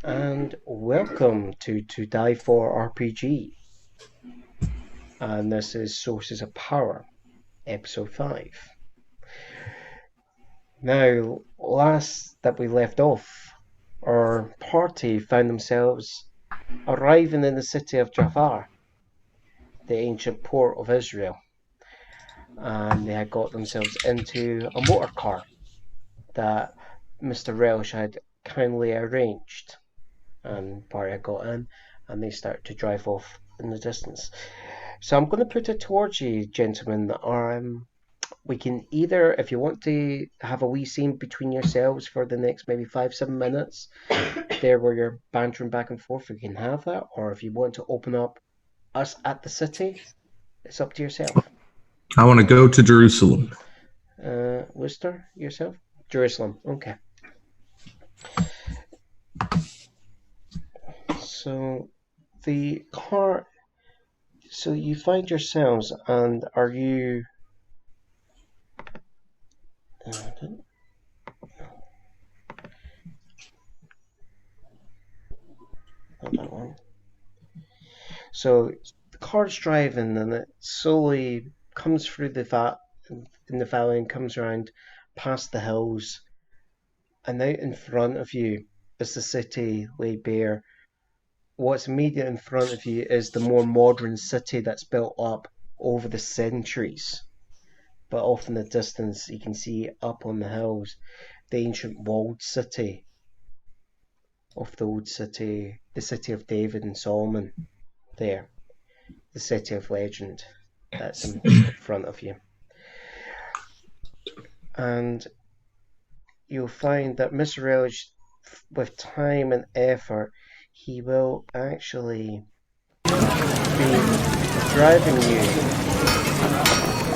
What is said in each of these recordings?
And welcome to Die For RPG. And this is Sources of Power, Episode 5. Now, last that we left off, our party found themselves arriving in the city of Jafar, the ancient port of Israel, and they had got themselves into a motor car that Mr. Relish had kindly arranged. And party had got in, and they started to drive off in the distance. So I'm going to put it towards you, gentlemen. We can either, if you want to have a wee scene between yourselves for the next maybe 5-7 minutes, there where you're bantering back and forth, we can have that. Or if you want to open up us at the city, it's up to yourself. I want to go to Jerusalem. Worcester, yourself? Jerusalem, okay. So the car. So you find yourselves, and are you? Not that one. So the car's driving, and it slowly comes through in the valley and comes around past the hills, and out in front of you is the city laid bare. What's immediate in front of you is the more modern city that's built up over the centuries. But off in the distance, you can see up on the hills the ancient walled city of the old city, the city of David and Solomon. There, the city of legend that's in front of you. And you'll find that Mr. Relish, with time and effort, he will actually be driving you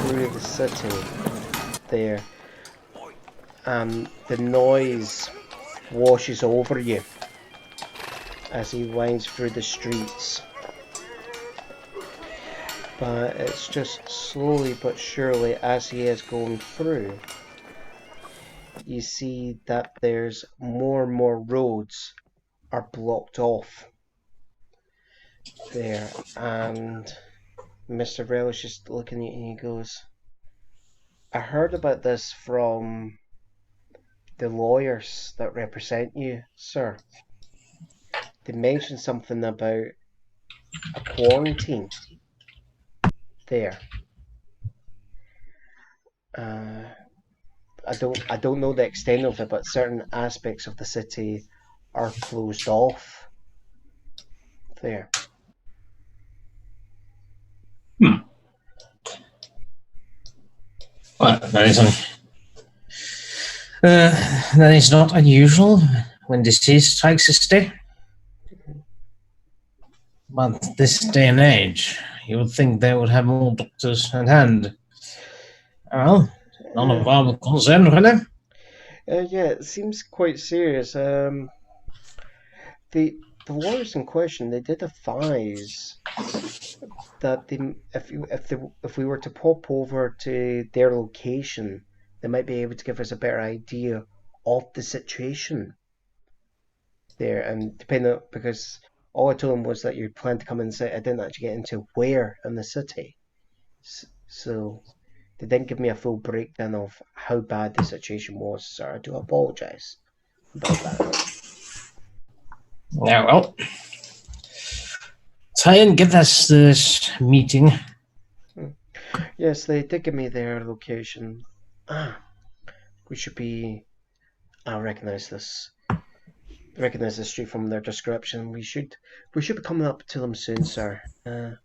through the city there, and the noise washes over you as he winds through the streets. But it's just slowly but surely as he is going through, you see that there's more and more roads are blocked off there, and Mr. Relish is looking at you and he goes, I heard about this from the lawyers that represent you, sir. They mentioned something about a quarantine there. I don't know the extent of it, but certain aspects of the city are closed off there. Well, that is not unusual when disease strikes a state. But this day and age, you would think they would have more doctors at hand. Well, none of our concern, really. Yeah, it seems quite serious. The lawyers in question, they did advise that if we were to pop over to their location, they might be able to give us a better idea of the situation there. And depending on, because all I told them was that you plan to come inside, I didn't actually get into where in the city. So they didn't give me a full breakdown of how bad the situation was, sir. I do apologise about that. Yeah, well, try and get us this meeting. Yes, they did give me their location. We should be. I recognise this. Recognise the street from their description. We should be coming up to them soon, sir. And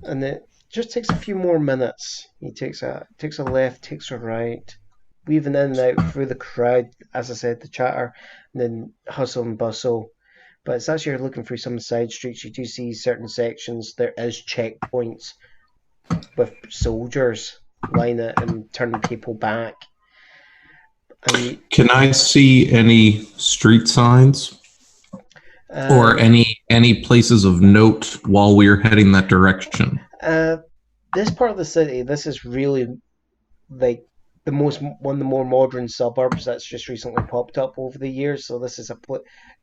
it just takes a few more minutes. He takes a left, takes a right, weaving in and out through the crowd. As I said, the chatter, and then hustle and bustle. But it's as you're looking through some side streets, you do see certain sections. There is checkpoints with soldiers line it and turning people back. Can I see any street signs or any places of note while we're heading that direction? This part of the city, this is really like one of the more modern suburbs that's just recently popped up over the years. So this is a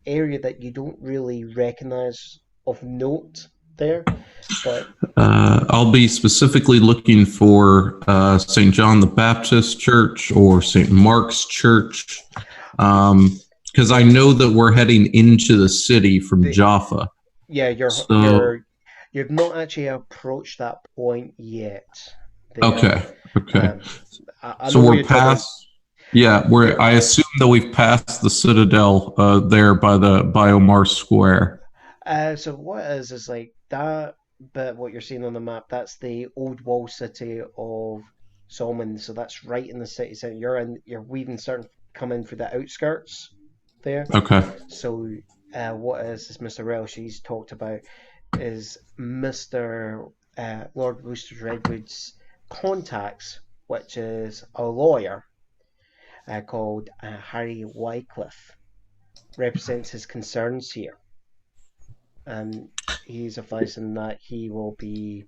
area that you don't really recognise of note there, but I'll be specifically looking for St. John the Baptist Church or St. Mark's Church, because I know that we're heading into the city from Jaffa. Yeah, you've not actually approached that point yet. Okay. I So we're past. Yeah, I assume that we've passed the Citadel there by Omar Square. So what is like that bit, what you're seeing on the map, that's the old wall city of Solomon. So that's right in the city centre. You're weaving starting to come in through the outskirts there. Okay. So what is Mr. Welsh he's talked about is Mr. Lord Roosters Redwood's contacts, which is a lawyer called Harry Wycliffe, represents his concerns here. And he's advising that he will be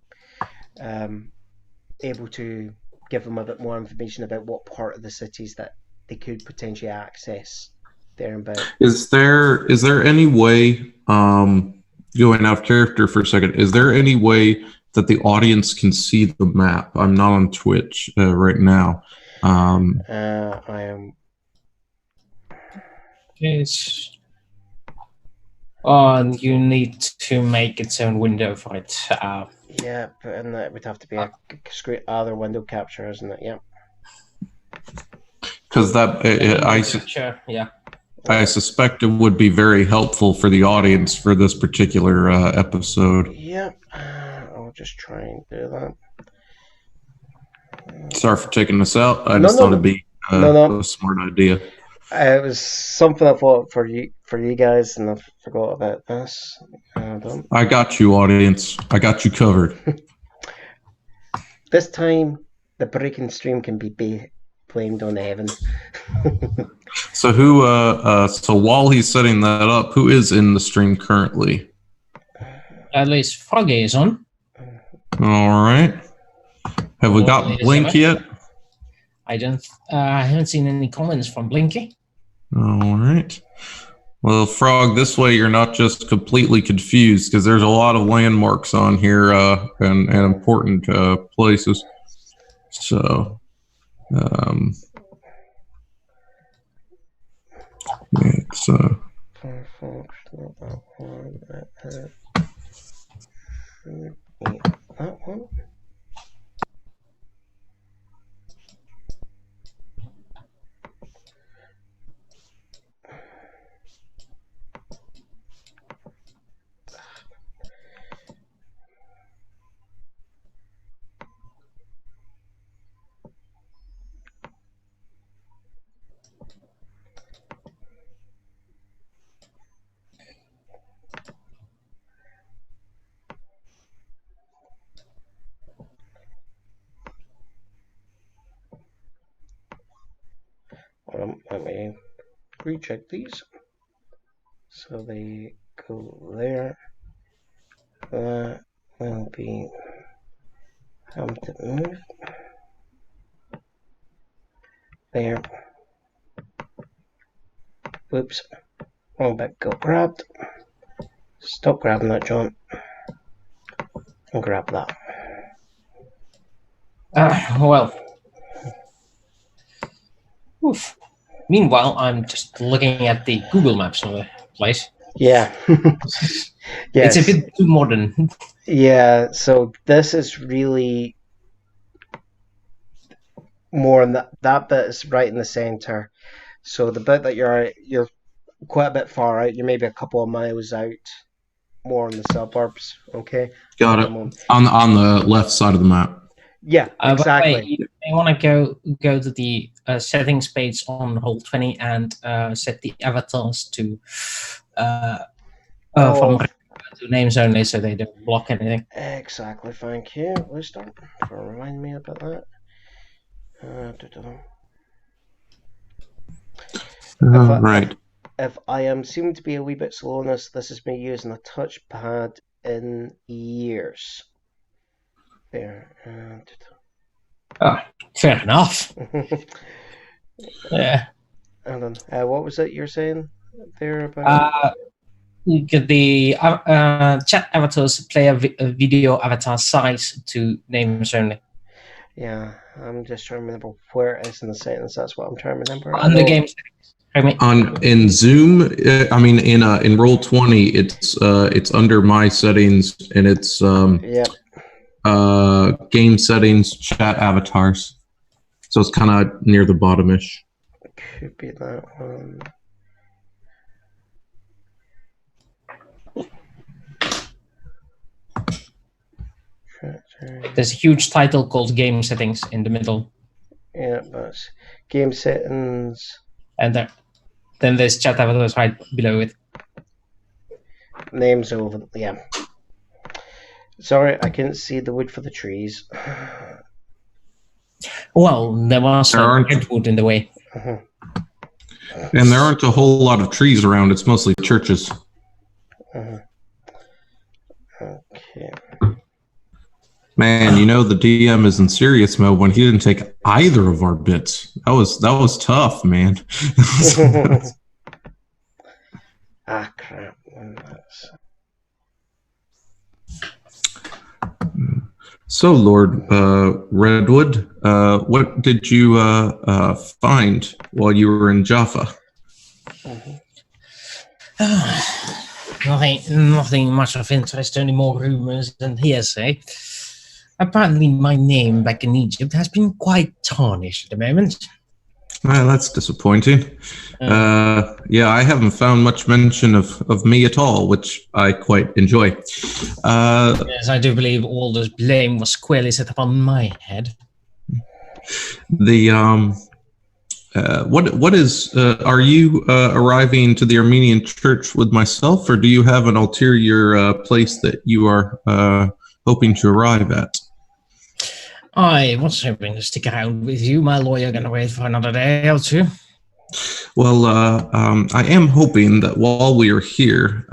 able to give them a bit more information about what part of the cities that they could potentially access there and about. Is there any way, going out of character for a second, is there any way that the audience can see the map? I'm not on Twitch right now. I am. Yes. Oh, you need to make its own window for it. Yeah, and that would have to be a other window capture, isn't it? Yeah. Because I suspect it would be very helpful for the audience for this particular episode. Yep. I'll just try and do that. Sorry for taking this out. I just thought it'd be a smart idea. It was something I thought for you guys, and I forgot about this. I got you, audience. I got you covered. This time, the breaking stream can be blamed on Evan. So so while he's setting that up, who is in the stream currently? At least Froggy is on. All right. Have we got Blink yet? I haven't seen any comments from Blinky. All right. Well, Frog, this way you're not just completely confused because there's a lot of landmarks on here and important places. So, it's that one. Let me recheck these. So they go there. That will be Hampton move. There. Whoops. Wrong bit got grabbed. Stop grabbing that, John. And grab that. Well. Oof. Meanwhile, I'm just looking at the Google Maps of the place. Yeah. Yes. It's a bit too modern. Yeah, so this is really more on that bit is right in the center. So the bit that you're quite a bit far out, you're maybe a couple of miles out, more in the suburbs. Okay. Got it. On the left side of the map. Yeah, exactly. Wait, you may want to go to the settings page on Roll20 and set the avatars to names only, so they don't block anything. Exactly. Thank you, Wisdom, for reminding me about that. Right. If I am seeming to be a wee bit slow on this is me using a touchpad in years. There. Fair enough. Yeah. Hold on. What was it you're saying there about? The chat avatars play a video avatar size to names only. Yeah, I'm just trying to remember where it is in the settings. That's what I'm trying to remember. On the game settings. In Zoom, I mean in Roll20, it's under my settings and it's game settings, chat avatars. So it's kind of near the bottom-ish. Could be that one. There's a huge title called Game Settings in the middle. Yeah, that's game settings. And then there's chat avatars right below it. Names over. Yeah. Sorry, I couldn't see the wood for the trees. Well, there was some redwood in the way. And there aren't a whole lot of trees around. It's mostly churches. Okay. Man, you know the DM is in serious mode when he didn't take either of our bits. That was tough, man. Crap. So, Lord Redwood, what did you find while you were in Jaffa? Nothing much of interest, only more rumors and hearsay. Apparently, my name back in Egypt has been quite tarnished at the moment. Well, that's disappointing. Yeah, I haven't found much mention of me at all, which I quite enjoy. Yes, I do believe all this blame was squarely set upon my head. The what is? Are you arriving to the Armenian Church with myself, or do you have an ulterior place that you are hoping to arrive at? I was hoping to stick around with you. My lawyer gonna wait for another day or two. Well, I am hoping that while we are here,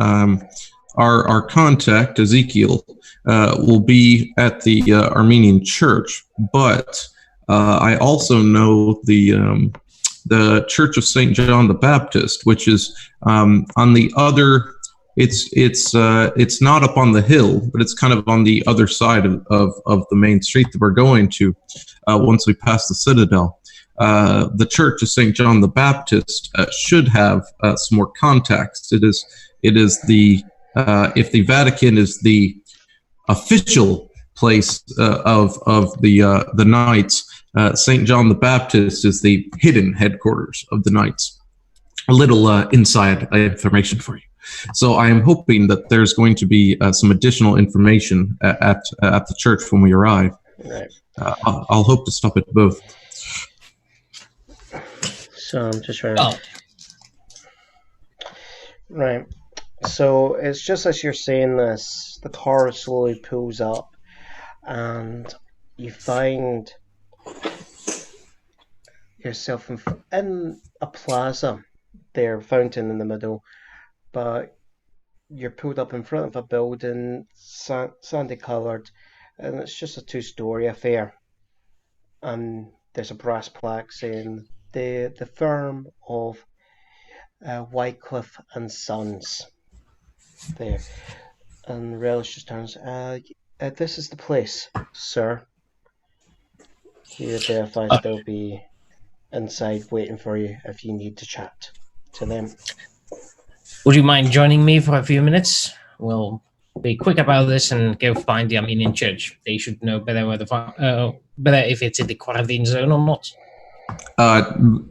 our contact Ezekiel will be at the Armenian Church, but I also know the Church of Saint John the Baptist, which is on the other. It's not up on the hill, but it's kind of on the other side of the main street that we're going to once we pass the Citadel. The Church of Saint John the Baptist should have some more contacts. It is the if the Vatican is the official place of the Knights, Saint John the Baptist is the hidden headquarters of the Knights. A little inside information for you. So I am hoping that there's going to be some additional information at the church when we arrive. Right. I'll hope to stop at both. So I'm just trying to... Right. So it's just as you're saying this, the car slowly pulls up and you find yourself in a plaza there, fountain in the middle, but you're pulled up in front of a building, sandy coloured, and it's just a two-story affair. And there's a brass plaque saying the firm of Wycliffe and Sons there. And Relish just turns, this is the place, sir. He identifies they'll be inside waiting for you if you need to chat to them. Would you mind joining me for a few minutes? We'll be quick about this and go find the Armenian Church. They should know better better if it's in the quarantine zone or not.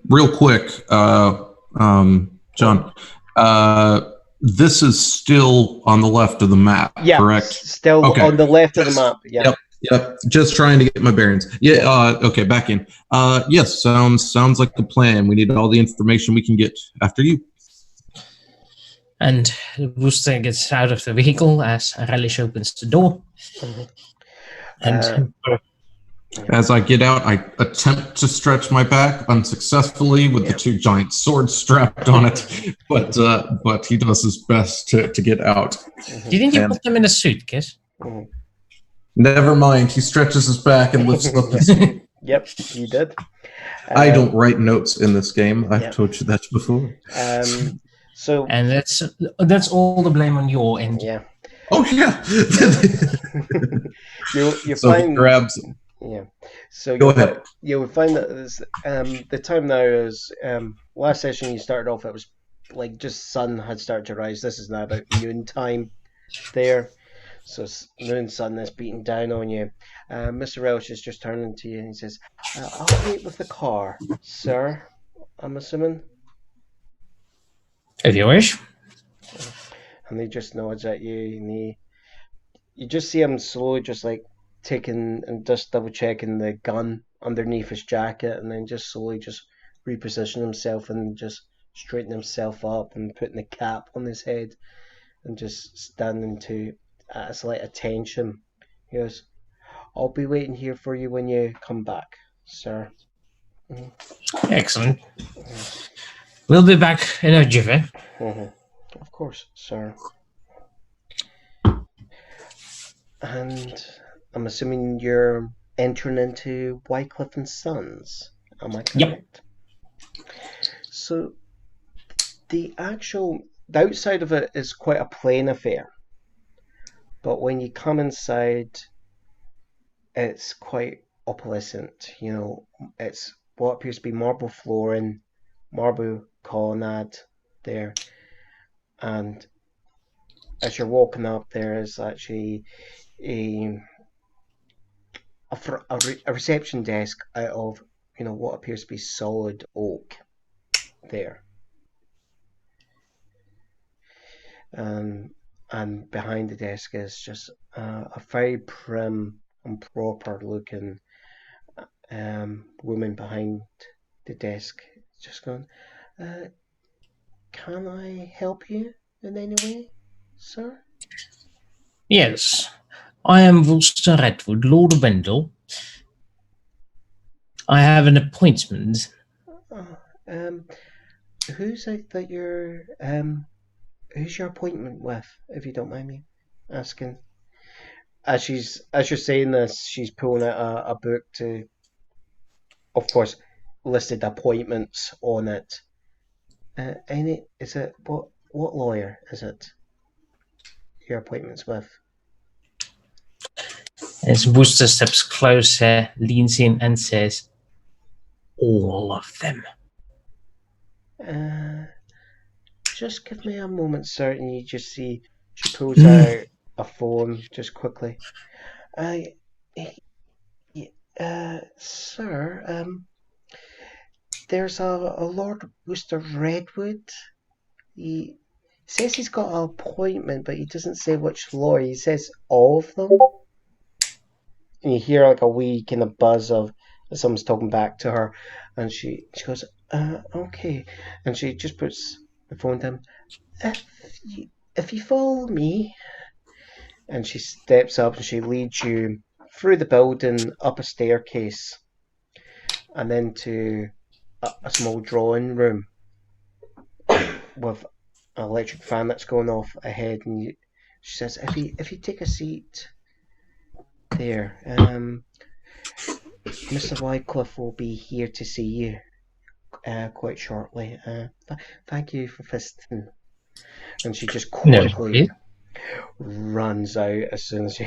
Real quick, John. This is still on the left of the map, correct? Still on the left of the map. Yeah. Yep. Just trying to get my bearings. Yeah. Okay. Back in. Yes. Sounds like a plan. We need all the information we can get after you. And Wooster gets out of the vehicle as Relish opens the door. Mm-hmm. And as I get out, I attempt to stretch my back unsuccessfully with the two giant swords strapped on it, but he does his best to get out. Didn't you put them in a suitcase? Never mind. He stretches his back and lifts up Yep, you did. I don't write notes in this game. I've told you that before. So, And that's all the blame on your end. yeah. Oh yeah. you So he find grabs. yeah. So Go ahead. You would find that the time now is last session you started off. It was like just sun had started to rise. This is now about noon time there. So noon sun is beating down on you. Mr. Welch is just turning to you and he says, "I'll wait with the car, sir. I'm assuming." If you wish. And he just nods at you, and you just see him slowly, just like taking and just double checking the gun underneath his jacket, and then just slowly just reposition himself and just straighten himself up and putting the cap on his head and just standing to at a slight attention. He goes, "I'll be waiting here for you when you come back, sir." Excellent. We'll be back in a jiffy. Of course, sir. And I'm assuming you're entering into Wycliffe and Sons. Am I correct? Yep. So the outside of it is quite a plain affair, but when you come inside, it's quite opulent. You know, it's what appears to be marble flooring, marble colonnade there, and as you're walking up, there is actually a reception desk out of what appears to be solid oak there, and behind the desk is just a very prim and proper looking woman behind the desk, just going, "Can I help you in any way, sir?" Yes. I am Wulster Redwood, Lord of Wendell. I have an appointment. Who's it that you're who's your appointment with, if you don't mind me asking? As you're saying this, she's pulling out a book to, of course, listed appointments on it. Is it what lawyer is it? Your appointments with? As Wulster steps closer, leans in and says, "All of them." Just give me a moment, sir, and you just see she pulls out a phone just quickly. Sir, there's a Lord Wooster Redwood. He says he's got an appointment, but he doesn't say which lawyer. He says all of them. And you hear like a wee kind of buzz of someone's talking back to her, and she goes, "Okay," and she just puts the phone down. If you follow me, and she steps up and she leads you through the building, up a staircase, and then to a small drawing room with an electric fan that's going off ahead. And she says, "If you take a seat there, Mr. Wycliffe will be here to see you quite shortly. Thank you for visiting." And she just quickly runs out as soon as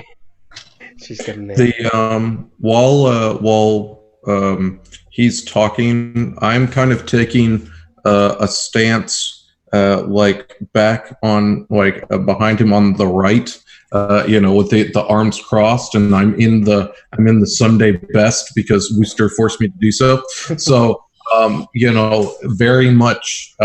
she's given the while he's talking, I'm kind of taking a stance like back on behind him on the right, with the arms crossed, and I'm in the Sunday best because Wooster forced me to do so. So very much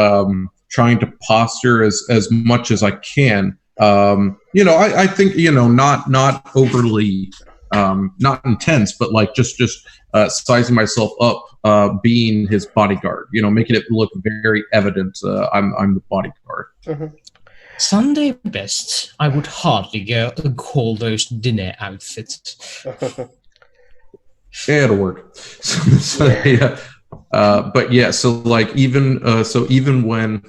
trying to posture as much as I can. I think not overly not intense, but like just sizing myself up, being his bodyguard, making it look very evident I'm the bodyguard. Mm-hmm. Sunday best, I would hardly call those dinner outfits. Yeah, it'll work. Yeah. But yeah, so like even when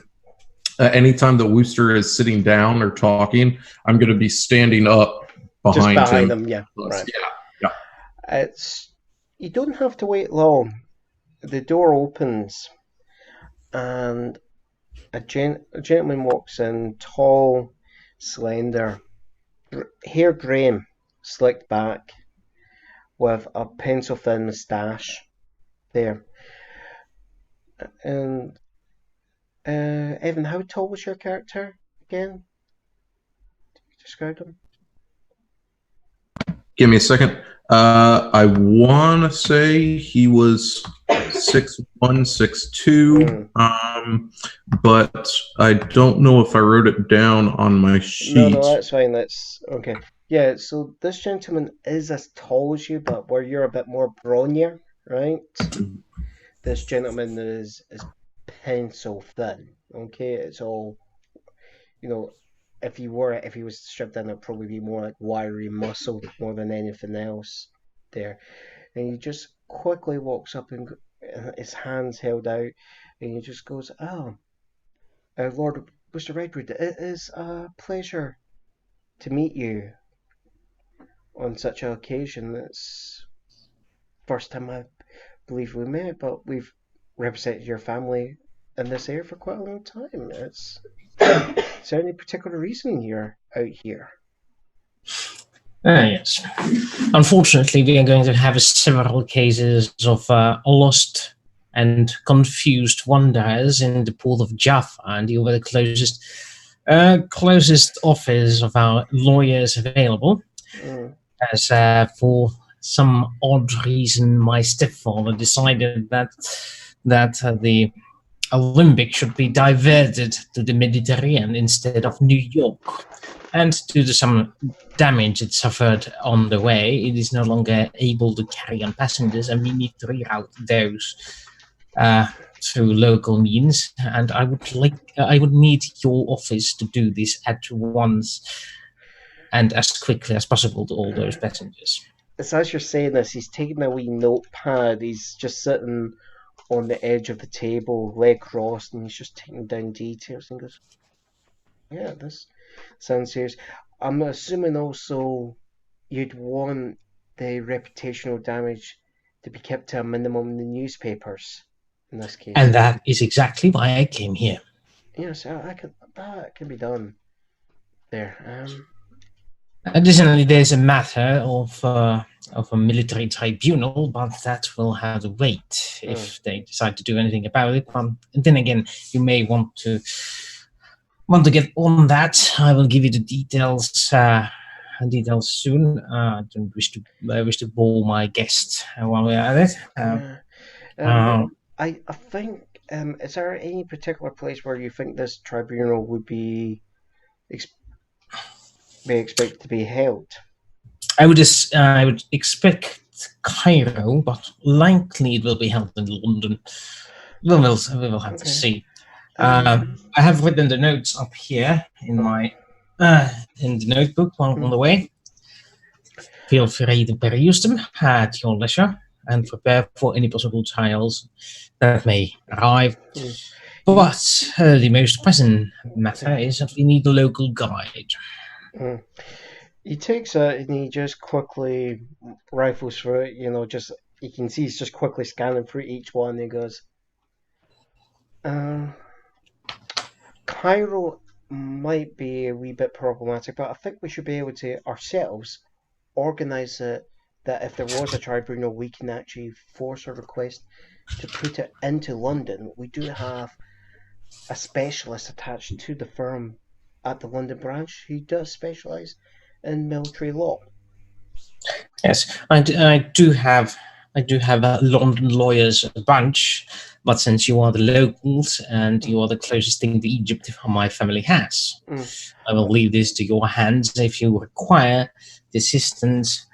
anytime that Wooster is sitting down or talking, I'm going to be standing up behind him. Them, yeah, right. Yeah. You don't have to wait long. The door opens and a gentleman walks in, tall, slender, hair grey, slicked back, with a pencil-thin moustache there. And Evan, how tall was your character again? Describe him. Give me a second. I want to say he was 6'1", 6'2", but I don't know if I wrote it down on my sheet. No, that's fine. That's okay. Yeah, so this gentleman is as tall as you, but where you're a bit more brawnier, right? This gentleman is pencil thin. Okay, it's all, you know, if he was stripped down, it'd probably be more like wiry muscle more than anything else there. And he just quickly walks up and his hands held out, and he just goes, "Oh, Lord Mr. Redwood, it is a pleasure to meet you on such an occasion. It's first time I believe we met, but we've represented your family in this area for quite a long time. Is there any particular reason you're out here?" Yes. Unfortunately, we are going to have several cases of lost and confused wanderers in the port of Jaffa, and you were the closest office of our lawyers available. As for some odd reason, my stepfather decided that the Olympic should be diverted to the Mediterranean instead of New York. And due to some damage it suffered on the way, it is no longer able to carry on passengers, and we need to reroute those through local means. And I would need your office to do this at once and as quickly as possible to all those passengers. So as you're saying this, he's taking a wee notepad. He's just sitting on the edge of the table, leg crossed, and he's just taking down details and goes, "Yeah, this sounds serious." I'm assuming also you'd want the reputational damage to be kept to a minimum in the newspapers in this case. And that is exactly why I came here. Yes, that can be done there. Additionally, there's a matter of a military tribunal, but that will have to wait if they decide to do anything about it. And then again, you may want to get on that. I will give you the details soon. I don't wish to bore my guest while we're at it. I think. Is there any particular place where you think this tribunal would be expected to be held? I would expect Cairo, but likely it will be held in London. We will have to see. I have written the notes up here in my in the notebook on the way. Feel free to peruse them at your leisure and prepare for any possible trials that may arrive. But the most pressing matter is that we need a local guide. He takes it and he just quickly rifles through it. You can see he's just quickly scanning through each one. And he goes, "Cairo might be a wee bit problematic, but I think we should be able to ourselves organise it that if there was a tribunal, we can actually force a request to put it into London. We do have a specialist attached to the firm at the London branch who does specialise in military law." Yes, I do have a London lawyers bunch, but since you are the locals and you are the closest thing to Egypt my family has, I will leave this to your hands. If you require the assistance,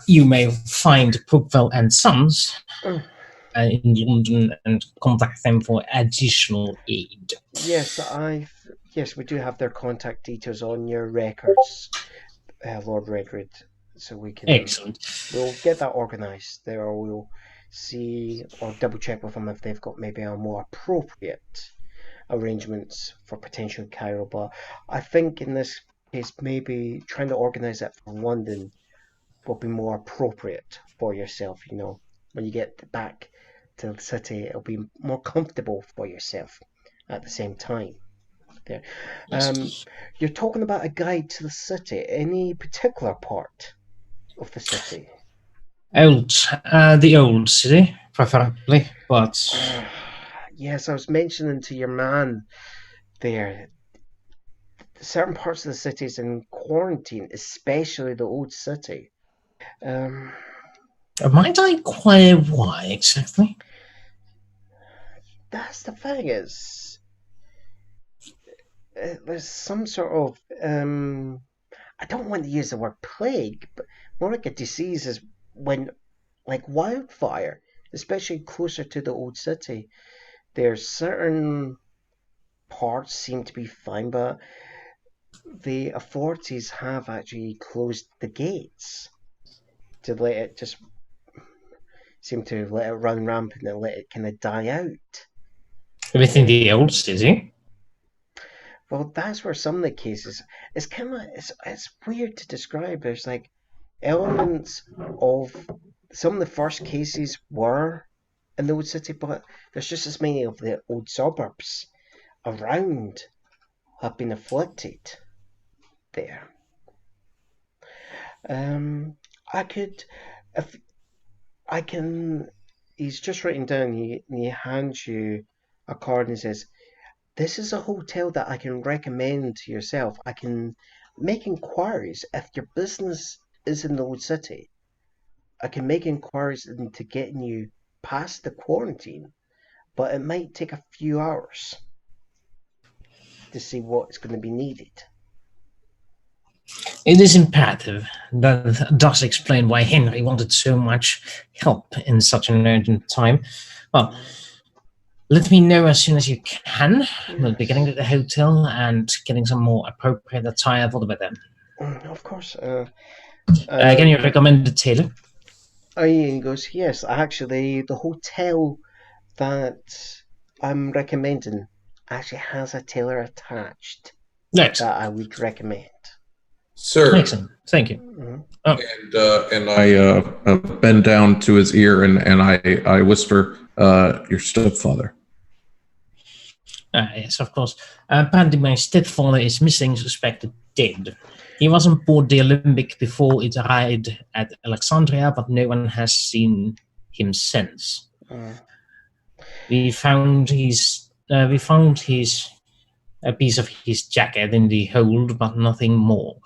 you may find Brookville and Sons in London and contact them for additional aid. Yes, we do have their contact details on your records, Lord Redwood, so we can. Excellent. We'll get that organised there, or we'll see or double check with them if they've got maybe a more appropriate arrangements for potential Cairo. But I think in this case, maybe trying to organise that from London will be more appropriate for yourself. When you get back to the city, it'll be more comfortable for yourself at the same time. There. You're talking about a guide to the city. Any particular part of the city? The old city, preferably, but Yes, I was mentioning to your man there, certain parts of the city is in quarantine, especially the old city. might I inquire why exactly? That's the thing is, there's some sort of, I don't want to use the word plague, but more like a disease is when, like wildfire, especially closer to the old city. There's certain parts seem to be fine, but the authorities have actually closed the gates to let it just seem to let it run rampant and let it kind of die out. Within the old city? Well, that's where some of the cases, it's weird to describe. There's like elements of some of the first cases were in the old city, but there's just as many of the old suburbs around have been afflicted there. I could, if I can, he's just written down, he hands you a card and he says, "This is a hotel that I can recommend to yourself. I can make inquiries if your business is in the old city. I can make inquiries into getting you past the quarantine, but it might take a few hours to see what's going to be needed." It is imperative. That does explain why Henry wanted so much help in such an urgent time. Well, let me know as soon as you can. We'll be getting to the hotel and getting some more appropriate attire for the weather. Of course. Can you recommend a tailor? Ian goes, "Yes, actually, the hotel that I'm recommending actually has a tailor attached Excellent. that I would recommend." Sir. Excellent. Thank you. And I bend down to his ear and I whisper, "Your stepfather." Yes, of course. Apparently, my stepfather is missing, suspected dead. He was on board the Olympic before it arrived at Alexandria, but no one has seen him since. We found a piece of his jacket in the hold, but nothing more.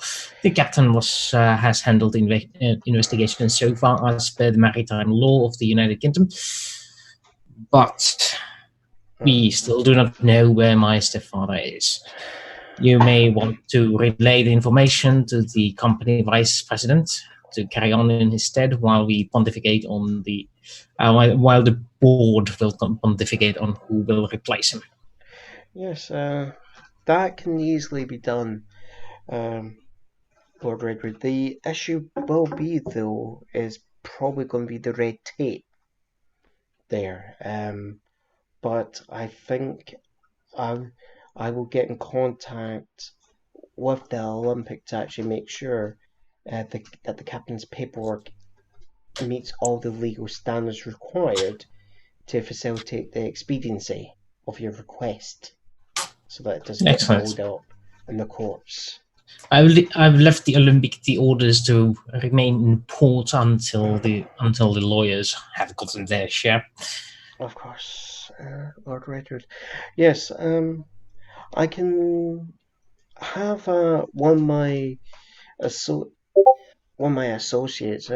The captain has handled the investigation so far as per the maritime law of the United Kingdom, but we still do not know where my stepfather is. You may want to relay the information to the company vice president to carry on in his stead while we pontificate on while the board will pontificate on who will replace him. Yes, that can easily be done, Lord Redwood. The issue will be, though, is probably going to be the red tape there. But I think I will get in contact with the Olympic to actually make sure that the captain's paperwork meets all the legal standards required to facilitate the expediency of your request, so that it doesn't get held up in the courts. I've left the Olympic the orders to remain in port until the lawyers have gotten their share. Of course, Lord Redwood. Yes, I can have one of my associates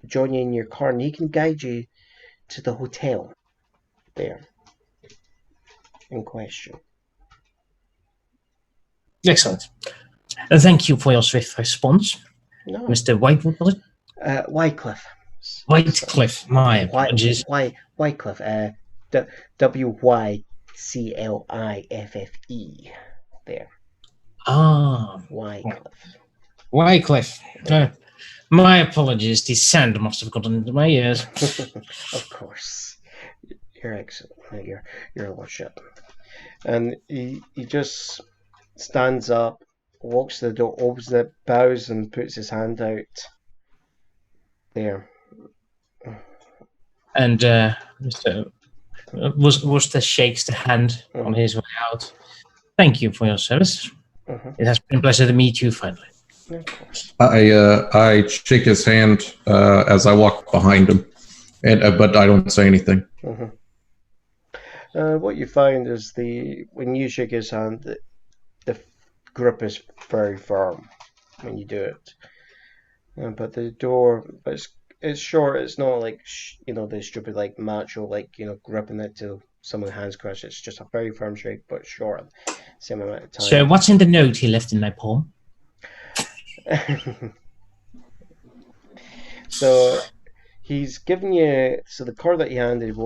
join you in your car, and he can guide you to the hotel there in question. Excellent. Thank you for your swift response. No. Mr. Whitewood, was it? Wycliffe. Whitecliff, my apologies. Wycliffe, Wycliffe there. Ah. Wycliffe. My apologies, the sand must have gotten into my ears. Of course. You're excellent. You're worship. And he just stands up, walks to the door, opens it, bows and puts his hand out. there. And Mr. Worcester shakes the hand on his way out. Thank you for your service. It has been a pleasure to meet you finally. Of course. I shake his hand as I walk behind him, but I don't say anything. What you find is when you shake his hand, the grip is very firm when you do it. But the door, it's short. It's not like the stupid like macho gripping it till someone's hands crush. It's just a very firm shake, but short, same amount of time. So what's in the note he left in my palm? So he's given you. So the card that he handed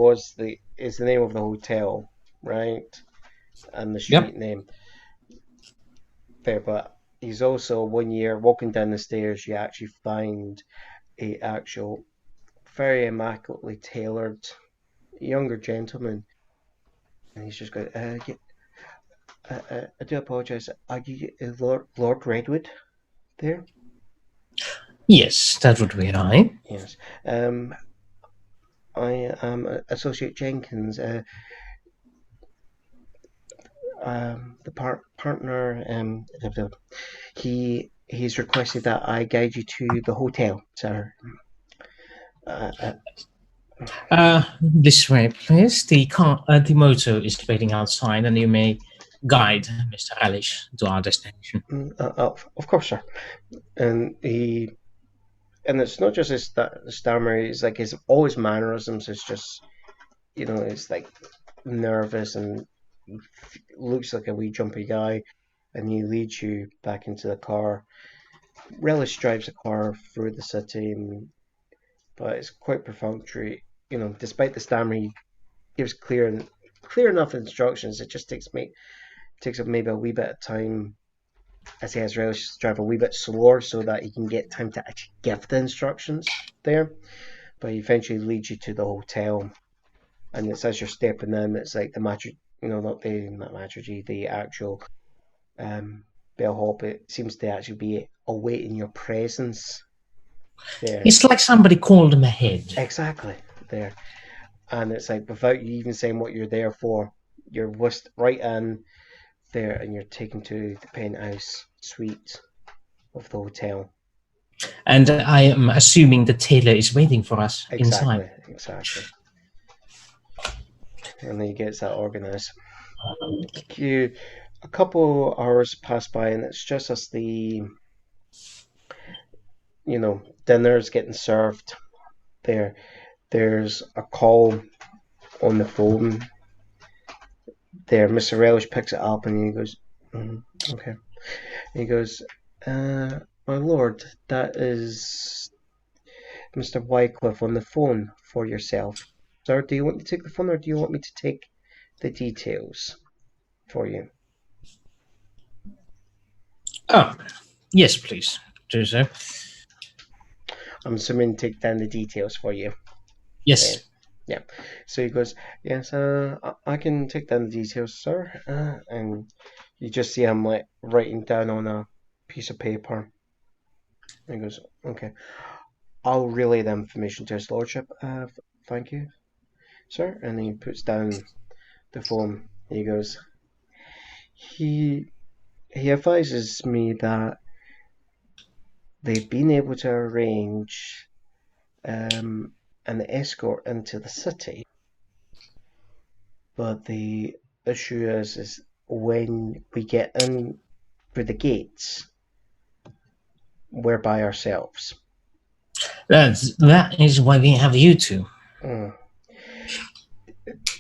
is the name of the hotel, right, and the street name. Fair, but he's also 1 year walking down the stairs. You actually find a actual very immaculately tailored younger gentleman, and he's just going, I do apologize. Are you Lord Redwood there? Yes, that would be I. Yes. I am Associate Jenkins. The partner. He's requested that I guide you to the hotel, sir. This way, please. The motor is waiting outside, and you may guide Mr. Relish to our destination. Of course, sir. And it's not just his stammer. It's like all his mannerisms. It's just, it's like nervous and looks like a wee jumpy guy, and he leads you back into the car. Relish drives the car through the city, but it's quite perfunctory. Despite the stammer, he gives clear enough instructions. It just takes up maybe a wee bit of time, as he has Relish drive a wee bit slower so that he can get time to actually give the instructions there. But he eventually leads you to the hotel, and it's as you're stepping in, it's like the the actual bellhop. It seems to actually be awaiting your presence there. It's like somebody called him ahead. Exactly there, and it's like without you even saying what you're there for, you're whisked right in there, and you're taken to the penthouse suite of the hotel. And I am assuming the tailor is waiting for us inside. Exactly. And then he gets that organized. A couple hours pass by, and it's just as the dinner's getting served there. There's a call on the phone there. Mr. Relish picks it up and he goes, okay. And he goes, my lord, that is Mr. Wycliffe on the phone for yourself. Sir, do you want to take the phone, or do you want me to take the details for you? Oh, yes, please. Do so. I'm assuming take down the details for you. Yes. Yeah. So he goes, yes, I can take down the details, sir. And you just see him like writing down on a piece of paper. And he goes, okay. I'll relay the information to his lordship. Thank you, sir. And he puts down the phone. He goes, he advises me that they've been able to arrange an escort into the city, but the issue is when we get in through the gates, we're by ourselves. That is why we have you two.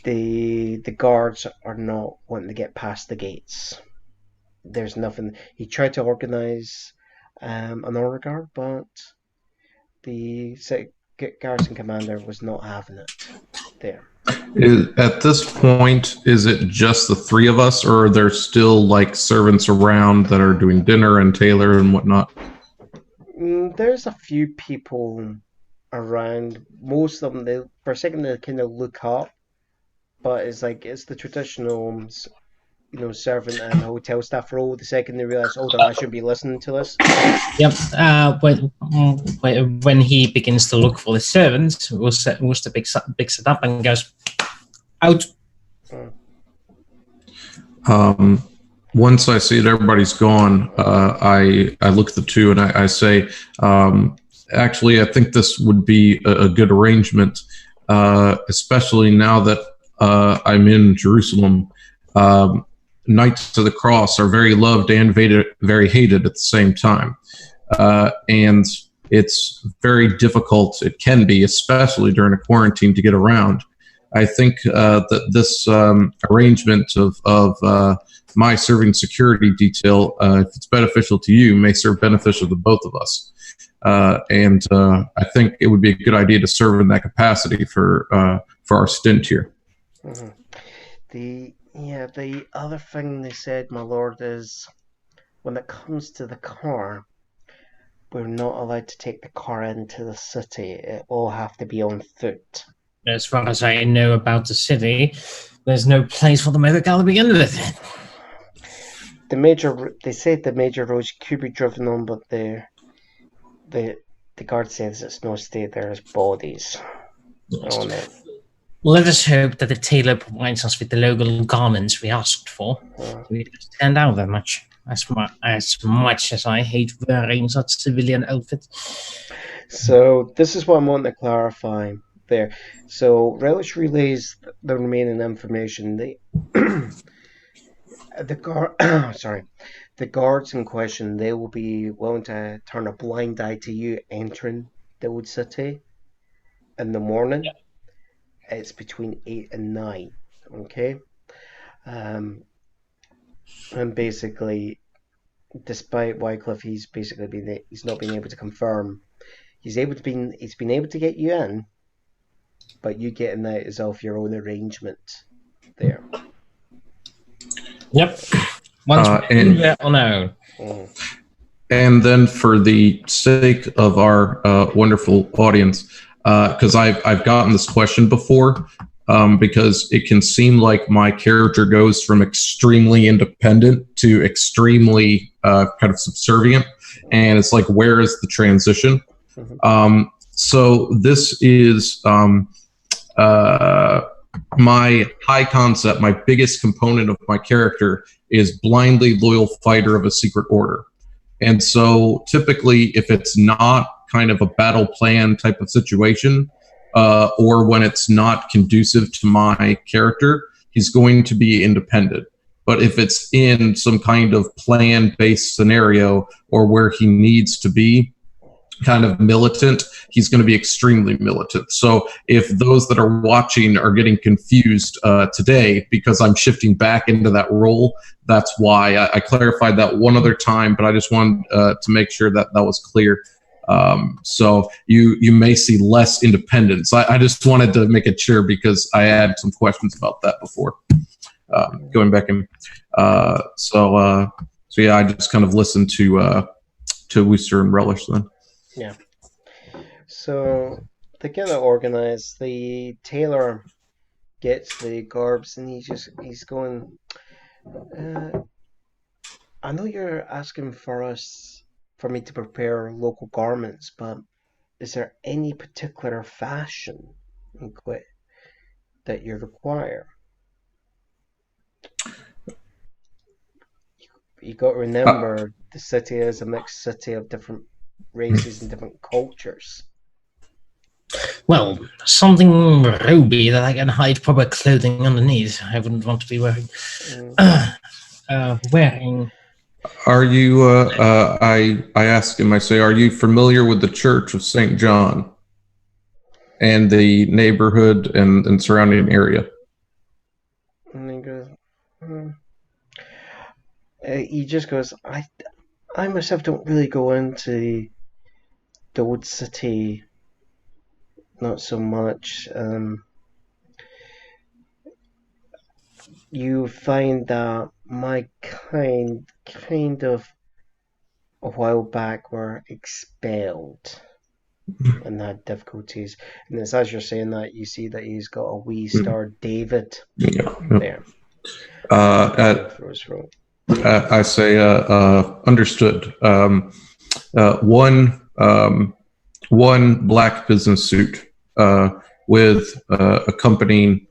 The guards are not wanting to get past the gates. There's nothing. He tried to organize an honor guard, but the garrison commander was not having it there. At this point, is it just the three of us, or are there still like servants around that are doing dinner and tailor and whatnot? There's a few people around. Most of them, for a second, they kind of look up, but it's the traditional servant and hotel staff role the second they realize, hold on, I shouldn't be listening to this. Yep. When he begins to look for the servants, Worcester picks it up and goes out. Once I see that everybody's gone, I look at the two and I say, actually, I think this would be a good arrangement, especially now that I'm in Jerusalem. Knights of the Cross are very loved and very hated at the same time. And it's very difficult, it can be, especially during a quarantine, to get around. I think that this arrangement of my serving security detail, if it's beneficial to you, may serve beneficial to both of us. And I think it would be a good idea to serve in that capacity for our stint here. Mm-hmm. The other thing they said, my lord, is when it comes to the car, we're not allowed to take the car into the city. It will have to be on foot. As far as I know about the city, there's no place for the motorcar to begin with. They said the major roads could be driven on, but the guard says it's no state. There's bodies on it. Let us hope that the tailor provides us with the local garments we asked for. We don't stand out that much. As much as I hate wearing such civilian outfits. So this is what I'm wanting to clarify there. So Relish relays the remaining information. The guards in question, they will be willing to turn a blind eye to you entering the old city in the morning. Yeah. It's between 8 and 9, okay? And basically, despite Wycliffe, he's not been able to confirm. He's been able to get you in, but you getting out is off your own arrangement there. Yep. Once we're in there on our own. And then for the sake of our wonderful audience, because I've gotten this question before, because it can seem like my character goes from extremely independent to extremely kind of subservient, and it's like, where is the transition? Mm-hmm. So this is my high concept, my biggest component of my character is blindly loyal fighter of a secret order. And so typically if it's not kind of a battle plan type of situation, or when it's not conducive to my character, he's going to be independent. But if it's in some kind of plan-based scenario or where he needs to be kind of militant, he's going to be extremely militant. So if those that are watching are getting confused today because I'm shifting back into that role, that's why I clarified that one other time, but I just wanted to make sure that that was clear. So you may see less independence. I just wanted to make it sure because I had some questions about that before going back in. So yeah, I just kind of listened to Worcester and Relish then. Yeah. So to get it organized, the tailor gets the garbs and he's going, I know you're asking for me to prepare local garments, but is there any particular fashion that you require? You got to remember the city is a mixed city of different races and different cultures. Well, something roby that I can hide proper clothing underneath. I wouldn't want to be wearing. Are you? I asked him. I say, are you familiar with the Church of St. John and the neighborhood and surrounding area? And he goes. He just goes. I myself don't really go into the old city, not so much. You find that my kind of a while back were expelled and had difficulties. And it's as you're saying that, you see that he's got a wee star David there. For his throat. I say, understood. One black business suit with accompanying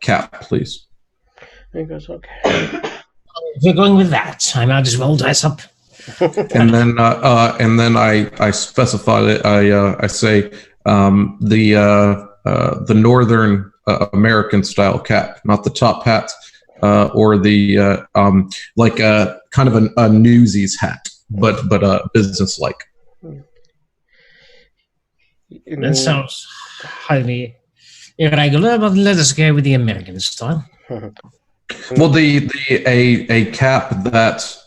cap, please. He goes, okay. If you're going with that, I might as well dress up. And then I specify it. I say the northern American style cap, not the top hat or the like kind of a newsies hat, but business like. That sounds highly irregular, but let us go with the American style. Well, a cap that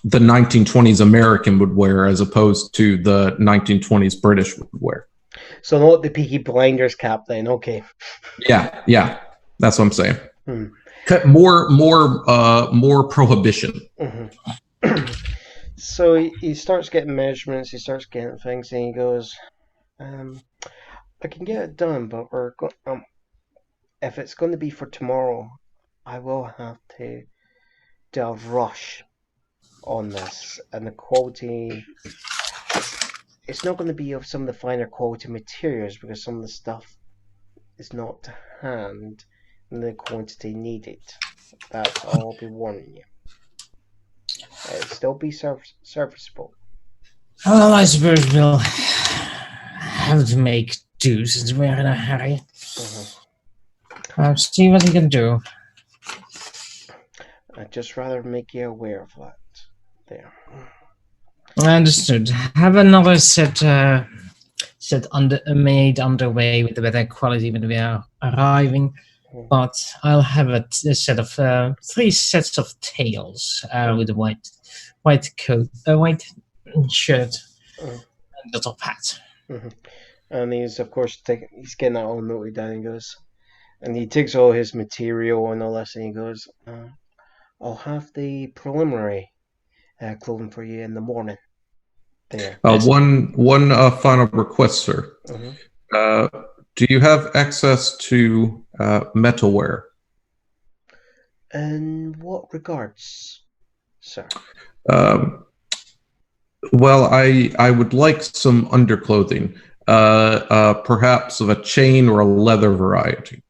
the 1920s American would wear as opposed to the 1920s British would wear. So not the Peaky Blinders cap then, okay. Yeah. That's what I'm saying. More prohibition. So he starts getting measurements, he starts getting things, and he goes, I can get it done, but if it's going to be for tomorrow, I will have to do a rush on this, and the quality, it's not going to be of some of the finer quality materials because some of the stuff is not to hand in the quantity needed. That's all I'll be warning you. It'll still be serviceable. Well, I suppose we'll have to make do since we're in a hurry. I'll see what we can do. I'd just rather make you aware of that. There. Understood. Have another set made underway with a better quality when we are arriving. But I'll have a set of 3 sets of tails with a white coat, a white shirt, and a top hat. And he's of course he's getting that all noted down. And goes, and he takes all his material and all this, and he goes, "I'll have the preliminary clothing for you in the morning." There. One final request, sir. Do you have access to metalware? In what regards, sir? Well, I would like some underclothing, perhaps of a chain or a leather variety.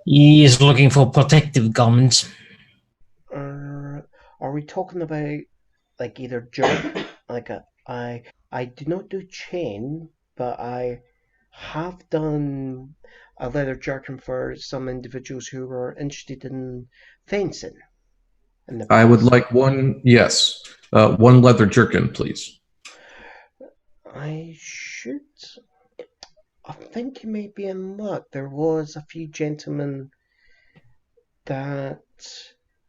He is looking for protective garments. Are we talking about like either jerkin, like I do not do chain, but I have done a leather jerkin for some individuals who were interested in fencing. I would like one leather jerkin, please. I think you may be in luck. There was a few gentlemen that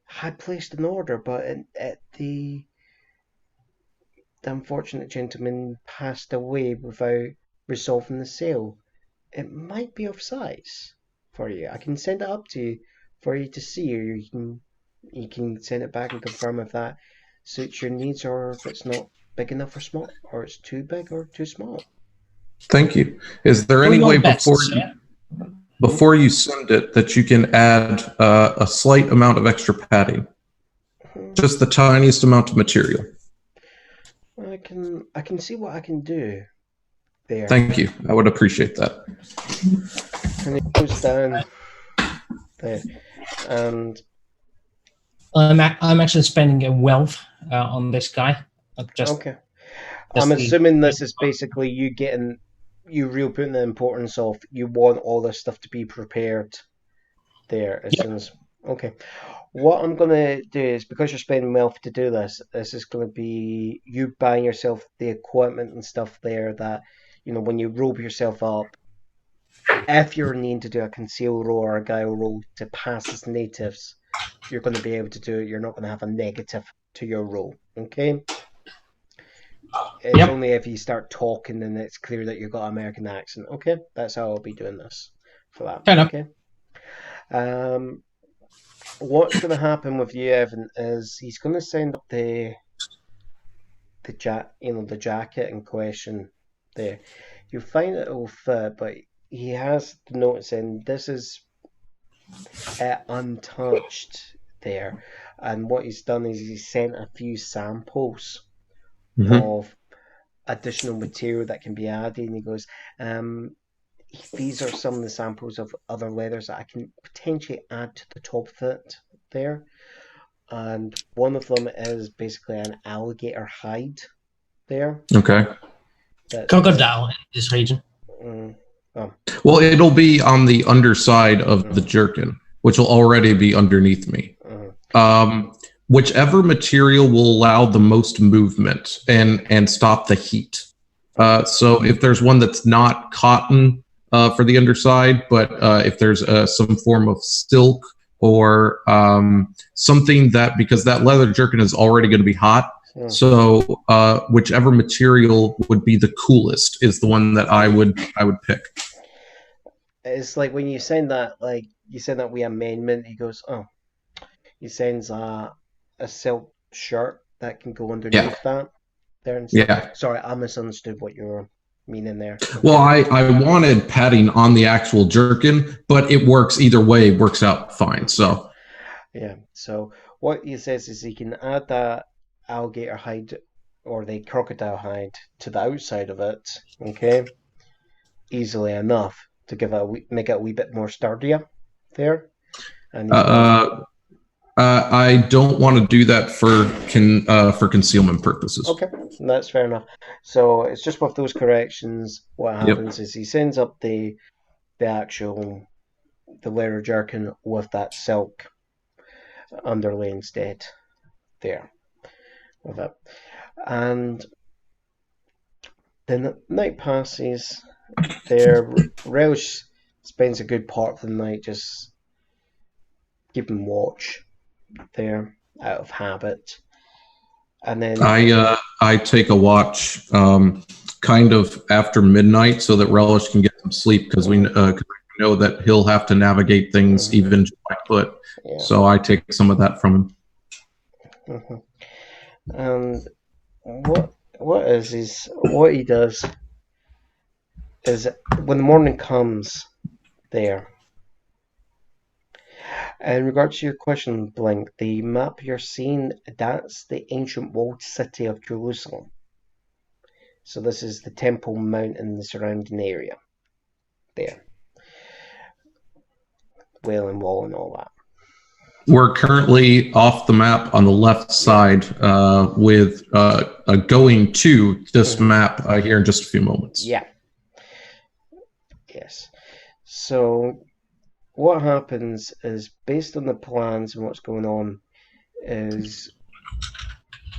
had placed an order, but the unfortunate gentleman passed away without resolving the sale. It might be of size for you. I can send it up to you for you to see, or you can send it back and confirm if that suits your needs, or if it's not big enough or small, or it's too big or too small. Thank you. Is there any way before you send it that you can add a slight amount of extra padding? Just the tiniest amount of material. I can see what I can do there. Thank you. I would appreciate that. And it goes down there, and I'm actually spending a wealth on this guy. Okay. I'm assuming this is basically you real putting the importance of you want all this stuff to be prepared there as soon as. Okay. What I'm going to do is, because you're spending wealth to do this is going to be you buying yourself the equipment and stuff there that, when you robe yourself up, if you're needing to do a conceal roll or a guile roll to pass as natives, you're going to be able to do it. You're not going to have a negative to your roll, okay? It's only if you start talking and it's clear that you've got an American accent, okay? That's how I'll be doing this for that, okay? What's going to happen with you, Evan, is he's going to send up the jacket in question there. You'll find it will fit, but he has the notes in. This is untouched there, and what he's done is he sent a few samples of additional material that can be added, and he goes, these are some of the samples of other leathers that I can potentially add to the top of it there. And one of them is basically an alligator hide there. Okay. Crocodile in this region. Well, it'll be on the underside of the jerkin, which will already be underneath me. Whichever material will allow the most movement and stop the heat. So if there's one that's not cotton for the underside, but if there's some form of silk or something that, because that leather jerkin is already going to be hot, so whichever material would be the coolest is the one that I would pick. It's like when you send that, wee amendment, he goes, he sends a silk shirt that can go underneath that. There and stuff. Yeah. Sorry, I misunderstood what you were meaning there. Well, I wanted padding on the actual jerkin, but it works either way. It works out fine. So. Yeah. So what he says is he can add that alligator hide or the crocodile hide to the outside of it. Okay. Easily enough to make it a wee bit more sturdier there. And I don't want to do that for concealment purposes. Okay, that's fair enough. So it's just with those corrections. What happens is he sends up the leather jerkin with that silk underlay instead. There, with it, and then the night passes. There, Relish spends a good part of the night just keeping watch there out of habit, and then I take a watch kind of after midnight so that Relish can get some sleep because we know that he'll have to navigate things even just by foot. Yeah. So I take some of that from him. And what he does is when the morning comes there. In regards to your question, Blink, the map you're seeing, that's the ancient walled city of Jerusalem. So this is the Temple Mount and the surrounding area. There. Wailing Wall and all that. We're currently off the map on the left side with going to this map here in just a few moments. Yeah. Yes. So what happens is, based on the plans and what's going on, is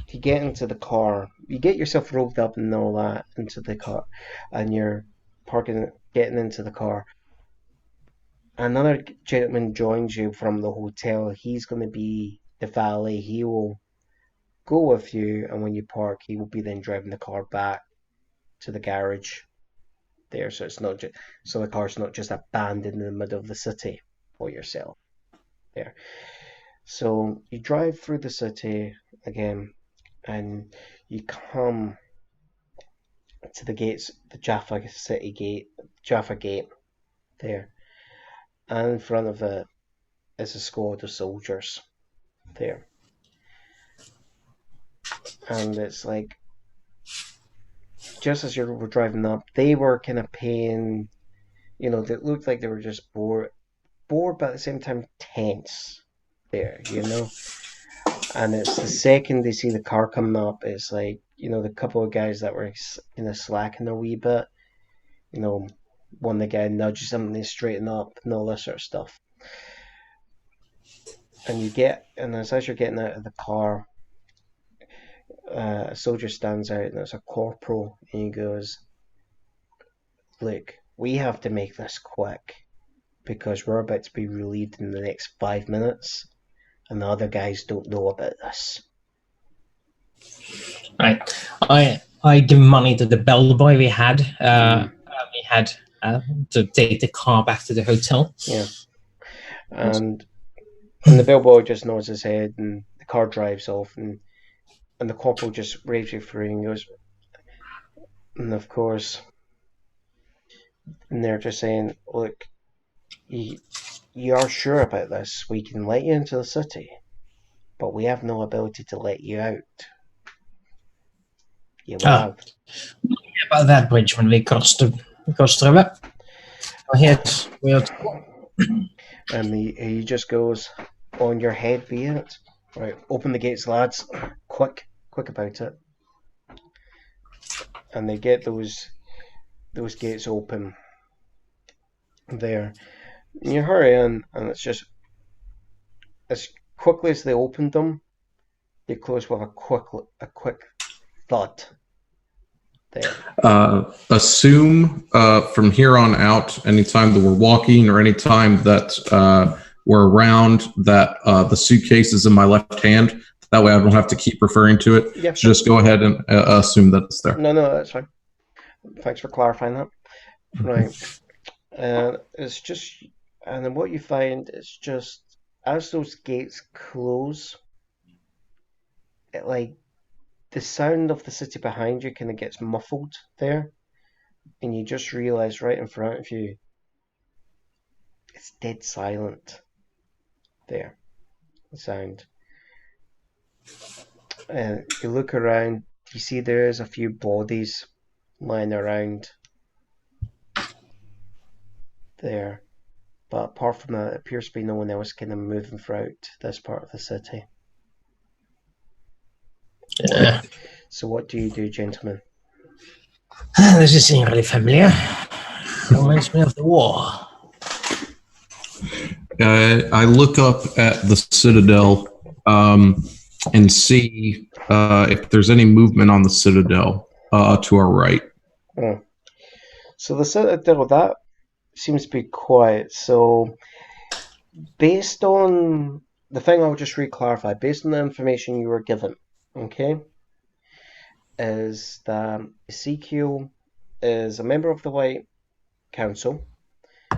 you get into the car, you get yourself roped up and all that into the car, and you're getting into the car. Another gentleman joins you from the hotel. He's going to be the valet. He will go with you, and when you park, he will be then driving the car back to the garage there. So it's not so the car's not just abandoned in the middle of the city for yourself there. So you drive through the city again, and you come to the gates, the Jaffa City Gate, Jaffa Gate there. And in front of it is a squad of soldiers there. And it's like, just as you were driving up, they were kind of paying, they looked like they were just bored, but at the same time tense there, And it's the second they see the car coming up, it's like, the couple of guys that were kind of slacking a wee bit, one of the guy nudges them and they straighten up and all this sort of stuff. And as you're getting out of the car, a soldier stands out and it's a corporal, and he goes, "Look, we have to make this quick because we're about to be relieved in the next 5 minutes, and the other guys don't know about this." Right. I give money to the bellboy we had. To take the car back to the hotel. Yeah. And the bellboy just nods his head, and the car drives off, and the corporal just raves you through and goes, and of course, And they're just saying, look, you are sure about this? We can let you into the city, but we have no ability to let you out. You will have. About that bridge when we cross the river. Ahead, And he just goes, on your head be it. Right, open the gates, lads. Quick about it. And they get those gates open there. And you hurry in, and it's just as quickly as they opened them, they close with a quick thud. There. Assume from here on out, anytime that we're walking or anytime that we're around, that the suitcase is in my left hand. That way I don't have to keep referring to it. Yeah. So just go ahead and assume that it's there. No, that's fine. Thanks for clarifying that. Right. It's just, and then what you find is just, as those gates close, it, like, the sound of the city behind you kind of gets muffled there, and you just realize right in front of you, it's dead silent there, the sound. And you look around, you see there's a few bodies lying around there, but apart from that, it appears to be no one else kind of moving throughout this part of the city. Yeah. So what do you do, gentlemen? This is really familiar. It reminds me of the war. I look up at the Citadel and see if there's any movement on the Citadel to our right. So the Citadel, that seems to be quiet. So based on the thing, I'll just re-clarify, based on the information you were given, okay, is that Ezekiel is a member of the White Council.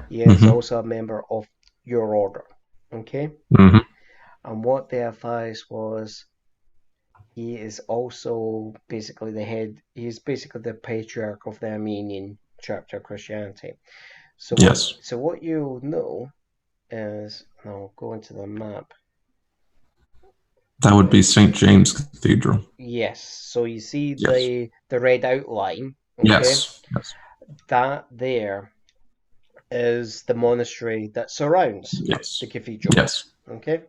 He is also a member of your order, okay? Mm-hmm. And what they advised was he is also basically the head, he's basically the patriarch of the Armenian chapter of Christianity. So yes. So what you know is, and I'll go into the map. That would be St. James Cathedral. Yes. So you see the red outline. Okay? Yes. That there is the monastery that surrounds the cathedral. Yes. Okay.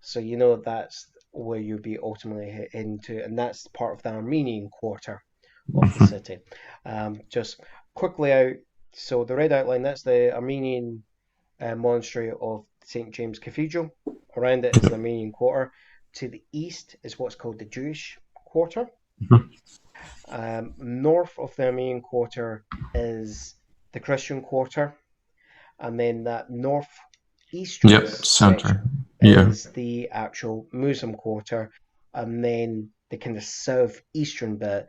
So you know that's where you'll be ultimately into, and that's part of the Armenian quarter of the city. Just quickly out. So the red outline, that's the Armenian monastery of St. James Cathedral. Around it is the Armenian quarter. To the east is what's called the Jewish quarter. North of the Armenian quarter is the Christian quarter. And then that northeastern center is the actual Muslim quarter. And then the kind of southeastern bit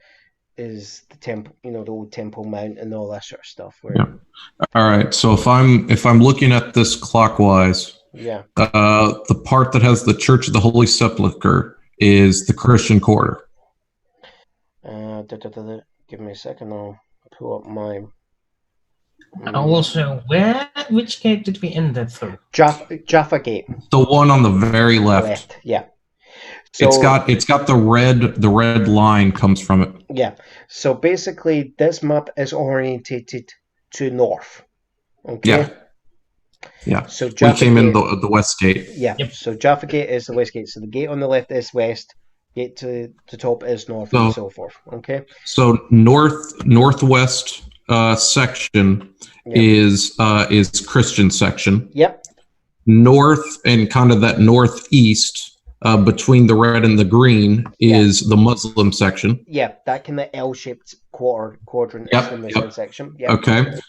is the temple, the old Temple Mount and all that sort of stuff. All right. So if I'm looking at this clockwise, the part that has the Church of the Holy Sepulchre is the Christian quarter. Give me a second. I'll pull up my. Also, which gate did we end that through? Jaffa Gate. The one on the very left. Yeah. So, it's got the red line comes from it. Yeah. So basically, this map is orientated to north. Okay. Yeah. So Jaffa we came in the west gate. Yeah. Yep. So Jaffa Gate is the west gate. So the gate on the left is west. Gate to the top is north, and so forth. Okay. So northwest section is Christian section. Yep. North and kind of that northeast. Between the red and the green is the Muslim section. Yeah, that kind of L-shaped quadrant is the Muslim section. Yep. Okay.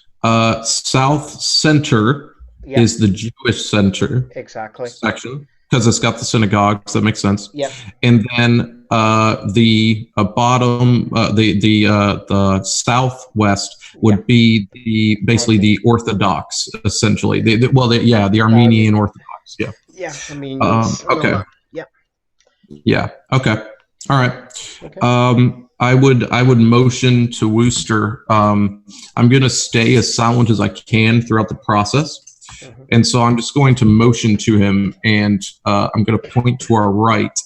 South center is the Jewish center. Exactly. Section, because it's got the synagogues. That makes sense. Yeah. And then the bottom, the southwest would be basically the Orthodox, essentially. The Armenian Orthodox. Yeah. Yeah. Armenians. Okay. Yeah. Yeah. Okay. All right. Okay. I would motion to Wooster. I'm going to stay as silent as I can throughout the process. And so I'm just going to motion to him, and I'm going to point to our right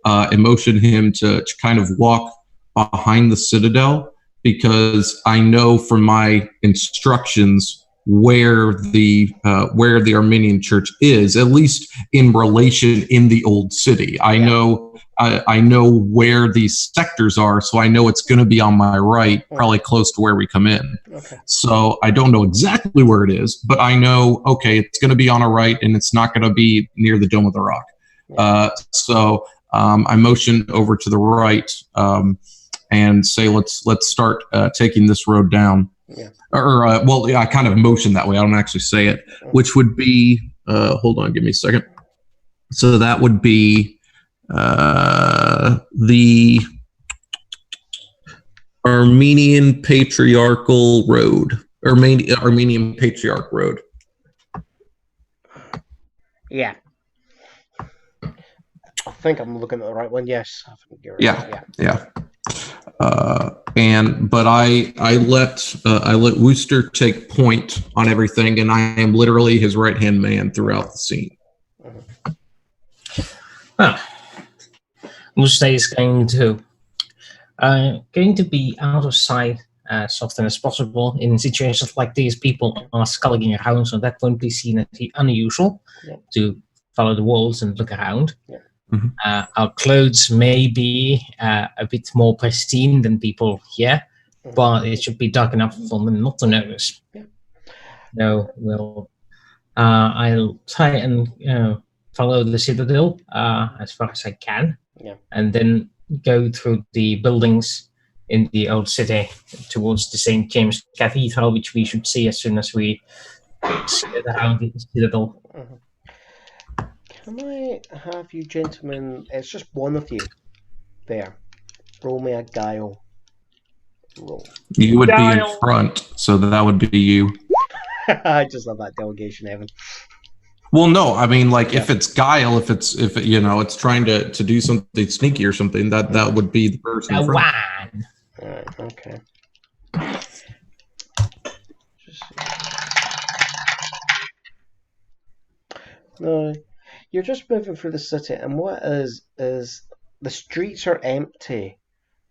and motion him to kind of walk behind the citadel, because I know from my instructions where the Armenian church is, at least in relation in the old city. I know where these sectors are, so I know it's going to be on my right, probably close to where we come in. Okay. So I don't know exactly where it is, but I know, okay, it's going to be on our right, and it's not going to be near the Dome of the Rock. So I motion over to the right and say, let's start taking this road down. Yeah. I kind of motion that way. I don't actually say it, which would be, hold on, give me a second. So that would be the Armenian Patriarchal Road, Armenian Patriarch Road. Yeah. I think I'm looking at the right one. Yes. I think you're right. Yeah. But I let Wooster take point on everything, and I am literally his right hand man throughout the scene. Well, Wooster is going to be out of sight as often as possible. In situations like these, people are skulking around, so that won't be seen as unusual to follow the walls and look around. Yeah. Our clothes may be a bit more pristine than people here, but it should be dark enough for them not to notice. Yeah. No, I'll try and follow the citadel as far as I can, and then go through the buildings in the old city towards the St. James Cathedral, which we should see as soon as we get around the citadel. Can I have you gentlemen, it's just one of you there, roll me a guile roll. You would be in front, so that would be you. I just love that delegation, Evan. Well, no, I mean, like, if it's guile, if it's trying to do something sneaky or something, that would be the person in front. Alright, okay. No, you're just moving through the city, and what is the streets are empty,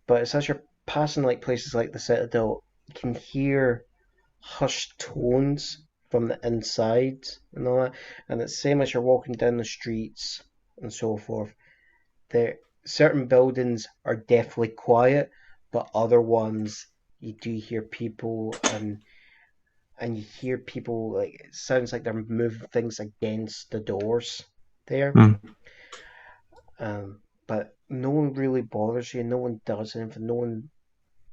but it's as you're passing like places like the Citadel, you can hear hushed tones from the inside and all that, and it's the same as you're walking down the streets and so forth. There, certain buildings are definitely quiet, but other ones you do hear people and you hear people, like, it sounds like they're moving things against the doors there. But no one really bothers you, no one does anything, no one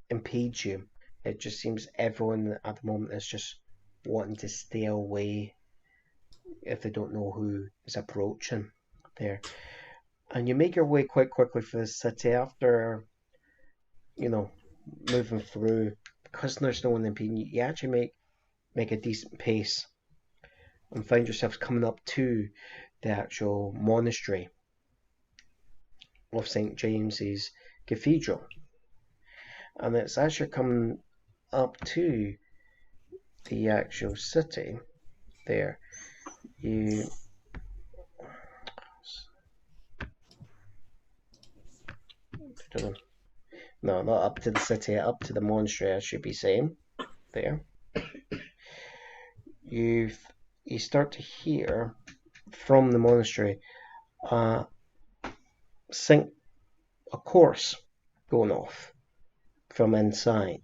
impedes you. It just seems everyone at the moment is just wanting to stay away if they don't know who is approaching there. And you make your way quite quickly through the city after, moving through, because there's no one impeding you. You actually make a decent pace and find yourselves coming up to the actual monastery of St. James's Cathedral. And it's as you're coming up to the actual city there, no, not up to the city, up to the monastery, I should be saying there. You start to hear from the monastery a chorus going off from inside.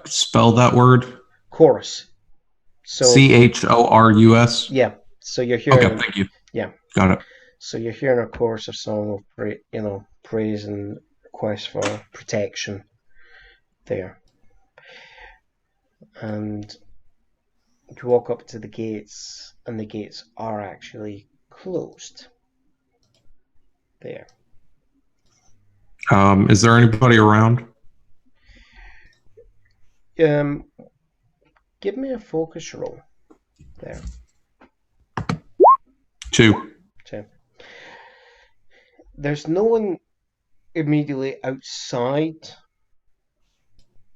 Spell that word. Chorus. So CHORUS. Yeah. So you're hearing. Okay, thank you. Yeah. Got it. So you're hearing a chorus of song of praise and request for protection there. And you walk up to the gates, and the gates are actually closed there. Is there anybody around? Give me a focus roll there. 2. There's no one. immediately outside,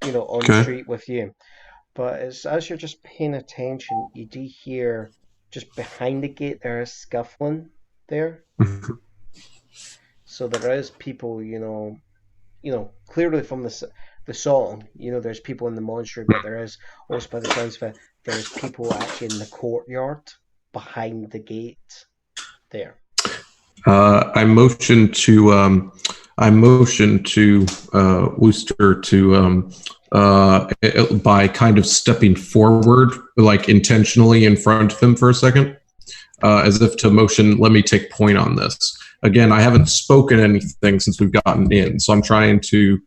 on Okay. the street with you. But as you're just paying attention, you do hear just behind the gate there is scuffling there. So there is people, clearly from the song, there's people in the monastery, but there is also, by the sounds of it, there's people actually in the courtyard behind the gate there. I motion to Wooster to by kind of stepping forward, like intentionally in front of him for a second, as if to motion, let me take point on this. Again, I haven't spoken anything since we've gotten in, so I'm trying to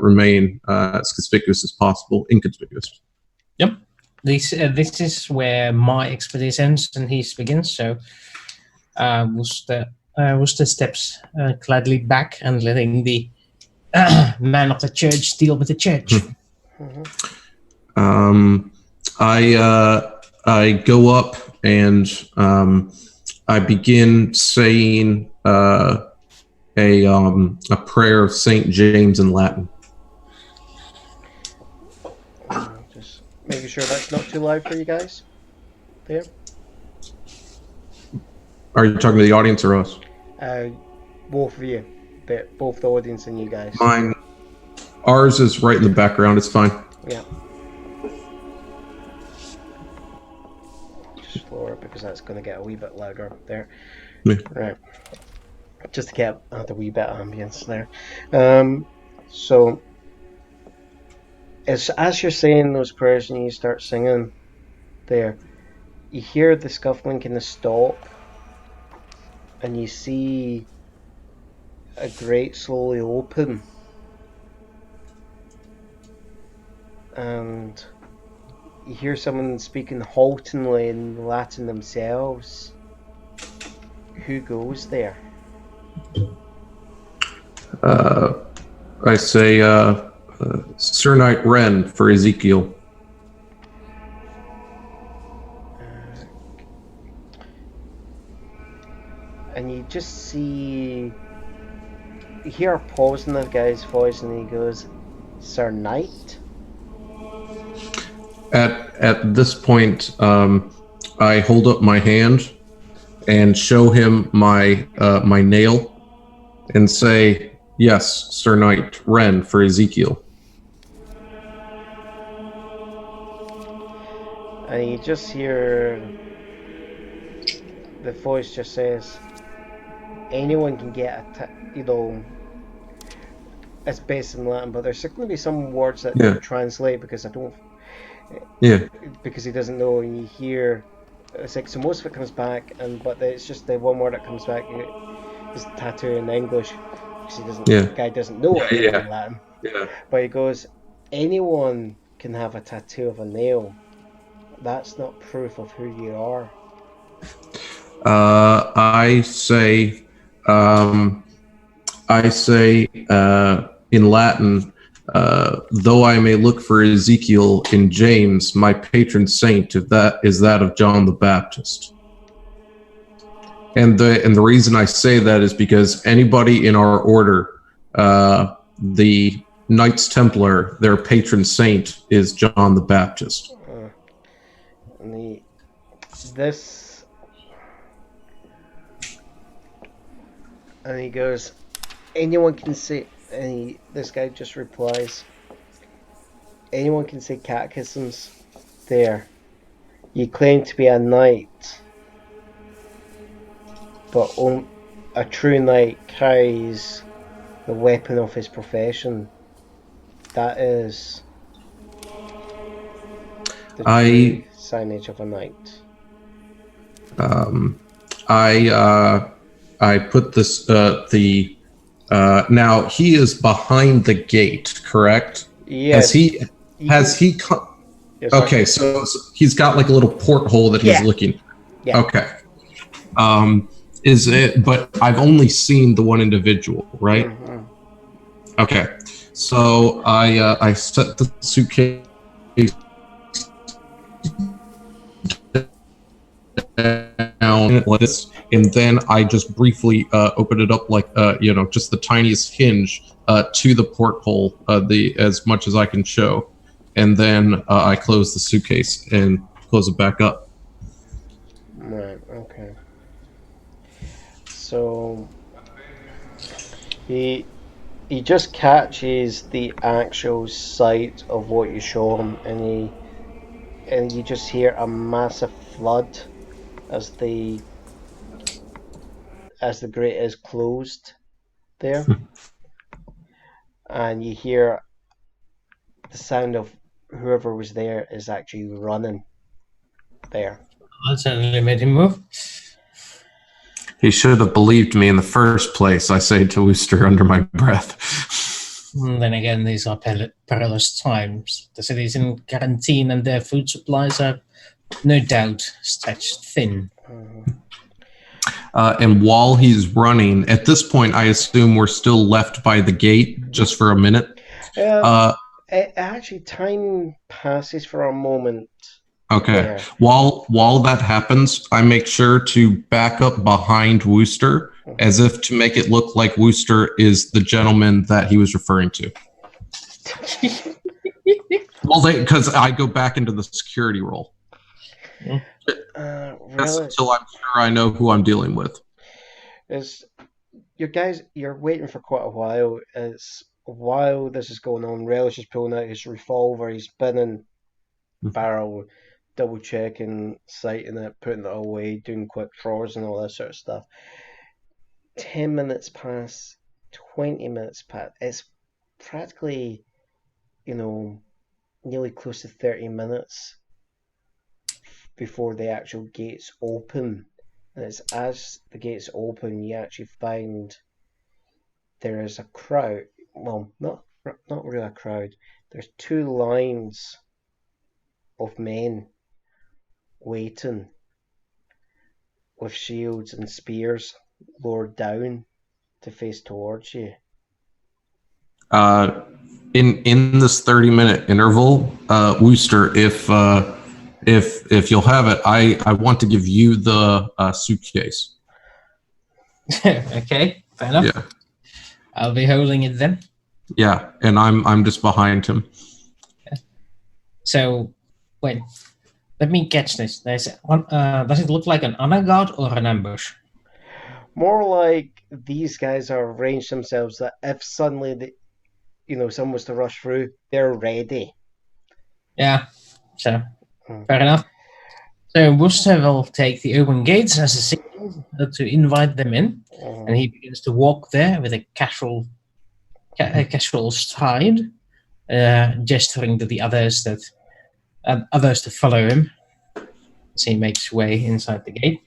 remain as conspicuous as possible, inconspicuous. Yep. This is where my expertise ends and his begins. So Wooster steps gladly back and letting the man of the church deal with the church. I go up and I begin saying a prayer of Saint James in Latin. Just making sure that's not too loud for you guys. There. Are you talking to the audience or us? Both of you, both the audience and you guys. Mine. Ours is right in the background. It's fine. Yeah. Just lower it because that's going to get a wee bit louder there. Yeah. Right. Just to get a wee bit of ambience there. So, as you're saying those prayers and you start singing there, you hear the scuffling kind of stop, and you see a grate slowly open, and you hear someone speaking haltingly in Latin themselves. Who goes there? I say Sir Knight Ren for Ezekiel. And you just see, you hear a pause in that guy's voice, and he goes, "Sir Knight?" At this point, I hold up my hand and show him my my nail and say, "Yes, Sir Knight Ren for Ezekiel." And you just hear the voice just says, anyone can get it's based in Latin, but there's going to be some words that don't translate because because he doesn't know, and you hear, it's like, so most of it comes back, but it's just the one word that comes back is tattoo in English, because the guy doesn't know it in Latin. But he goes, anyone can have a tattoo of a nail. That's not proof of who you are. I say in Latin, though I may look for Ezekiel in James, my patron saint is that of John the Baptist. And the reason I say that is because anybody in our order, the Knights Templar, their patron saint is John the Baptist. And he goes, anyone can say, and this guy just replies, anyone can say catechisms there. You claim to be a knight, but a true knight carries the weapon of his profession. That is the true signage of a knight. I put this now he is behind the gate, correct? Yes. Okay, so he's got like a little porthole that he's looking. Yeah. Okay. Is it? But I've only seen the one individual, right? Mm-hmm. Okay. So I set the suitcase down in it like this, and then I just briefly open it up like just the tiniest hinge to the porthole, as much as I can show, and then I close the suitcase and close it back up. Right, okay. So he just catches the actual sight of what you show him, and you just hear a massive flood as the grate is closed there, and you hear the sound of whoever was there is actually running there. That certainly made him move. He should have believed me in the first place, I say to Wooster under my breath. And then again, these are perilous times. The city's in quarantine and their food supplies are no doubt stretched thin. And while he's running, at this point, I assume we're still left by the gate just for a minute. Actually, time passes for a moment. Okay. There. While that happens, I make sure to back up behind Wooster, as if to make it look like Wooster is the gentleman that he was referring to. Well, because I go back into the security role. Really? That's until I'm sure I know who I'm dealing with. You're waiting for quite a while. While this is going on, Relish is pulling out his revolver, he's spinning barrel, double checking, sighting it, putting it away, doing quick draws and all that sort of stuff. 10 minutes pass, 20 minutes pass. It's practically, nearly close to 30 minutes before the actual gates open. And it's as the gates open, you actually find there is a crowd. Well, not really a crowd. There's two lines of men waiting with shields and spears lowered down to face towards you. In this 30-minute interval, Wooster, if you'll have it, I want to give you the suitcase. Okay, fair enough. Yeah. I'll be holding it then. Yeah, and I'm just behind him. Okay. So, wait. Let me catch this. Does it look like an honor guard or an ambush? More like these guys are arranged themselves that if suddenly someone was to rush through, they're ready. Yeah. So, fair enough. So Wooster will take the open gates as a signal to invite them in, and he begins to walk there with a casual stride, gesturing to the others to follow him as he makes way inside the gate.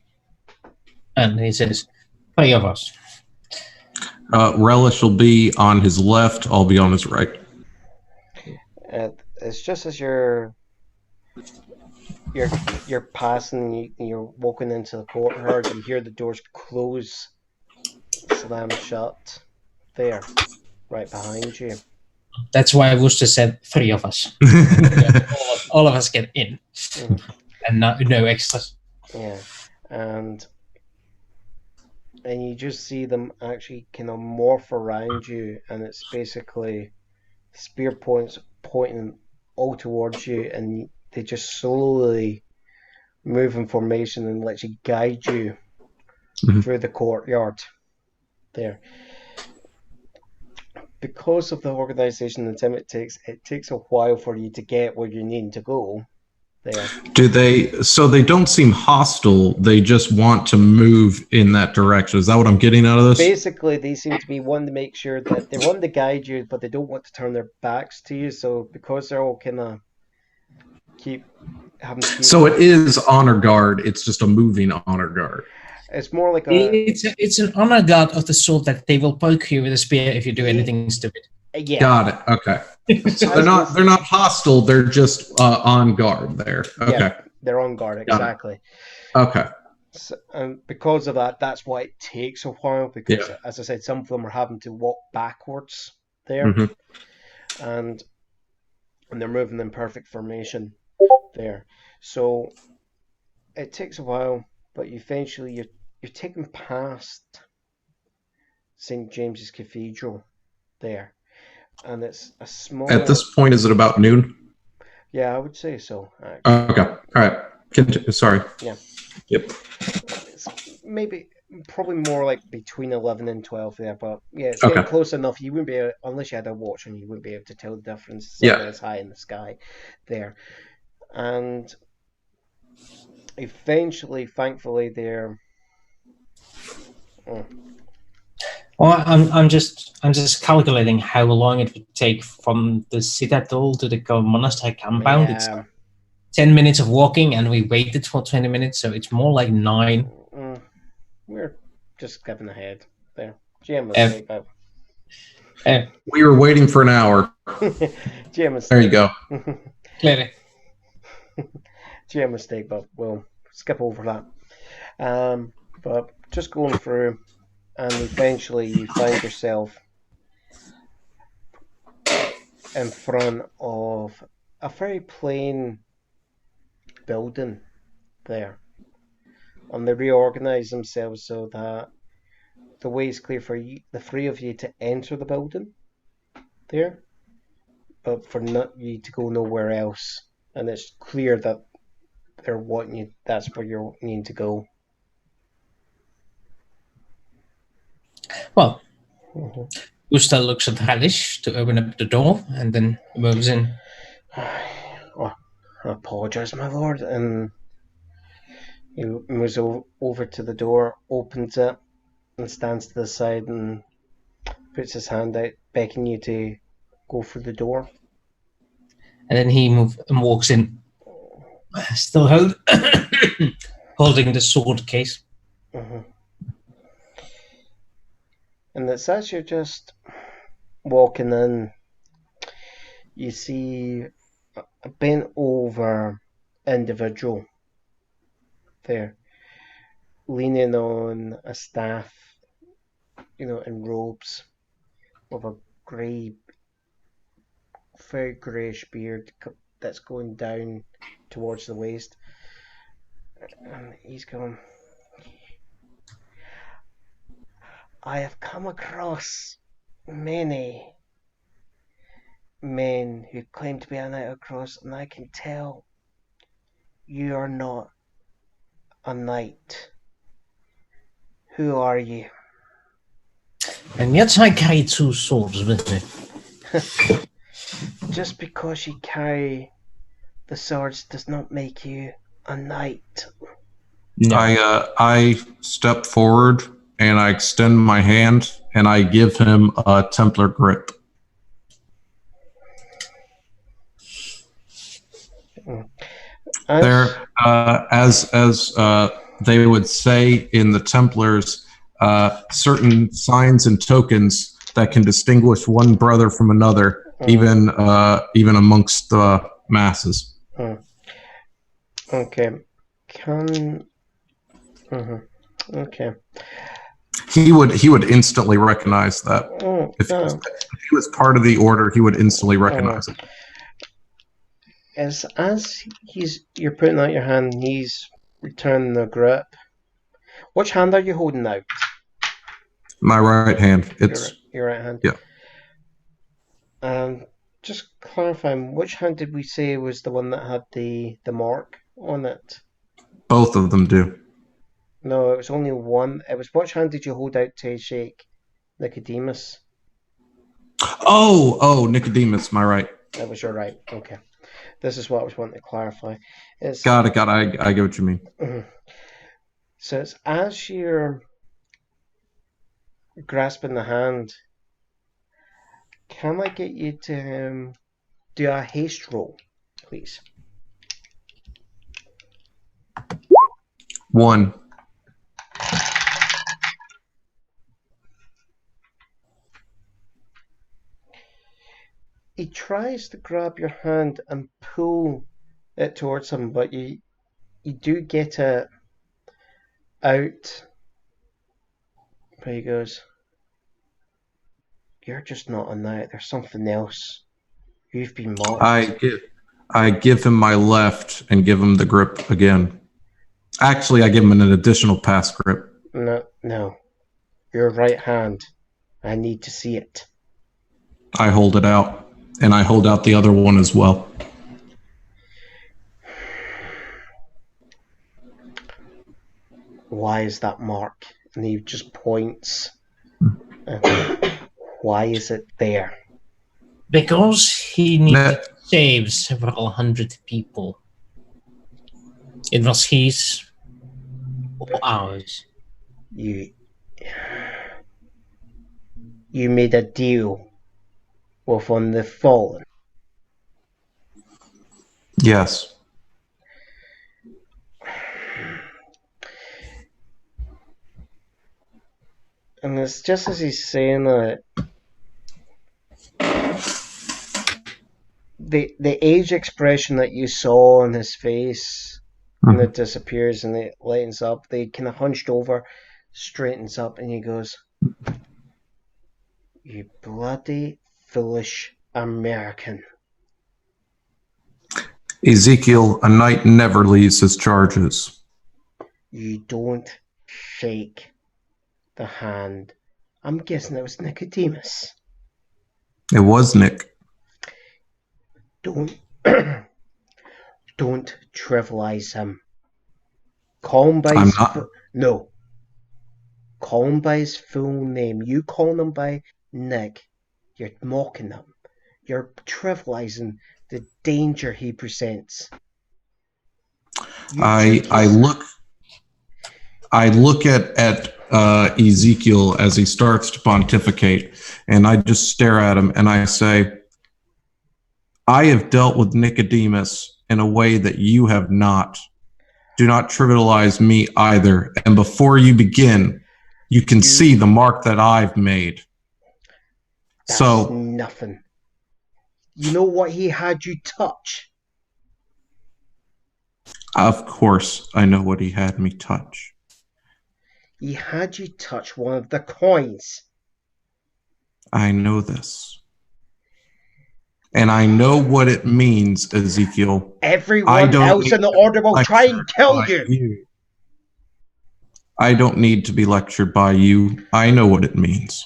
And he says, 3 of us. Relish will be on his left, I'll be on his right. It's just as you're passing, you're walking into the courtyard, you hear the doors close, slam shut, there, right behind you. That's why Wooster said 3 of us. all of us get in, and no extras. Yeah, and you just see them actually kind of morph around you, and it's basically spear points pointing all towards you, and they just slowly move in formation and let you guide you through the courtyard there. Because of the organization and time it takes a while for you to get where you need to go there. So they don't seem hostile, they just want to move in that direction. Is that what I'm getting out of this? Basically, they seem to be wanting to make sure that they want to guide you, but they don't want to turn their backs to you. So because they're all kind of So it is honor guard, it's just a moving honor guard. It's more like it's an honor guard of the sort that they will poke you with a spear if you do anything stupid. Yeah. Got it. Okay. So they're not hostile, they're just on guard there. Okay. Yeah, they're on guard, exactly. Okay. So, and because of that, that's why it takes a while, because as I said, some of them are having to walk backwards there, and they're moving in perfect formation there. So it takes a while but eventually you're taken past St. James's Cathedral there, and it's a small. At this point, is it about noon? Yeah, I would say so. Actually. Okay. All right. Sorry. Yeah. Yep. It's probably more like between 11 and 12 there, but yeah, it's getting close enough. You wouldn't be able, unless you had a watch, and you wouldn't be able to tell the difference. Yeah. It's high in the sky there, and eventually, thankfully, they're. Well, I'm just calculating how long it would take from the citadel to the monastery compound. Yeah. It's 10 minutes of walking, and we waited for 20 minutes, so it's more like 9. We're just skipping ahead there. GM mistake, but we were waiting for an hour. GM mistake. There you go. Clearly. GM mistake, but we'll skip over that. But just going through, and eventually you find yourself in front of a very plain building there. And they reorganize themselves so that the way is clear for you, the three of you to enter the building there, but for you to go nowhere else. And it's clear that they're wanting you, that's where you're needing to go. Well, Usta looks at Halish to open up the door and then moves in. Oh, I apologize, my lord. And he moves over to the door, opens it, and stands to the side and puts his hand out, beckoning you to go through the door. And then he walks in, still holding the sword case. Mm-hmm. And it's as you're just walking in, you see a bent over individual there, leaning on a staff, in robes, with a very greyish beard that's going down towards the waist. And he's going, I have come across many men who claim to be a Knight of the Cross, and I can tell you are not a knight. Who are you? And yet I carry 2 swords with me. Just because you carry the swords does not make you a knight. No. I step forward and I extend my hand and I give him a Templar grip. There, as they would say in the Templars, certain signs and tokens that can distinguish one brother from another, even amongst the masses. Okay. Okay. He would instantly recognize that. If he was part of the order, he would instantly recognize it. As you're putting out your hand, he's returning the grip. Which hand are you holding out? My right hand. It's your right hand. Yeah. Just clarifying, which hand did we say was the one that had the mark on it? Both of them do. No, it was only one. It was, which hand did you hold out to shake Nicodemus? Oh, Nicodemus, my right. That was your right. Okay. This is what I was wanting to clarify. Got it. I get what you mean. So it's as you're grasping the hand, can I get you to do a haste roll, please? 1. He tries to grab your hand and pull it towards him, but you do get it out. But he goes, you're just not a knight. There's something else. You've been mocked. I give him my left and give him the grip again. Actually, I give him an additional pass grip. No. Your right hand. I need to see it. I hold it out, and I hold out the other one as well. Why is that mark? And he just points. Why is it there? Because he needed to save several hundred people. It was his or ours. You made a deal with one of the fallen. Yes. And it's just as he's saying that, the age expression that you saw on his face, and it disappears and it lightens up, they kind of hunched over, straightens up, and he goes, "You bloody foolish American." Ezekiel, a knight never leaves his charges. You don't shake the hand. I'm guessing it was Nicodemus. It was Nick. Don't trivialize him. Call him by I'm his not. no. Call him by his full name. You call him by Nick. You're mocking him. You're trivializing the danger he presents. I look at Ezekiel as he starts to pontificate, and I just stare at him and I say, I have dealt with Nicodemus in a way that you have not. Do not trivialize me either. And before you begin, you can see the mark that I've made. That's nothing. You know what he had you touch? Of course, I know what he had me touch. He had you touch one of the coins. I know this. And I know what it means, Ezekiel. Everyone else in the order will try and kill you. I don't need to be lectured by you. I know what it means.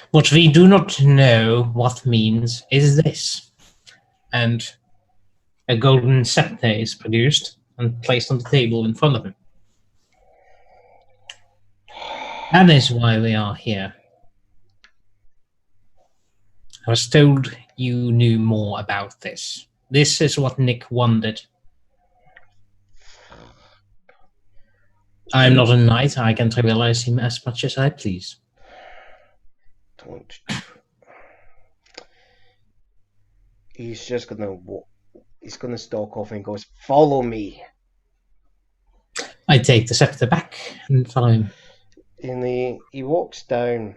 What we do not know what means is this. And a golden scepter is produced and placed on the table in front of him. That is why we are here. I was told you knew more about this. This is what Nick wanted. I'm not a knight. I can trivialize him as much as I please. Don't. He's just gonna stalk off and goes, "Follow me." I take the scepter back and follow him. And he walks down.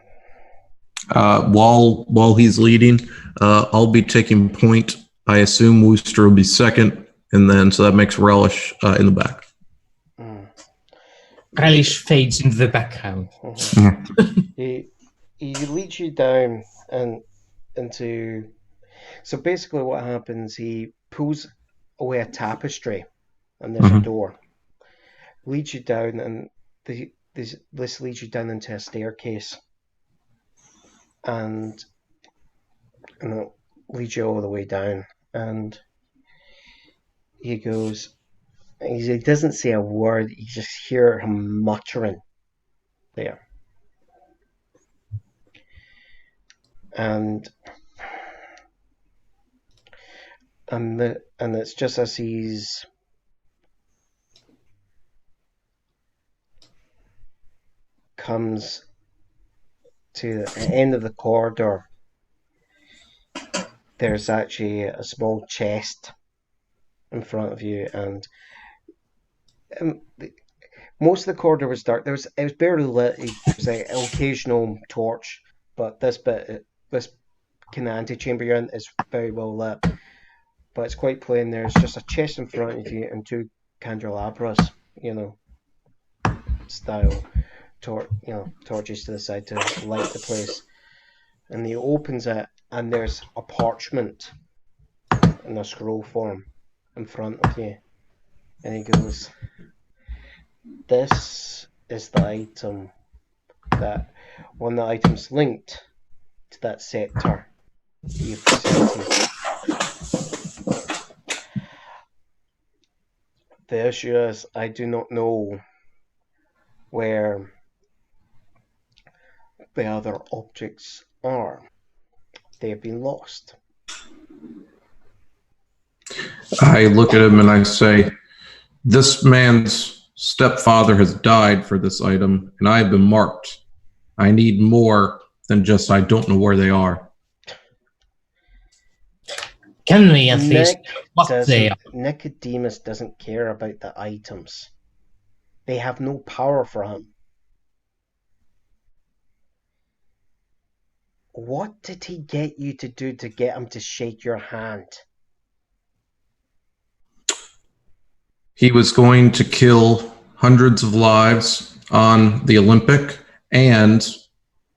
While he's leading, I'll be taking point. I assume Wooster will be second, and then so that makes Relish in the back. Relish fades into the background. He leads you down and into. So basically, what happens? He pulls away a tapestry, and there's a door. Leads you down, and this leads you down into a staircase. And it leads you all the way down, and he goes, he doesn't say a word, you just hear him muttering there. And it's just as he's comes to the end of the corridor, there's actually a small chest in front of you, and most of the corridor was dark. It was barely lit. It was like an occasional torch, but this kind of antechamber you're in is very well lit. But it's quite plain. There's just a chest in front of you and two candelabras, style torches to the side to light the place. And he opens it, and there's a parchment in a scroll form in front of you. And he goes, this is the item that, one of the items linked to that scepter you presented. The issue is, I do not know where the other objects are. They have been lost. I look at him and I say, this man's stepfather has died for this item, and I have been marked. I need more than just I don't know where they are. Can we at least what they are? Nicodemus doesn't care about the items. They have no power for him. What did he get you to do to get him to shake your hand? He was going to kill hundreds of lives on the Olympic, and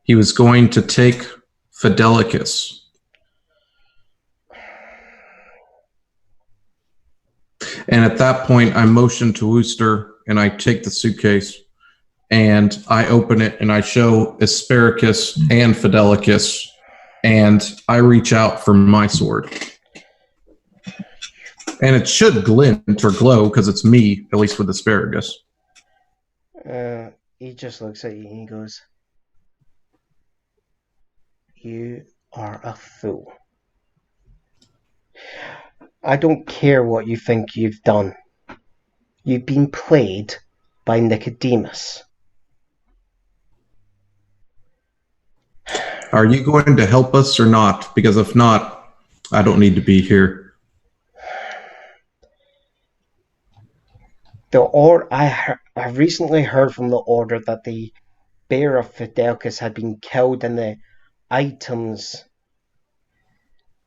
he was going to take Fidelicus. And at that point, I motion to Wooster, and I take the suitcase, and I open it, and I show Asparagus and Fidelicus, and I reach out for my sword. And it should glint or glow because it's me, at least with Asparagus. He just looks at you and he goes, you are a fool. I don't care what you think you've done. You've been played by Nicodemus. Are you going to help us or not? Because if not, I don't need to be here. I recently heard from the Order that the bearer of Fidelicus had been killed and the items,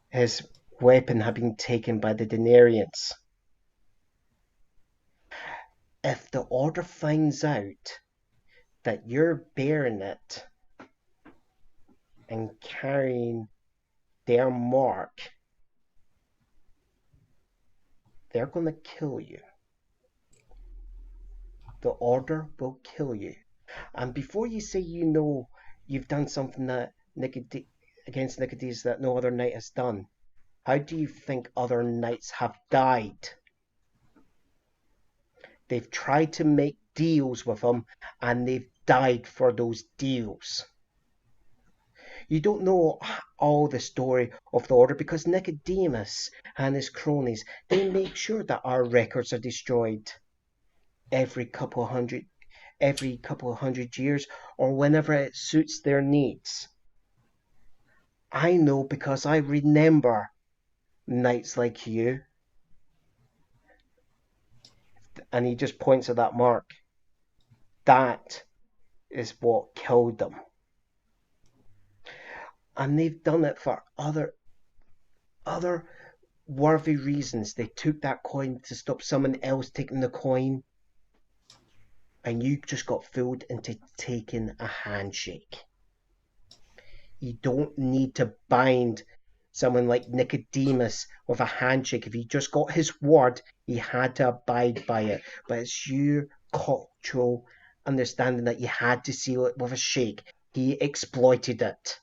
his weapon, had been taken by the Denarians. If the Order finds out that you're bearing it and carrying their mark, they're going to kill you. The Order will kill you. And before you say you know you've done something that against Nicodemus that no other knight has done, how do you think other knights have died? They've tried to make deals with him, and they've died for those deals. You don't know all the story of the Order because Nicodemus and his cronies, they make sure that our records are destroyed every couple of hundred years or whenever it suits their needs. I know because I remember knights like you. And he just points at that mark. That is what killed them. And they've done it for other worthy reasons. They took that coin to stop someone else taking the coin. And you just got fooled into taking a handshake. You don't need to bind someone like Nicodemus with a handshake. If he just got his word, he had to abide by it. But it's your cultural understanding that you had to seal it with a shake. He exploited it.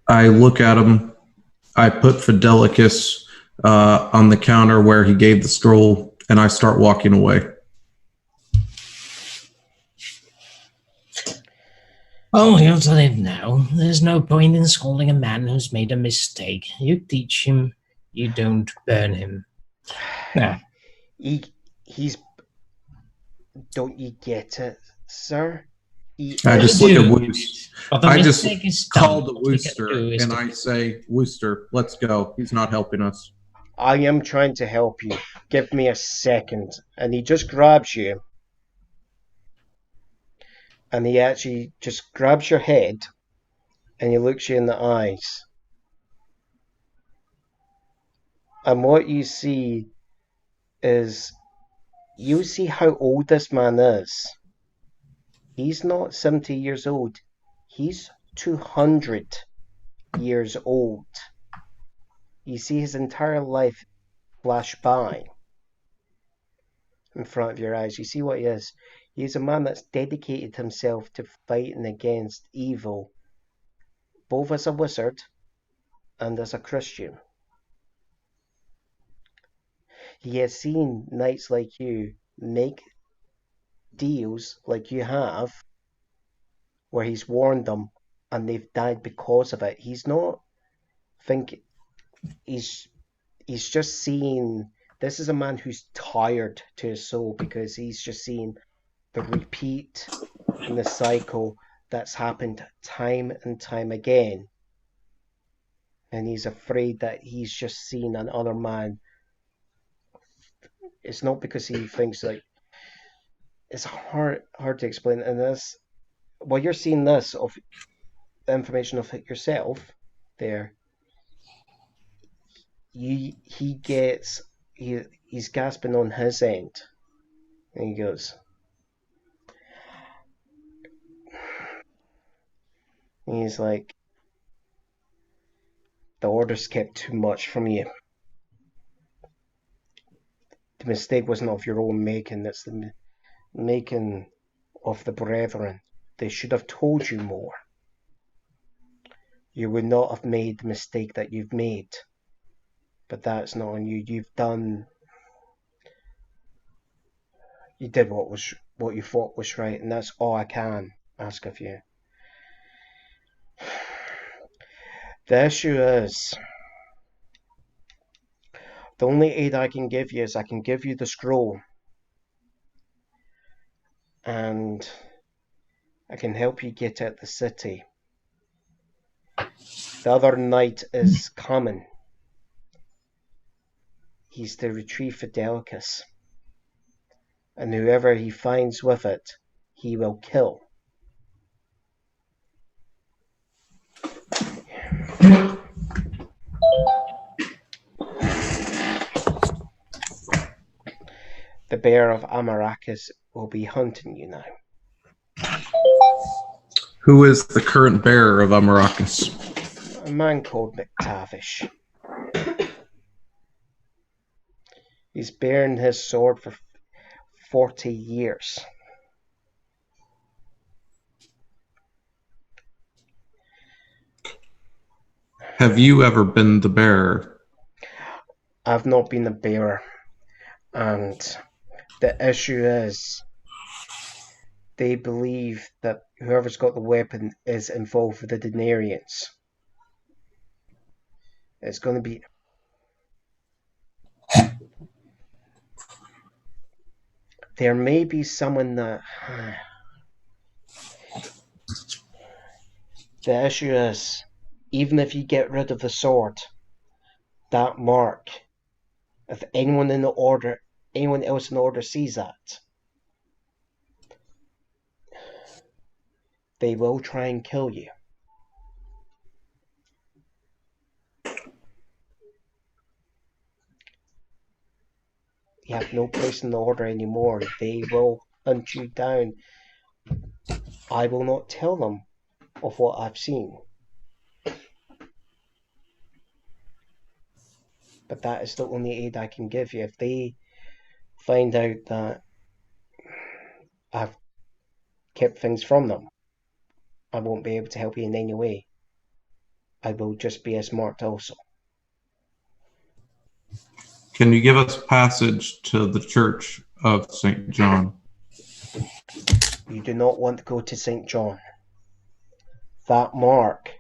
I look at him. I put Fidelicus on the counter where he gave the scroll, and I start walking away. Oh, you'll tell him now. There's no point in scolding a man who's made a mistake. You teach him, you don't burn him. Nah. He's... Don't you get it, sir? I just look at Wooster. I just call the Wooster and I say, Wooster, let's go. He's not helping us. I am trying to help you. Give me a second. And he just grabs you. And he actually just grabs your head and he looks you in the eyes. And what you see is, you see how old this man is. He's not 70 years old. He's 200 years old. You see his entire life flash by in front of your eyes. You see what he is. He's a man that's dedicated himself to fighting against evil, both as a wizard and as a Christian. He has seen knights like you make deals like you have, where he's warned them and they've died because of it. He's not thinking, he's just seeing, this is a man who's tired to his soul, because he's just seen the repeat and the cycle that's happened time and time again. And he's afraid that he's just seen another man. It's not because he thinks like, it's hard to explain. And this, well, you're seeing this of information of yourself there. He's gasping on his end, and he goes, he's like, the orders kept too much from you. The mistake wasn't of your own making, it's the making of the brethren. They should have told you more. You would not have made the mistake that you've made. But that's not on you. You did what you thought was right, and that's all I can ask of you. The issue is, the only aid I can give you is I can give you the scroll, and I can help you get out the city. The other knight is coming. He's to retrieve Fidelicus, and whoever he finds with it, he will kill. The bear of Amaracus will be hunting you now. Who is the current bearer of Amaracus? A man called McTavish. He's bearing his sword for 40 years. Have you ever been the bearer? I've not been the bearer. And the issue is, they believe that whoever's got the weapon is involved with the Denarians. It's going to be... There may be someone that... The issue is, even if you get rid of the sword, that mark, if anyone else in the order sees that, they will try and kill you. You have no place in the order anymore. They will hunt you down. I will not tell them of what I've seen. But that is the only aid I can give you. If they find out that I've kept things from them, I won't be able to help you in any way. I will just be as marked also. Can you give us passage to the Church of St. John? You do not want to go to St. John. That mark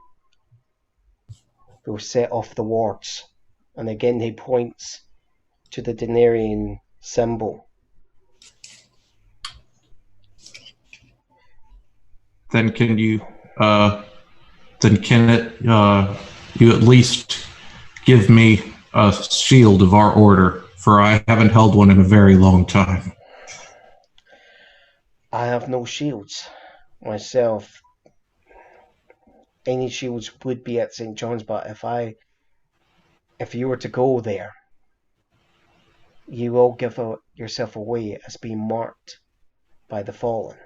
will set off the wards. And again he points to the Denarian symbol. Then can you you at least give me a shield of our order, for I haven't held one in a very long time. I have no shields myself. Any shields would be at St. John's, but if you were to go there, you will give yourself away as being marked by the fallen.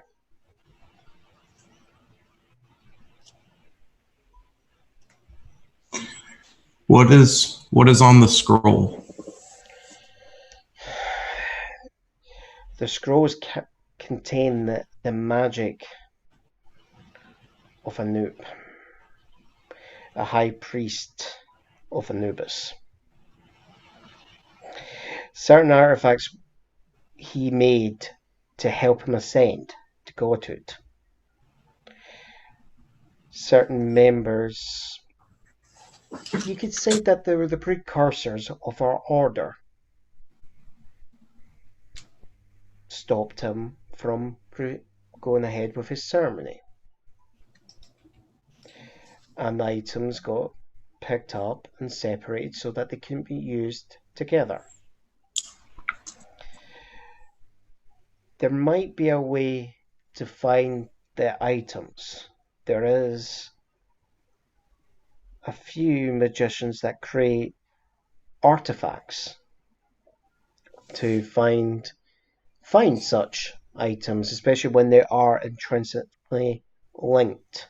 What is on the scroll? The scrolls contain the magic of Anub, a high priest of Anubis. Certain artifacts he made to help him ascend to godhood. Certain members, you could say that they were the precursors of our order, stopped him from going ahead with his ceremony. And the items got picked up and separated so that they couldn't be used together. There might be a way to find the items. There is a few magicians that create artifacts to find such items, especially when they are intrinsically linked.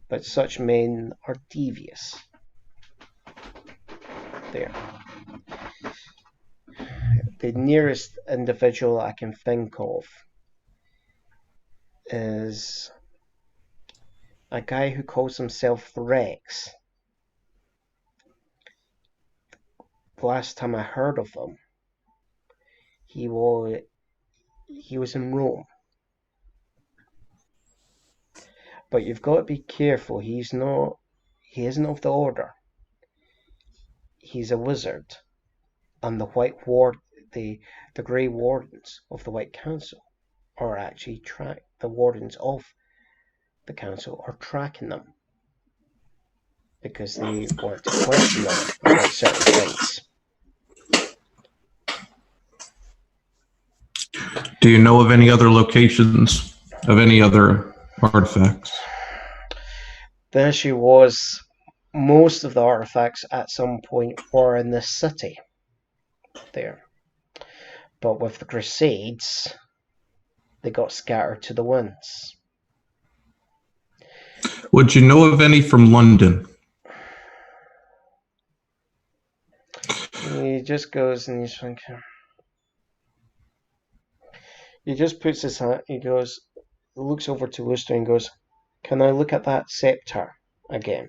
But such men are devious. There. The nearest individual I can think of is a guy who calls himself Rex. The last time I heard of him, he was in Rome. But you've got to be careful. He isn't of the order. He's a wizard, and the Grey Wardens of the White Council are actually the wardens of the council are tracking them because they want to question them about certain things. Do you know of any other locations of any other artifacts? The issue was most of the artifacts at some point were in the city there. But with the Crusades, they got scattered to the winds. Would you know of any from London? He just goes and he's thinking. He just puts his hand, he looks over to Worcester and goes, "Can I look at that scepter again?"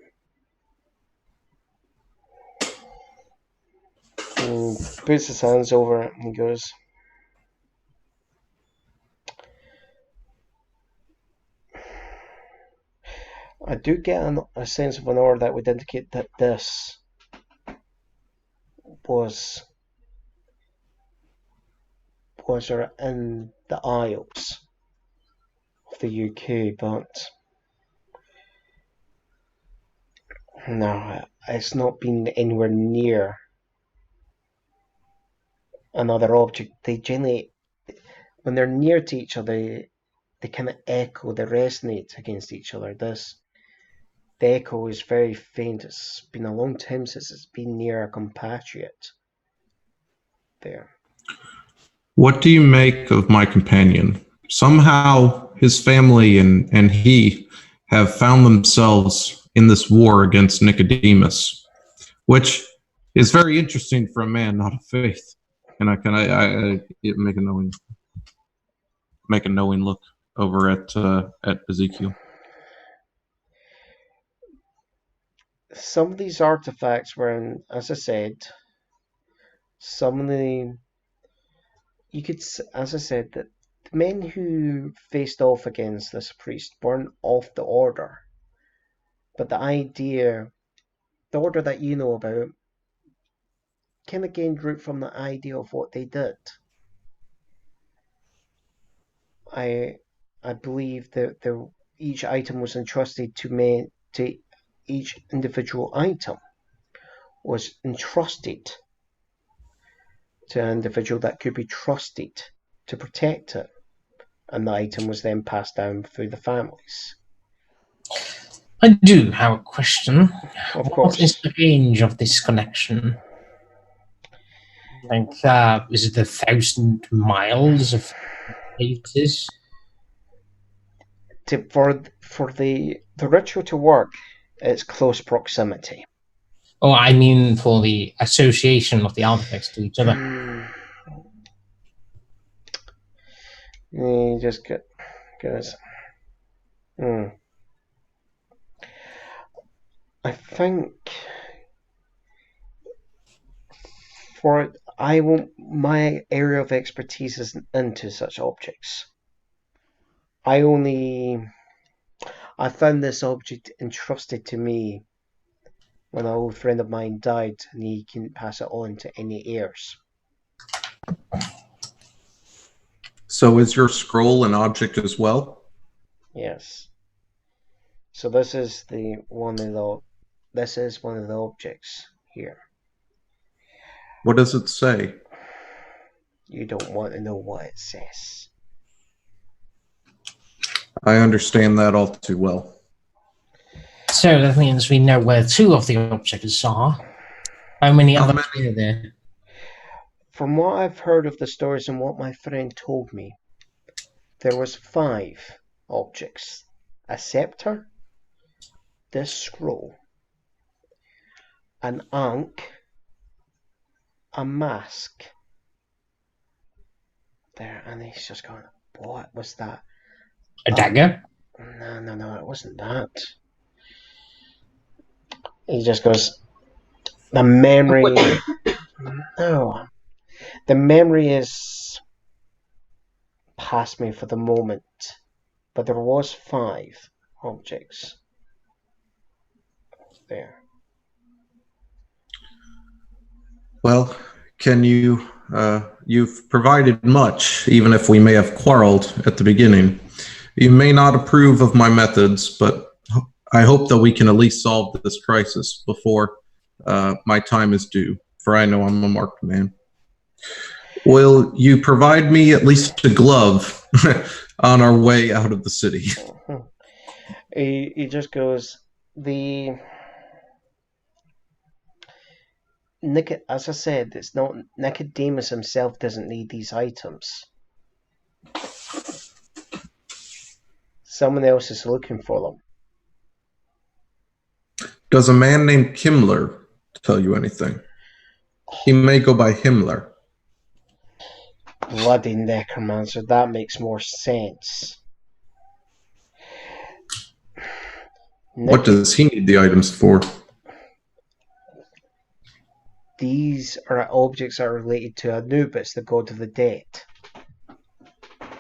And puts his hands over it and he goes, "I do get a sense of an order that would indicate that this was in the Isles of the UK, but no, it's not been anywhere near another object. They generally, when they're near to each other, they kind of echo, they resonate against each other. The echo is very faint. It's been a long time since it's been near a compatriot there." What do you make of my companion? Somehow his family and he have found themselves in this war against Nicodemus, which is very interesting for a man not of faith. And I make a knowing look over at Ezekiel. Some of these artifacts were in, as I said, some of the, you could, as I said, that the men who faced off against this priest weren't of the order, but the order that you know about, kind of gained root from the idea of what they did. I believe that each item was entrusted to each individual item was entrusted to an individual that could be trusted to protect it, and the item was then passed down through the families. I do have a question. Of What course. is the range of this connection? Like, is it 1,000 miles of places? For the ritual to work, It's close proximity. Oh, I mean for the association of the artifacts to each other. You just goes. I think my area of expertise isn't into such objects. I found this object entrusted to me when an old friend of mine died, and he couldn't pass it on to any heirs. So is your scroll an object as well? Yes. So this is one of the objects here. What does it say? You don't want to know what it says. I understand that all too well. So that means we know where 2 of the objects are. How many others are there? From what I've heard of the stories and what my friend told me, there was 5 objects. A scepter, this scroll, an ankh, a mask. There, and he's just going, what was that? A dagger? No, it wasn't that. He just goes, the memory... No. The memory is past me for the moment. But there was 5 objects. There. Well, can you... you've provided much, even if we may have quarreled at the beginning. You may not approve of my methods, but I hope that we can at least solve this crisis before my time is due, for I know I'm a marked man. Will you provide me at least a glove on our way out of the city? He just goes, as I said, it's not Nicodemus himself doesn't need these items. Someone else is looking for them. Does a man named Himmler tell you anything? He may go by Himmler. Bloody necromancer, that makes more sense. What does he need the items for? These are objects that are related to Anubis, the god of the dead.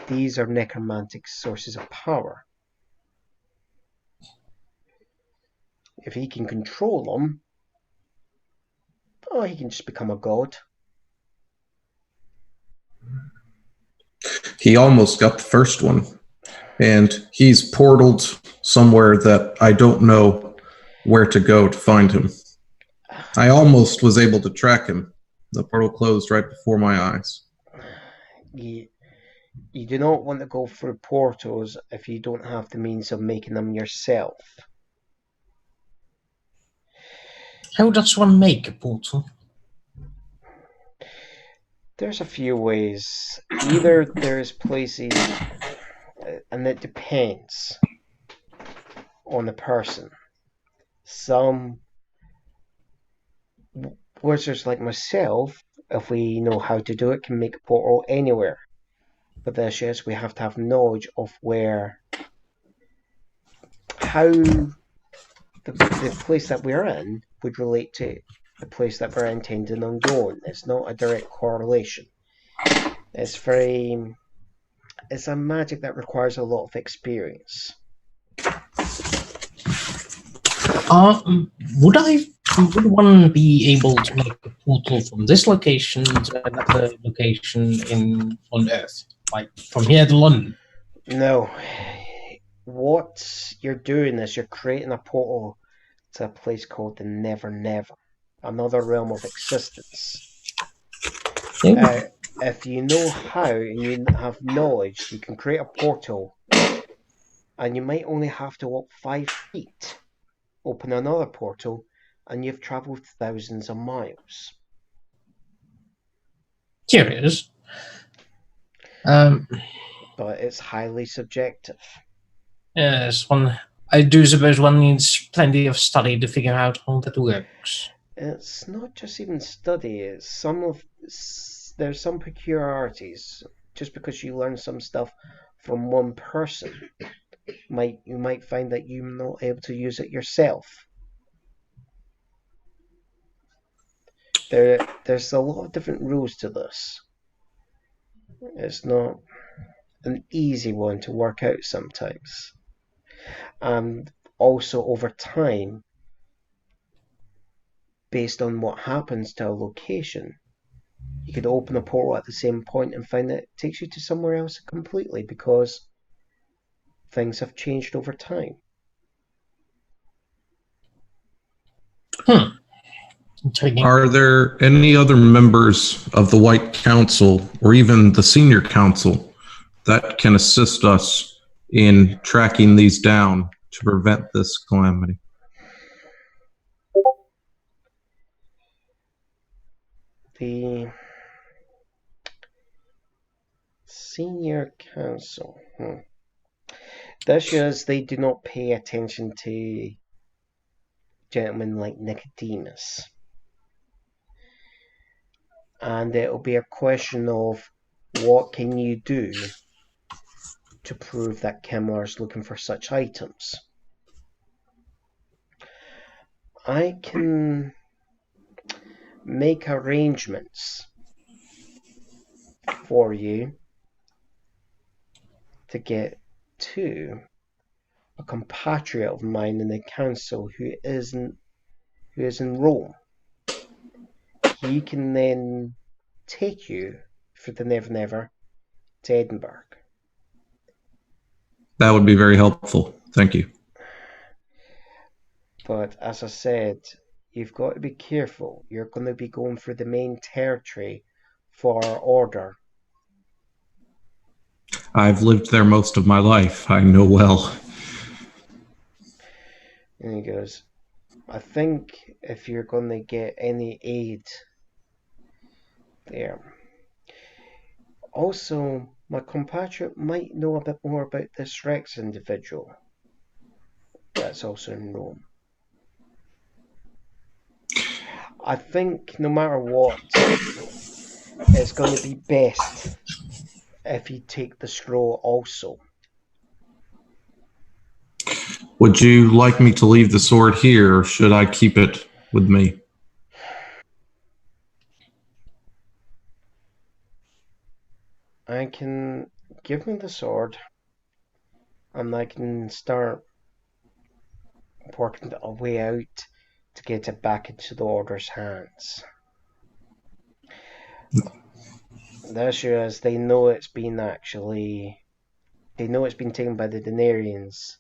These are necromantic sources of power. If he can control them, he can just become a god. He almost got the first one, and he's portaled somewhere that I don't know where to go to find him. I almost was able to track him. The portal closed right before my eyes. You do not want to go through portals if you don't have the means of making them yourself. How does one make a portal? There's a few ways. Either there's places, and it depends on the person. Some wizards like myself, if we know how to do it, can make a portal anywhere. But the issue is we have to have knowledge of how the place that we're in would relate to the place that we're intending on going. It's not a direct correlation. It's a magic that requires a lot of experience. Would one be able to make a portal from this location to another location on Earth? Like from here to London? No. What you're doing is you're creating a portal to a place called the Never Never, another realm of existence. If you know how and you have knowledge, you can create a portal, and you might only have to walk 5 feet, open another portal, and you've travelled thousands of miles. Curious. But it's highly subjective. Yes, one I do suppose one needs plenty of study to figure out how that works. It's not just even study. It's there's some peculiarities. Just because you learn some stuff from one person, you might find that you're not able to use it yourself. There's a lot of different rules to this. It's not an easy one to work out sometimes. And also over time, based on what happens to a location, you could open a portal at the same point and find that it takes you to somewhere else completely because things have changed over time. Intriguing. Are there any other members of the White Council or even the Senior Council that can assist us in tracking these down to prevent this calamity? The Senior Council. This shows they do not pay attention to gentlemen like Nicodemus. And it'll be a question of what can you do to prove that Kemmler is looking for such items. I can make arrangements for you to get to a compatriot of mine in the council who is in Rome. He can then take you for the Never Never to Edinburgh. That would be very helpful. Thank you. But as I said, you've got to be careful. You're going to be going for the main territory for our order. I've lived there most of my life. I know well. And he goes, I think if you're going to get any aid there. Also, my compatriot might know a bit more about this Rex individual that's also in Rome. I think no matter what, it's going to be best if you take the scroll also. Would you like me to leave the sword here, or should I keep it with me? I can give me the sword, and I can start working a way out to get it back into the Order's hands. The issue is they know it's been taken by the Denarians,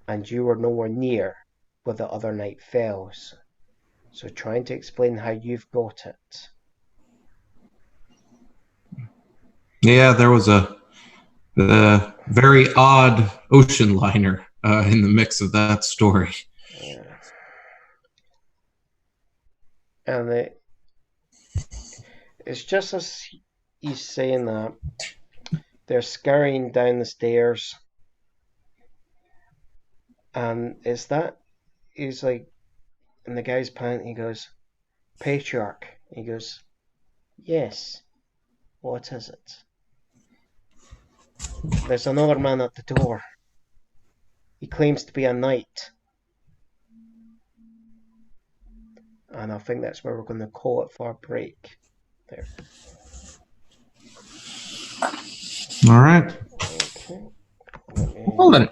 and you were nowhere near where the other night fells. So trying to explain how you've got it. Yeah, there was a very odd ocean liner in the mix of that story. Yeah. And it's just as he's saying that, they're scurrying down the stairs. And he's like, and the guy's panting, he goes, Patriarch. He goes, yes, what is it? There's another man at the door. He claims to be a knight. And I think that's where we're going to call it for a break. There. All right. Okay. Well then.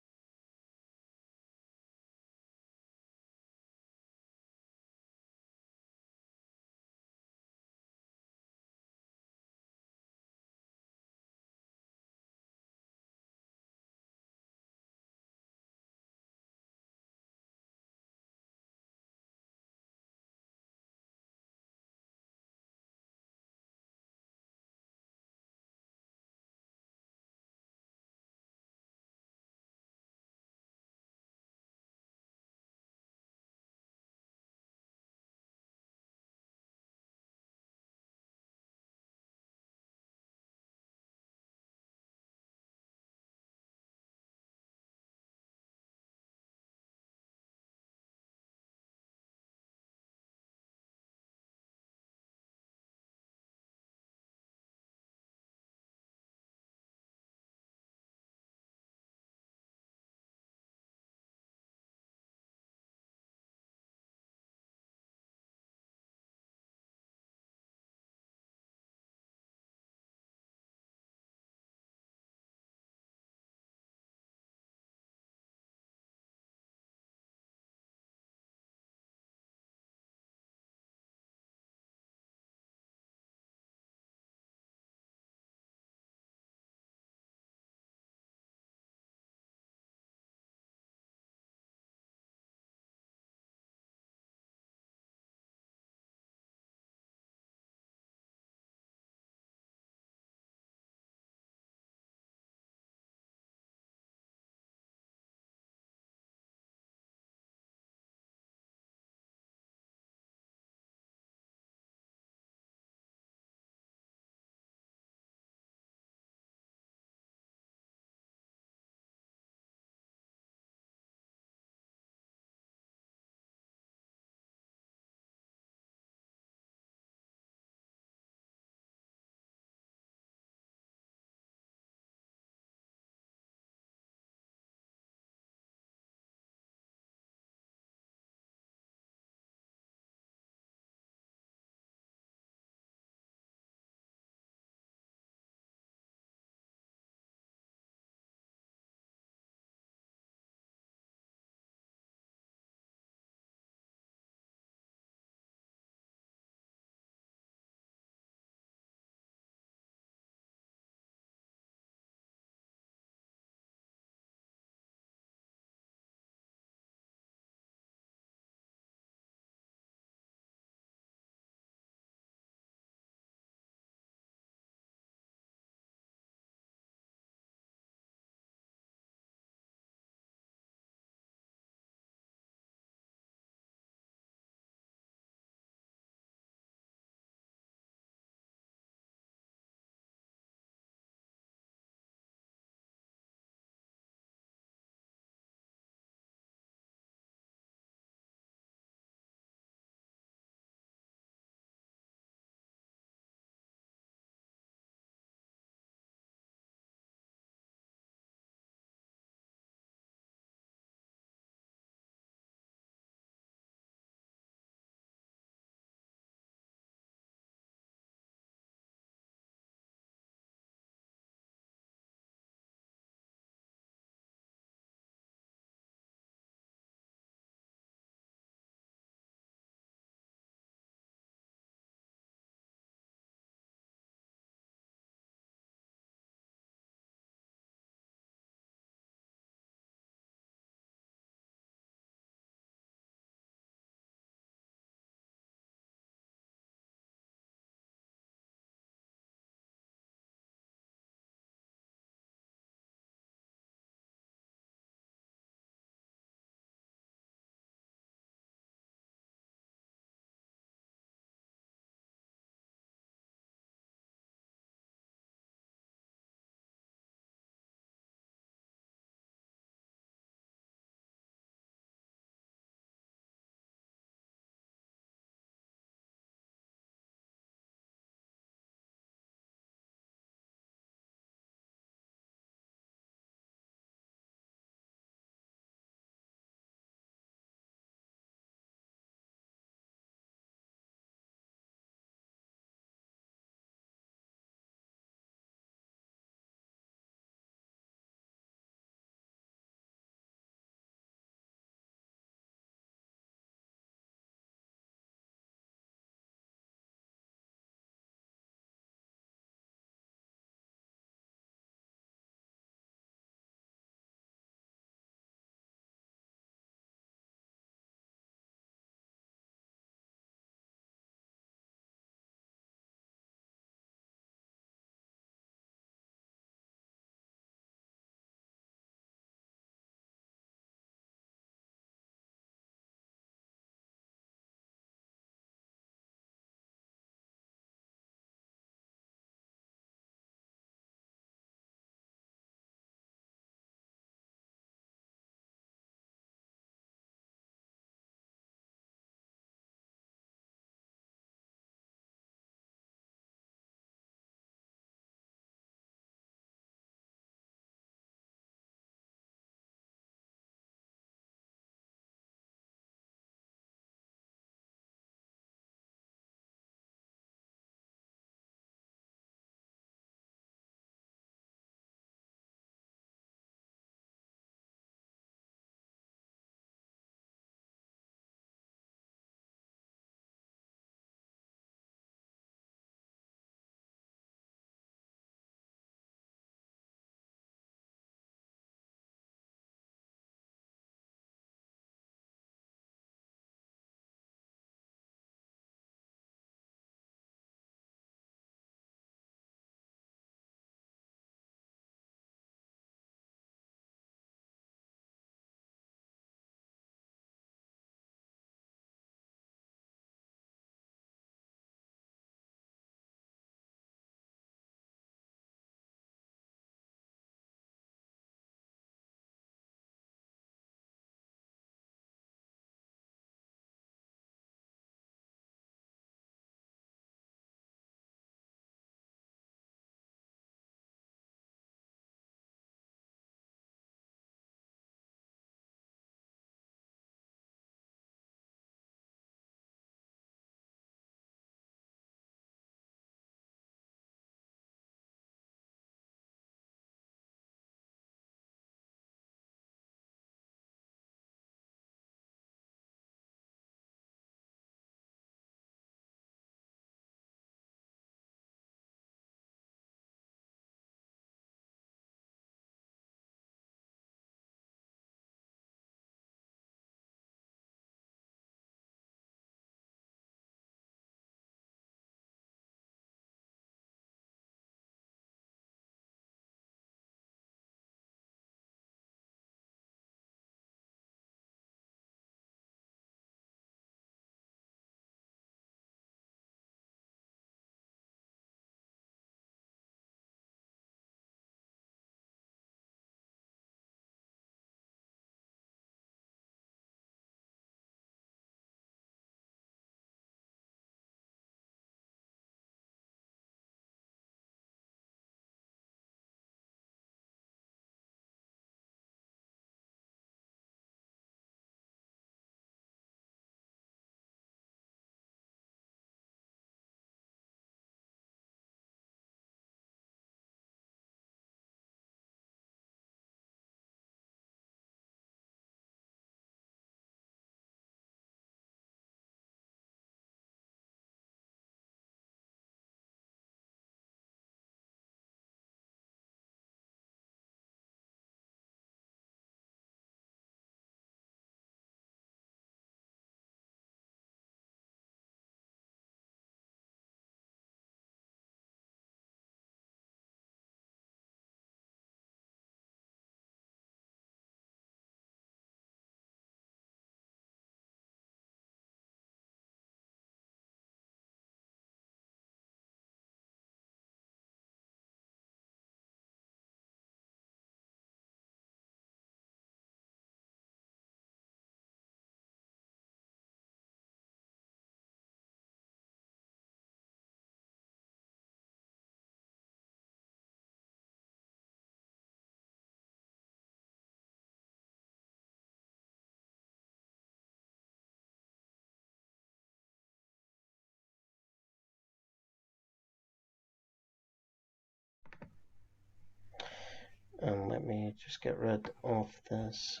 And let me just get rid of this.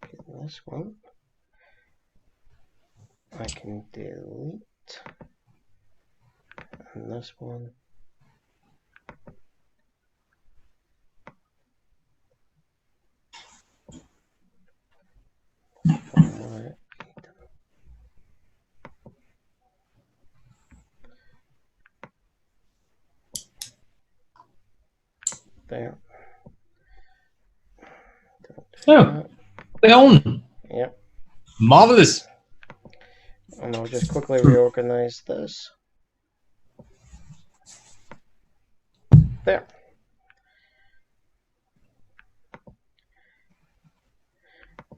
Okay, this one. I can delete. And this one. There. Oh, they're on. Yep. Marvelous. And I'll just quickly reorganize this. There.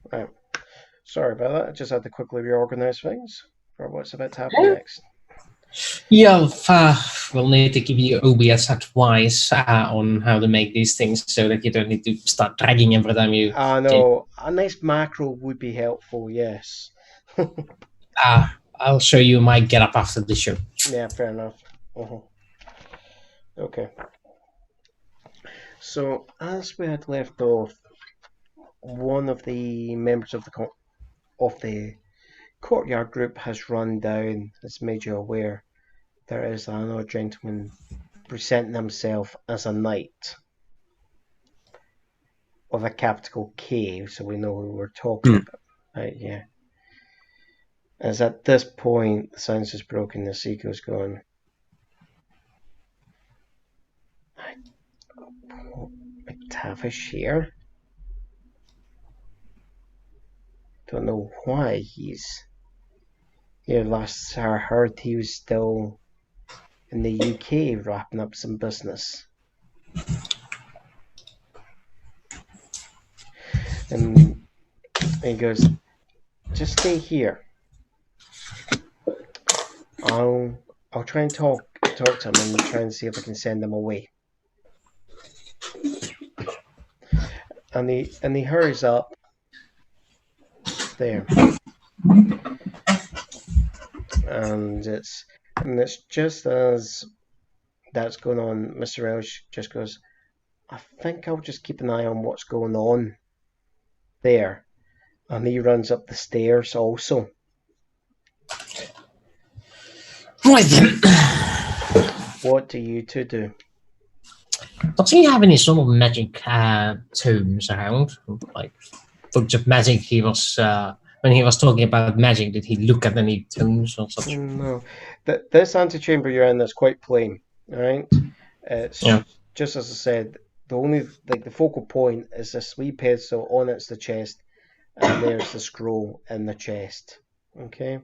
Right. Sorry about that. I just had to quickly reorganize things for what's about to happen next. Yeah, we'll need to give you OBS advice on how to make these things so that you don't need to start dragging every time you. No, a nice macro would be helpful, yes. I'll show you my getup after the show. Yeah, fair enough. Okay. So, as we had left off, one of the members of the courtyard group has run down, has made you aware there is another gentleman presenting himself as a knight of a capital K, so we know who we're talking about. Right, yeah. As at this point, the silence is broken, the Seiko's going, McTavish here? Don't know why he's here. Last I heard he was still in the UK wrapping up some business. And he goes, just stay here. I'll try and talk to him and try and see if I can send him away. And he hurries up there. And it's just as that's going on, Mr. Welsh just goes, I think I'll just keep an eye on what's going on there. And he runs up the stairs also. Right then. What do you two do? Does he have any sort of magic tomes around? Like books of magic he was... when he was talking about magic, did he look at any tomes or such? No. This antechamber you're in is quite plain, right? It's just as I said, the only the focal point is this wee pedestal, on it's the chest, and there's the scroll in the chest. Okay?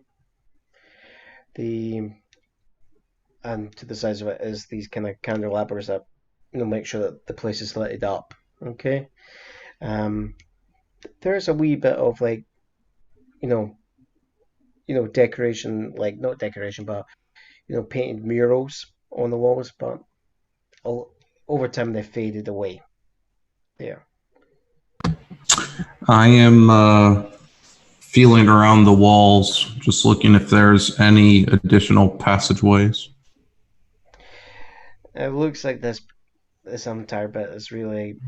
And to the sides of it is these kind of candelabras that make sure that the place is lit up. Okay? There's a wee bit of decoration, not decoration, but painted murals on the walls, but over time they faded away. There. I am feeling around the walls, just looking if there's any additional passageways. It looks like this entire bit is really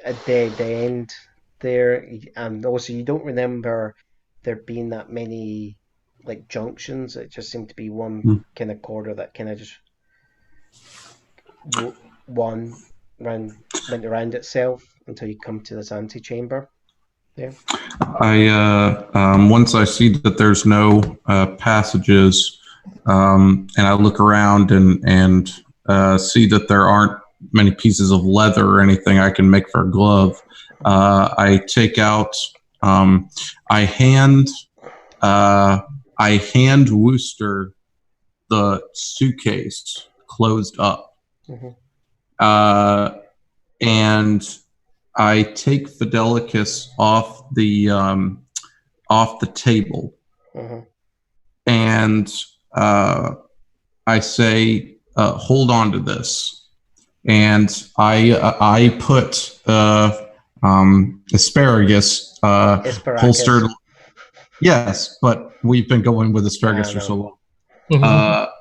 a dead end there, and also you don't remember there being that many junctions. It just seemed to be one kind of corridor that kind of just went around itself until you come to this antechamber there. Once I see that there's no passages, and I look around and see that there aren't many pieces of leather or anything I can make for a glove, I take out, I hand Wooster the suitcase closed up. And I take Fidelicus off the table, and I say, "Hold on to this." And I put asparagus holstered. Yes, but we've been going with asparagus for so long.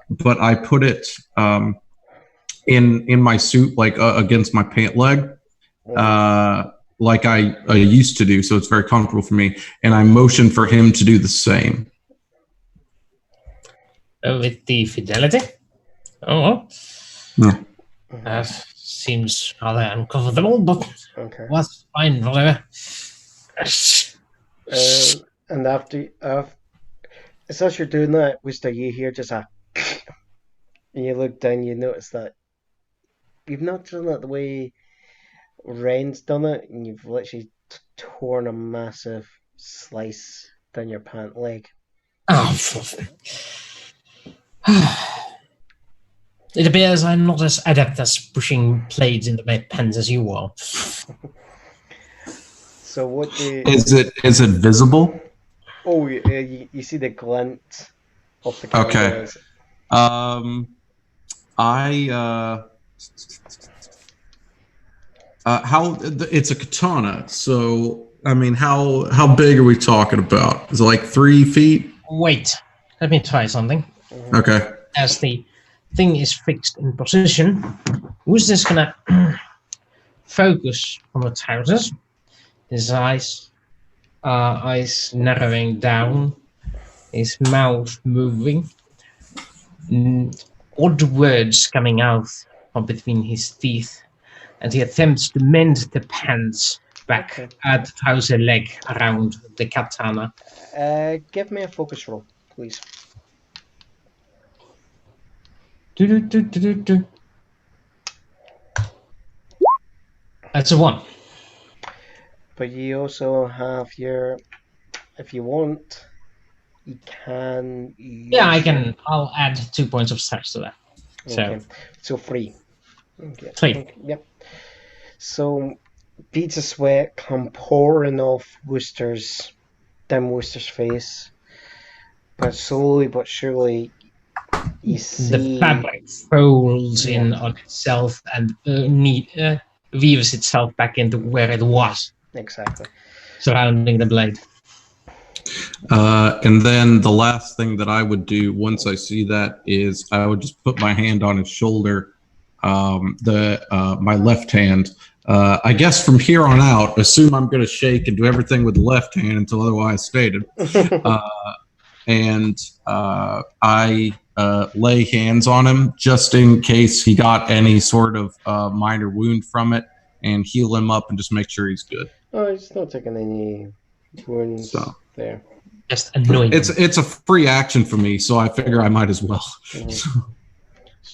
but I put it in my suit, like against my pant leg, like I used to do. So it's very comfortable for me. And I motioned for him to do the same. With the fidelity? Oh, Yeah. that seems rather uncomfortable, but Okay. what's fine, whatever. And after as you're doing that, Wister, you hear just a and you look down, you notice that you've not done it the way Ren's done it, and you've literally torn a massive slice down your pant leg. Oh, it appears I'm not as adept as pushing blades into my pants as you are. So what do Is it visible? Oh, you see the glint of the candles. Okay. It's a katana, so I mean, how big are we talking about? Is it like 3 feet? Wait, let me try something. Okay. As the thing is fixed in position, who's this gonna focus on the trousers? His eyes narrowing down, his mouth moving, odd words coming out from between his teeth, and he attempts to mend the pants back at the trouser leg around the katana. Give me a focus roll, please. That's a 1. But you also have your, if you want, you can. Yeah, I can. I'll add 2 points of stress to that. Okay. So 3. Okay. 3. Okay. Yep. So beads of sweat come pouring off down Wooster's face, but slowly but surely you see the fabric folds in on itself and weaves itself back into where it was. Exactly. Surrounding the blade. And then the last thing that I would do once I see that is I would just put my hand on his shoulder, my left hand. I guess from here on out, assume I'm going to shake and do everything with the left hand until otherwise stated. And I lay hands on him just in case he got any sort of minor wound from it, and heal him up and just make sure he's good. Oh, he's not taking any wounds there. Just annoying. It's a free action for me, so I figure I might as well. It's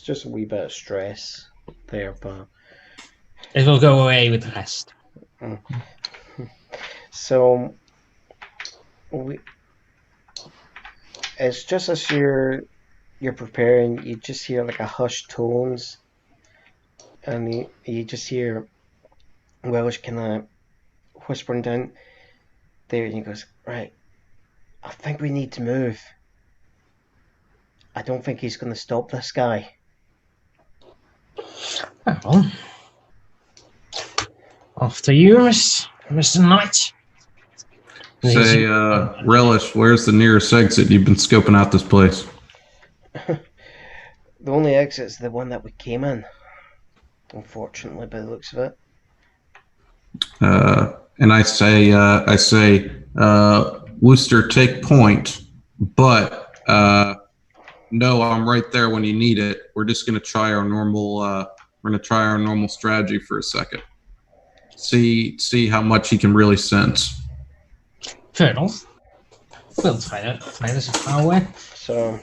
just a wee bit of stress there, but it will go away with the rest. So it's just as you're preparing, you just hear like a hushed tones, and you just hear Welsh kind of whispering down there, and he goes, "Right, I think we need to move. I don't think he's going to stop this guy." Well, after you, Mr. Knight. Say, Relish, where's the nearest exit? You've been scoping out this place. The only exit's the one that we came in, unfortunately, by the looks of it. And I say, Wooster, take point, but no, I'm right there when you need it. We're just gonna try our normal strategy for a second. See how much he can really sense. Fair enough. We'll try this our way. So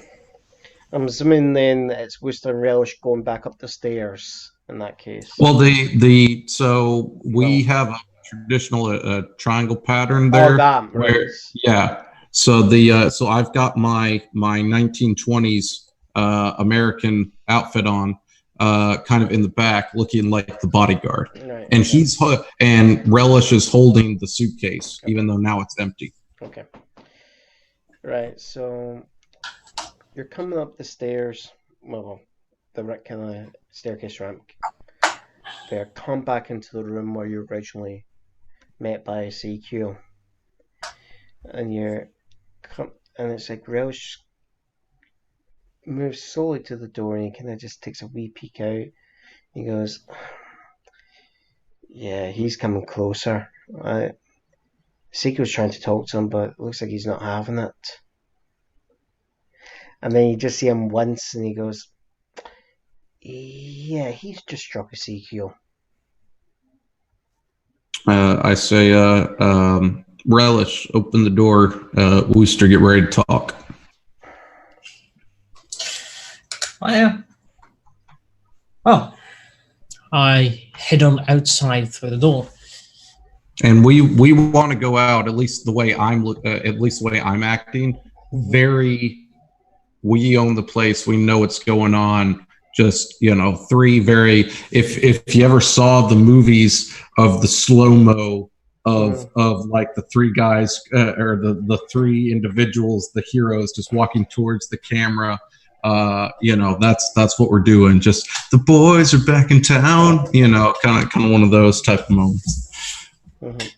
I'm assuming then it's Wooster and Relish going back up the stairs in that case. Well, so we have a traditional triangle pattern there. Oh, that, right. Yeah. So so I've got my 1920s American outfit on, kind of in the back, looking like the bodyguard. Right, and and Relish is holding the suitcase, even though now it's empty. Okay. Right. So you're coming up the stairs. Well, the kind of staircase ramp. There, come back into the room where you originally met by CQ, and and it's like Relish. moves slowly to the door and he kind of just takes a wee peek out. He goes, yeah, he's coming closer. Ezekiel's trying to talk to him, but it looks like he's not having it. And then you just see him once and he goes, yeah, he's just struck Ezekiel. I say, Relish, open the door. Wooster, get ready to talk. Well, I head on outside through the door. And we want to go out, at least the way I'm acting. Very, we own the place. We know what's going on. Just, three very. If you ever saw the movies of the slow-mo of like the three guys or the three individuals, the heroes, just walking towards the camera. That's what we're doing. Just the boys are back in town. Kind of one of those type of moments. Right.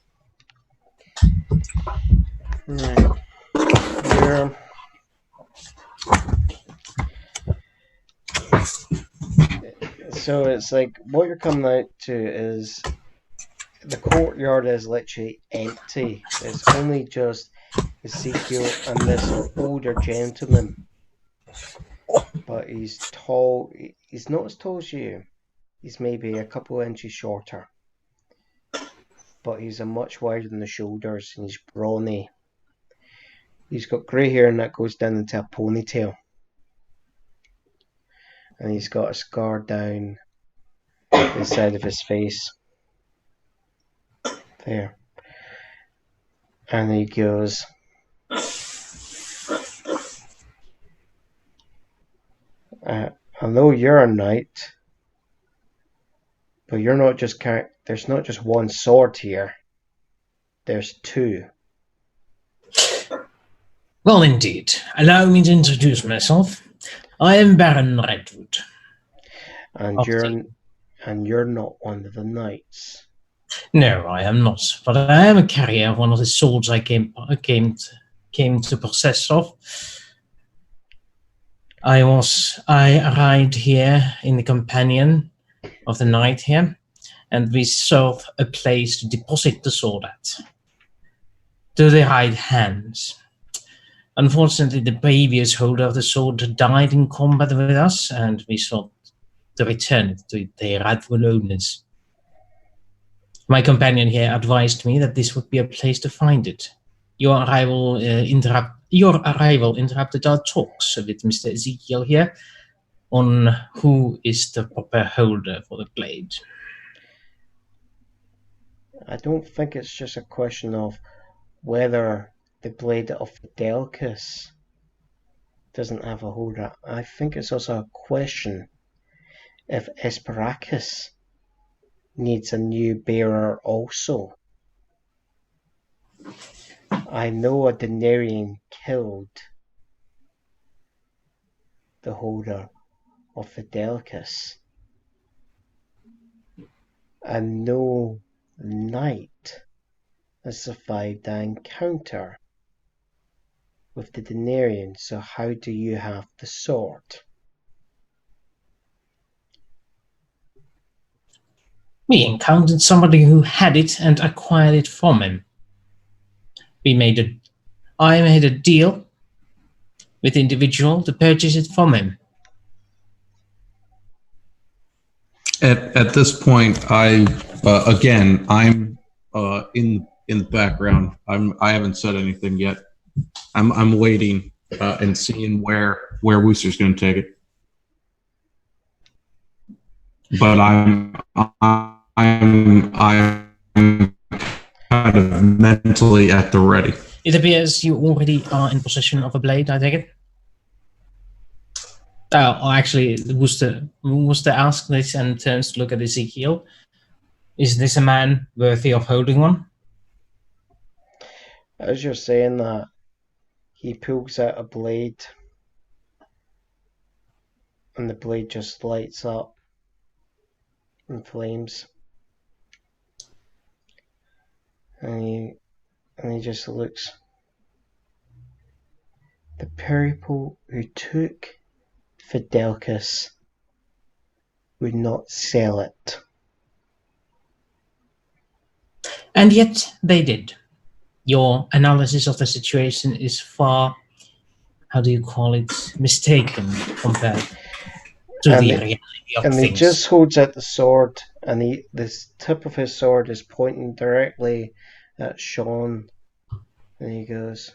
So it's like what you're coming out to is the courtyard is literally empty. It's only just Ezekiel and this older gentleman. But he's tall. He's not as tall as you. He's maybe a couple of inches shorter. But he's a much wider than the shoulders and he's brawny. He's got grey hair and that goes down into a ponytail. And he's got a scar down the side of his face. There. And he goes, I know you're a knight, but you're not just there's not just one sword here. There's two. Well, indeed. Allow me to introduce myself. I am Baron Redwood. And you're not one of the knights. No, I am not. But I am a carrier of one of the swords I came to possess of. I arrived here in the companion of the knight here, and we sought a place to deposit the sword at. To the right hands. Unfortunately, the previous holder of the sword died in combat with us, and we sought to return it to the rightful owners. My companion here advised me that this would be a place to find it. Your arrival interrupted our talks with Mr. Ezekiel here on who is the proper holder for the blade. I don't think it's just a question of whether the blade of Fidelcus doesn't have a holder. I think it's also a question if Esperacus needs a new bearer also. I know a Denarian killed the holder of Fidelcus, and no knight has survived that encounter with the Denarian, so how do you have the sword? We encountered somebody who had it and acquired it from him. I made a deal with the individual to purchase it from him. At this point, I'm in the background. I haven't said anything yet. I'm waiting and seeing where Wooster's going to take it. But I'm kind of mentally at the ready. It appears you already are in possession of a blade, I take it? Actually, Wooster asked this and turns to look at Ezekiel. Is this a man worthy of holding one? As you're saying that, he pulls out a blade, and the blade just lights up in flames. And he just looks. The people who took Fidelicus would not sell it. And yet they did. Your analysis of the situation is far, how do you call it, mistaken compared to And the it- reality of And he things. just holds out the sword, and the tip of his sword is pointing directly at Sean, and he goes,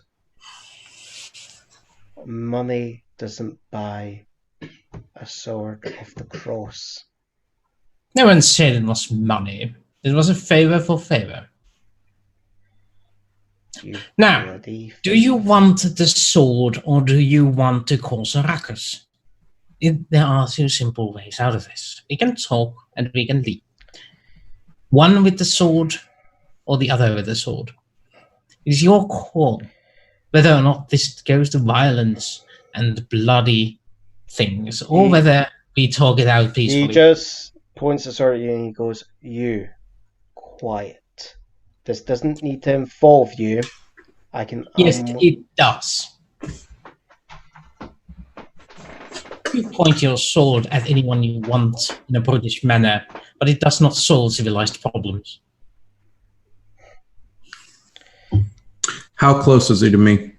"Money doesn't buy a sword of the cross." No one said it was money. It was a favor for favor. You Now, bloody do you want the sword or do you want to cause a ruckus? There are two simple ways out of this. We can talk and we can leave. One with the sword or the other with the sword. It is your call whether or not this goes to violence and bloody things, or He- whether we talk it out He peacefully. just points the sword at you and he goes, "You, quiet. This doesn't need to involve you. I can." Yes, it does. You point your sword at anyone you want in a brutish manner, but it does not solve civilized problems. How close is he to me?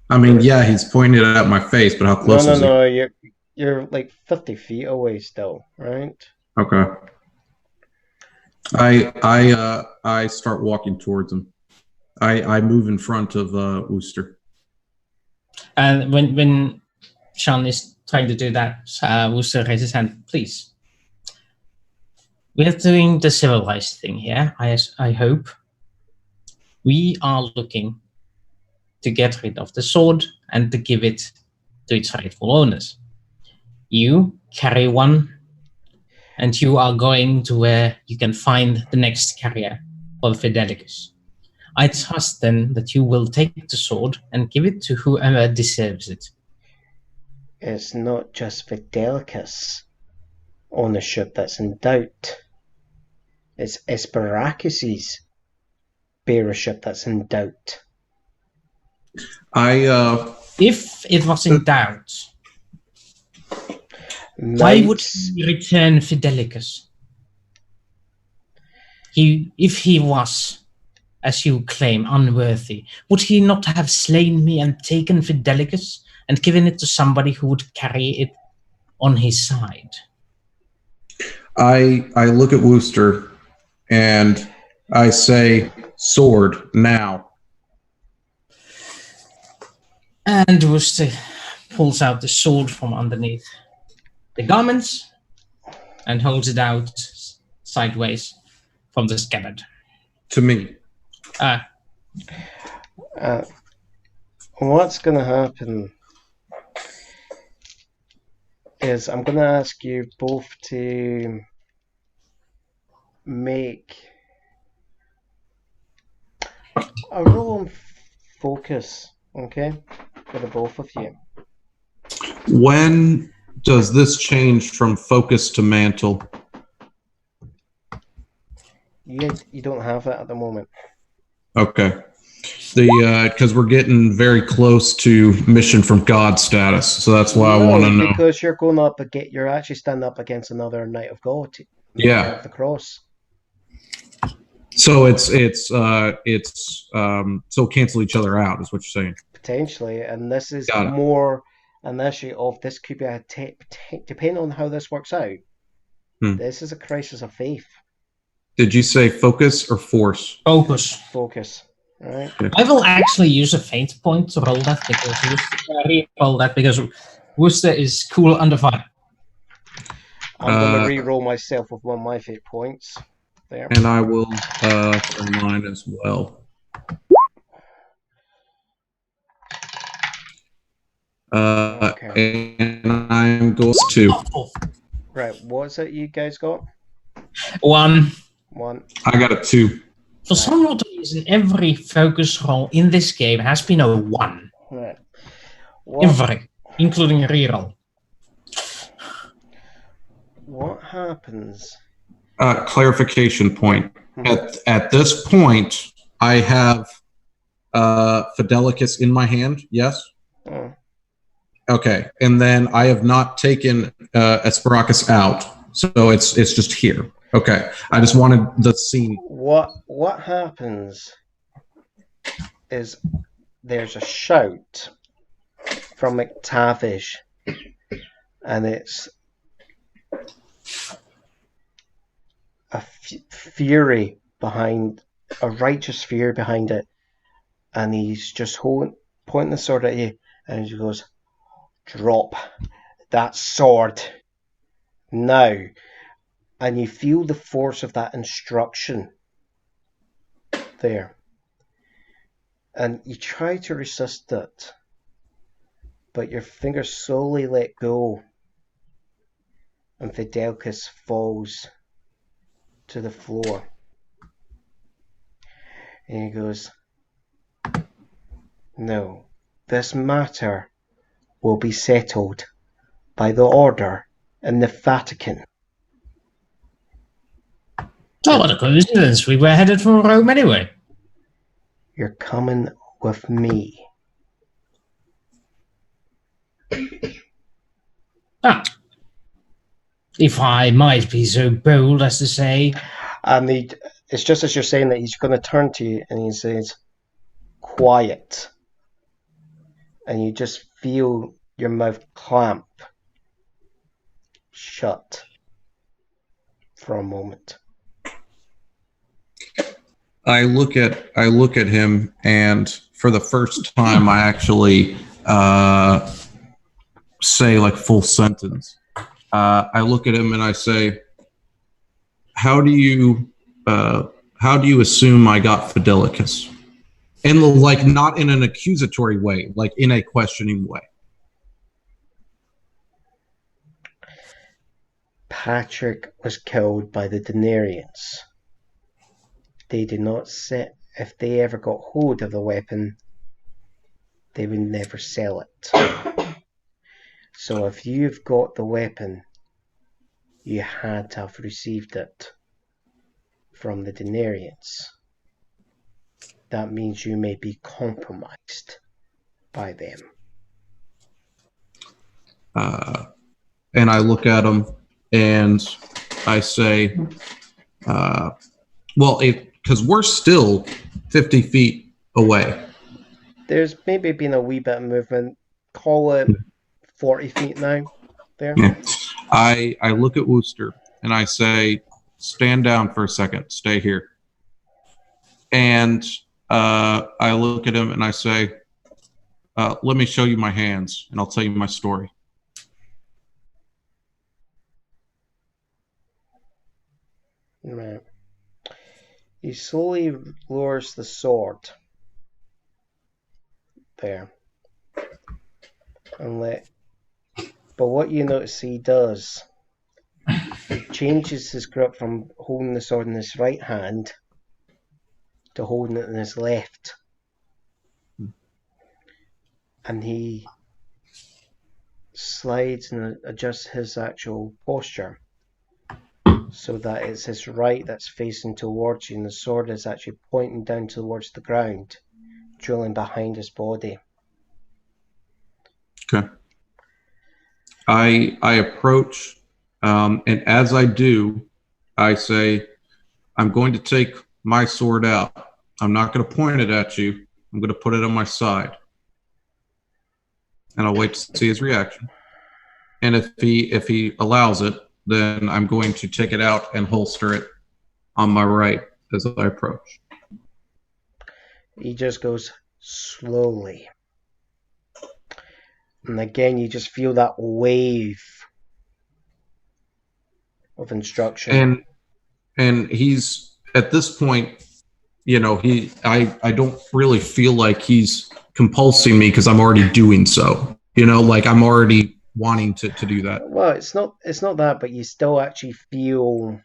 I mean, yeah, he's pointed at my face, but how close is he? No. You're like 50 feet away still, right? Okay. I start walking towards him. I move in front of Wooster. And when Sean is trying to do that, Wooster raises his hand. Please. We're doing the civilized thing here, I hope. We are looking to get rid of the sword and to give it to its rightful owners. You carry one, and you are going to where you can find the next carrier for the Fidelicus. I trust then that you will take the sword and give it to whoever deserves it. It's not just Fidelicus ownership that's in doubt. It's Esperacus's bearership that's in doubt. If it was in doubt, why would Knights, he return Fidelicus? If he was, as you claim, unworthy, would he not have slain me and taken Fidelicus and given it to somebody who would carry it on his side? I look at Wooster and I say, "Sword now." And Wooster pulls out the sword from underneath the garments and holds it out sideways from the scabbard. To me. What's going to happen is I'm going to ask you both to make a roll on focus, okay? For the both of you. When does this change from focus to mantle? You don't have it at the moment. Okay. Because we're getting very close to mission from God status, so that's why I want to know. Because you're going up you're actually standing up against another Knight of God. Yeah. Knight of the Cross. So it's so cancel each other out is what you're saying. Potentially, and this is Got it. more an issue of this could be a depending on how this works out. This is a crisis of faith. Did you say focus or force? Focus. Focus, right? I will actually use a fate point to roll that because Wooster is cool under fire. I'm going to re-roll myself with one of my fate points. There. And I will for mine as well. Okay. And I'm going to. Right, what's it you guys got? One. I got a 2. For some odd reason, every focus roll in this game has been a 1. Right. Every, including a reroll. What happens? Clarification point. At this point, I have Fidelicus in my hand. Yes. Okay, and then I have not taken Esperacus out, so it's just here. Okay, I just wanted the scene. What happens is there's a shout from McTavish, and it's a fury behind, a righteous fury behind it, and he's just pointing the sword at you, and he goes, "Drop that sword now." And you feel the force of that instruction there. And you try to resist it, but your fingers slowly let go, and Fidelcus falls to the floor. And he goes, "No, this matter will be settled by the order in the Vatican." Oh, what a coincidence. We were headed for Rome anyway. You're coming with me. Ah. If I might be so bold as to say. And it's just as you're saying that, he's going to turn to you and he says, "Quiet." And you just feel your mouth clamp shut for a moment. I look at him, and for the first time, I actually say like full sentence. I look at him and I say, "How do you assume I got Fidelicus?" And like not in an accusatory way, like in a questioning way. Patrick was killed by the Denarians. They did not set. If they ever got hold of the weapon, they would never sell it. So if you've got the weapon, you had to have received it from the Denarians. That means you may be compromised by them. And I look at him and I say, well, because we're still 50 feet away. There's maybe been a wee bit of movement. Call it 40 feet now. There. Yeah. I look at Wooster and I say, "Stand down for a second. Stay here." And I look at him and I say, "Let me show you my hands and I'll tell you my story." Right. He slowly lowers the sword there. But what you notice he does, he changes his grip from holding the sword in his right hand to holding it in his left. And he slides and adjusts his actual posture so that it's his right that's facing towards you, and the sword is actually pointing down towards the ground, drilling behind his body. Okay. I approach, and as I do, I say, "I'm going to take my sword out. I'm not going to point it at you. I'm going to put it on my side." And I'll wait to see his reaction. And if he allows it, then I'm going to take it out and holster it on my right as I approach. He just goes slowly. And again, you just feel that wave of instruction. And he's, at this point, I don't really feel like he's compulsing me because I'm already doing so. Like I'm already wanting to do that. Well, it's not that, but you still actually feel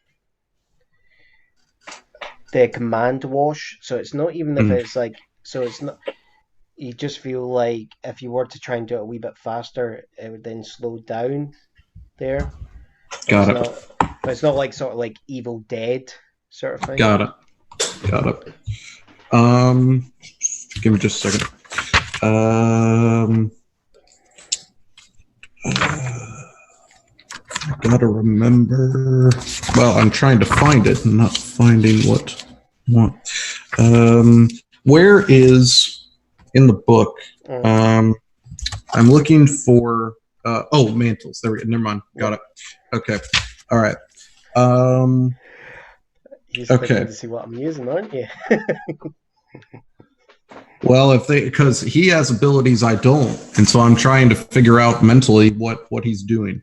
the command wash. So it's not even if it's like, so it's not, you just feel like if you were to try and do it a wee bit faster, it would then slow down there. Got it. But it's not like sort of like Evil Dead sort of thing. Got it. Give me just a second. I gotta remember. Well, I'm trying to find it and not finding what. Where is in the book? I'm looking for. Mantles. There we go. Never mind. Got it. Okay. All right. He's clicking to see what I'm using, aren't you? Well, because he has abilities I don't, and so I'm trying to figure out mentally what he's doing.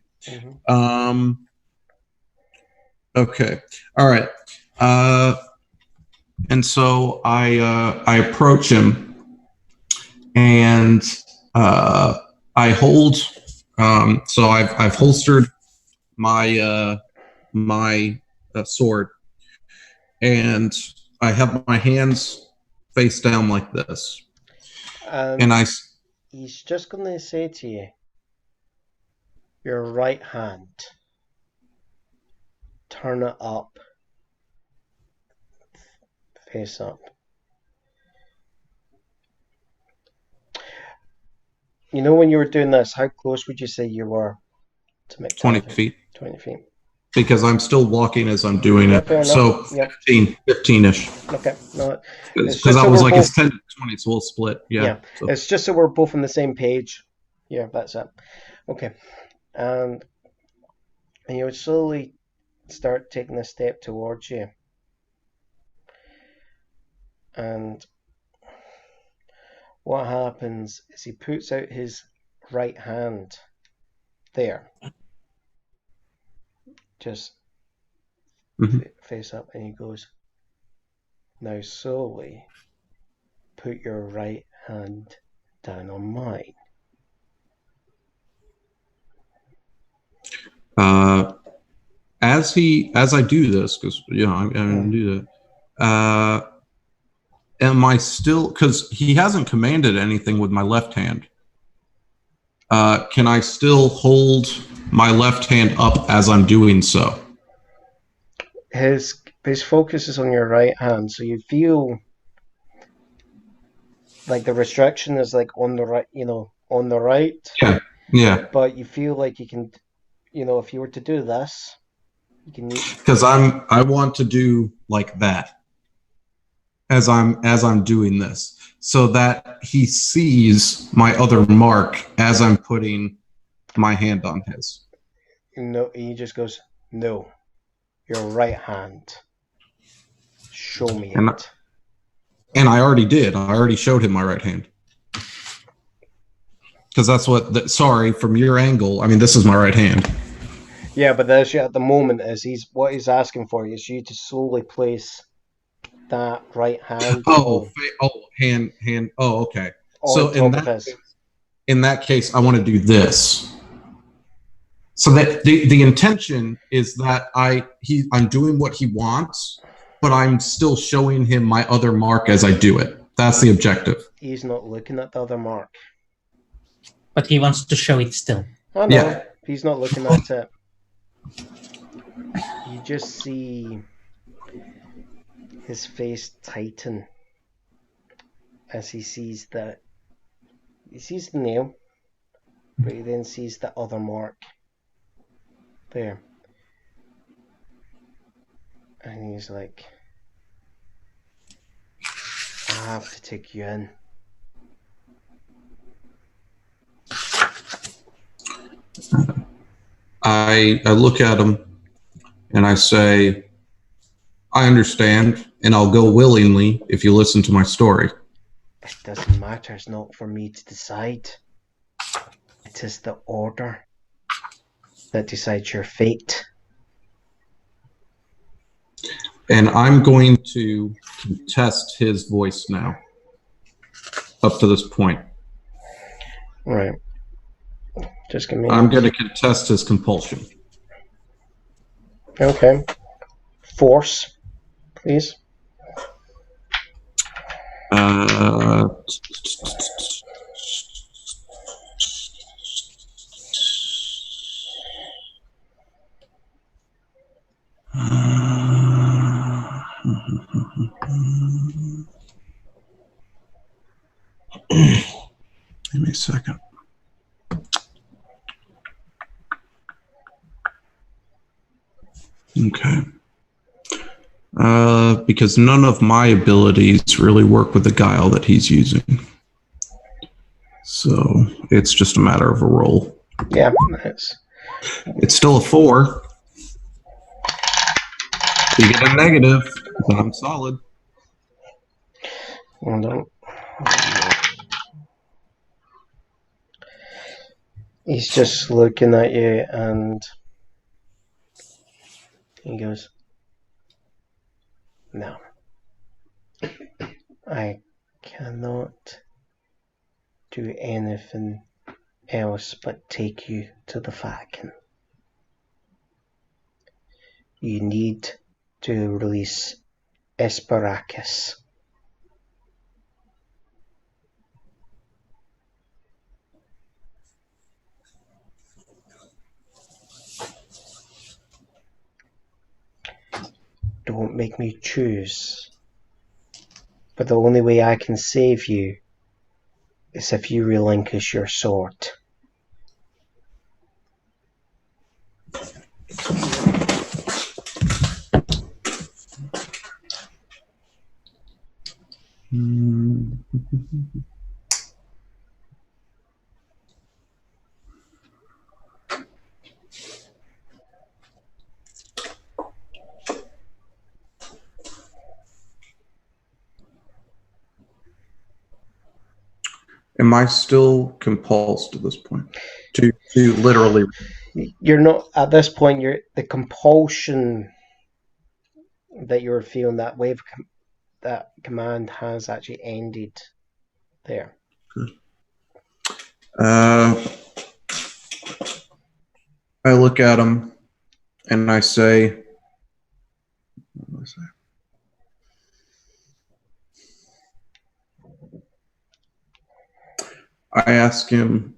Okay. All right. And so I approach him, and I hold. So I've holstered my my sword, and I have my hands face down like this, and he's just going to say to you, your right hand, turn it up, face up. You know, when you were doing this, how close would you say you were to make 20 feet? 20 feet. Because I'm still walking as I'm doing it. So 15-ish. Okay. No, because I was like, it's 10 to 20, so we'll split. Yeah. So. It's just so we're both on the same page. Yeah, that's it. Okay. And you would slowly start taking a step towards you. And what happens is he puts out his right hand there. Just face up, and he goes, now slowly put your right hand down on mine. As I do this, because I'm going to do that. Am I still, because he hasn't commanded anything with my left hand? Can I still hold my left hand up as I'm doing so? His focus is on your right hand, so you feel like the restriction is like on the right, on the right. Yeah. But you feel like you can, if you were to do this, you can. Because I want to do like that as I'm doing this, so that he sees my other mark as I'm putting my hand on his. No, he just goes, no, your right hand. Show me it. And I already did. I already showed him my right hand. Because that's sorry, from your angle, I mean, this is my right hand. Yeah, but there's at the moment is what he's asking for is you to slowly place that right hand. Hand. Oh, okay. So in that case, I want to do this. So that the intention is that I'm doing what he wants, but I'm still showing him my other mark as I do it. That's the objective. He's not looking at the other mark. But he wants to show it still. Oh, no, yeah. He's not looking at it. You just see his face tighten as he sees the nail, but he then sees the other mark there. And he's like, I have to take you in. I look at him and I say, I understand, and I'll go willingly if you listen to my story. It doesn't matter. It's not for me to decide. It is the order that decides your fate. And I'm going to contest his voice now, up to this point. Right. Just give me. I'm going to contest his compulsion. Okay. Force, please. Give me a second. Okay. Because none of my abilities really work with the guile that he's using. So it's just a matter of a roll. Yeah, It's still a 4. You get a negative, but I'm solid. hold on. He's just looking at you and he goes, no. I cannot do anything else but take you to the Falcon. You need to release Esperacus. Don't make me choose. But the only way I can save you is if you relinquish your sword. Am I still compulsed at this point to literally? You're not at this point. You're the compulsion that you're feeling, that wave, that command has actually ended there. I look at him and I say, I ask him,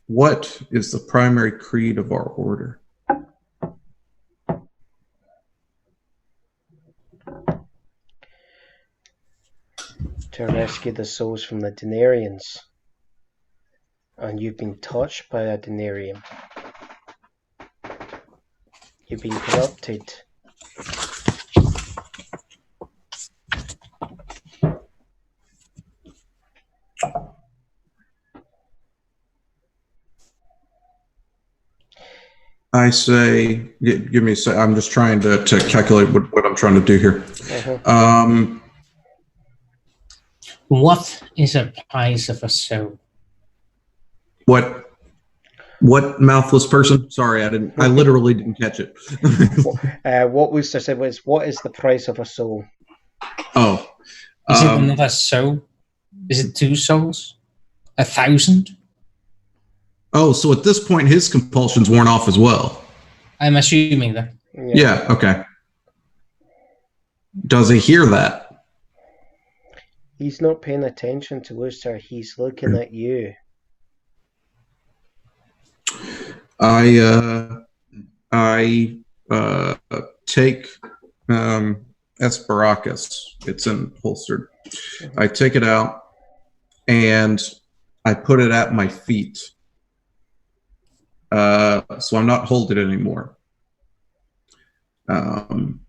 what is the primary creed of our order? To rescue the souls from the Denarians. And you've been touched by a Denarian. You've been corrupted. I say, give me a second. I'm just trying to calculate what I'm trying to do here. Uh-huh. What is the price of a soul? What mouthless person? Sorry, I literally didn't catch it. What Wooster said was, what is the price of a soul? Oh. Is it another soul? Is it 2 souls? 1,000? Oh, so at this point, his compulsion's worn off as well. I'm assuming that. Yeah, okay. Does he hear that? He's not paying attention to Wooster. He's looking at you. I take Esperacus. It's in holstered. I take it out and I put it at my feet. So I'm not holding it anymore. And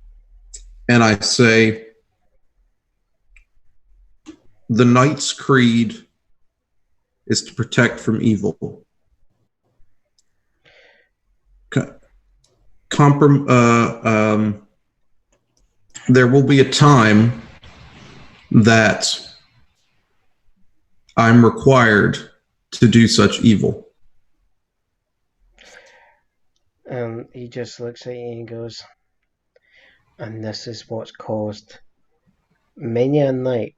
I say, the Knight's Creed is to protect from evil. There will be a time that I'm required to do such evil. And he just looks at you and goes, and this is what's caused many a knight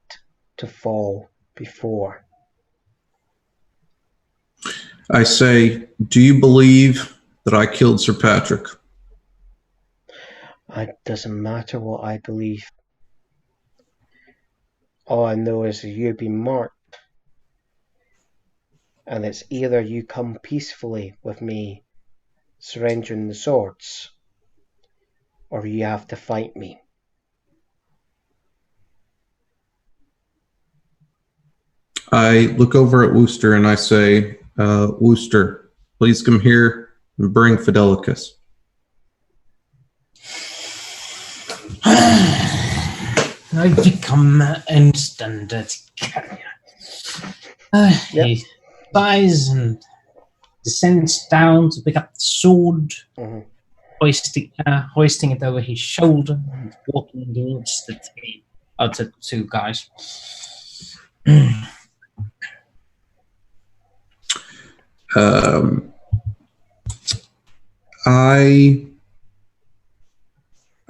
to fall before. I say, do you believe that I killed Sir Patrick? It doesn't matter what I believe. All I know is that you've been marked. And it's either you come peacefully with me surrendering the swords, or you have to fight me. I look over at Wooster and I say, Wooster, please come here and bring Fidelicus. I've become an standard carrier. He dies and descends down to pick up the sword, hoisting it over his shoulder and walking towards the two guys.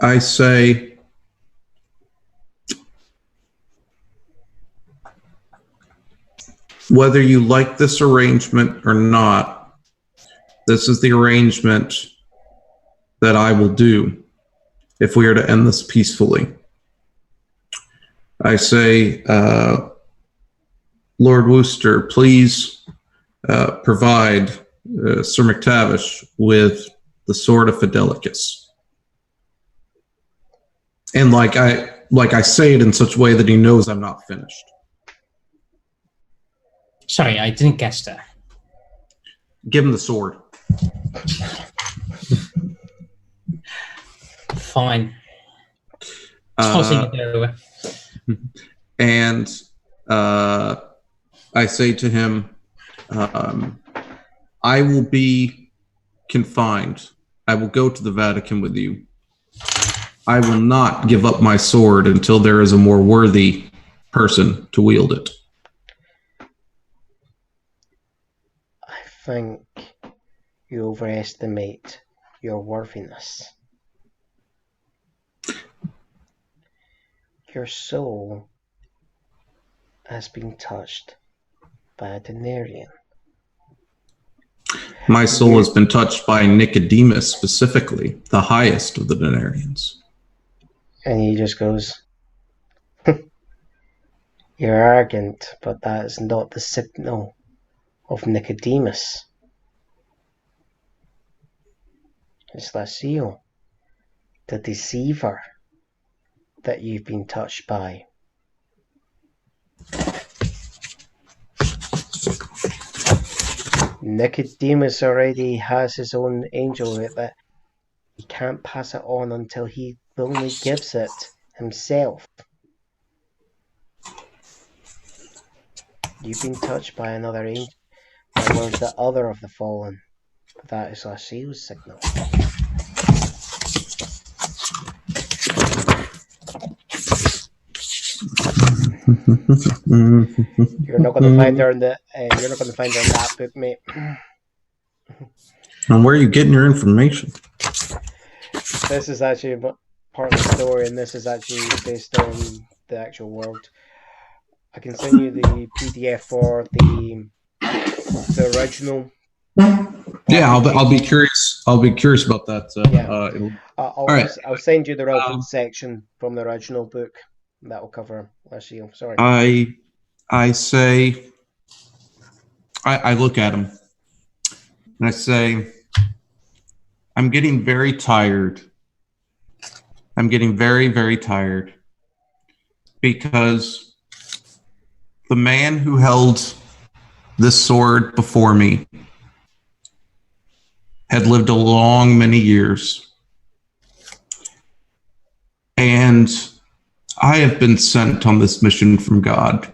I say, whether you like this arrangement or not, this is the arrangement that I will do if we are to end this peacefully. I say, Lord Wooster, please provide Sir McTavish with the sword of Fidelicus. And like I say it in such a way that he knows I'm not finished. Sorry, I didn't catch that. Give him the sword. Fine. Tossing it over. And I say to him, I will be confined. I will go to the Vatican with you. I will not give up my sword until there is a more worthy person to wield it. I think you overestimate your worthiness. Your soul has been touched by a Denarian. My soul has been touched by Nicodemus, specifically, the highest of the Denarians. And he just goes, you're arrogant, but that is not the signal of Nicodemus. It's Lasil, the deceiver, that you've been touched by. Nicodemus already has his own angel that he can't pass it on until he willingly gives it himself. You've been touched by another angel, by one of the other of the fallen. That is Lasil's signal. You're not going to find her in the. You're not going to find her in that book, mate. And where are you getting your information? This is actually part of the story, and this is actually based on the actual world. I can send you the PDF for the original. Yeah, I'll be curious. I'll be curious about that. I'll send you the relevant section from the original book. That will cover Lasil. Sorry. I say, I look at him and I say, I'm getting very tired. I'm getting very, very tired because the man who held this sword before me had lived a long, many years. And I have been sent on this mission from God.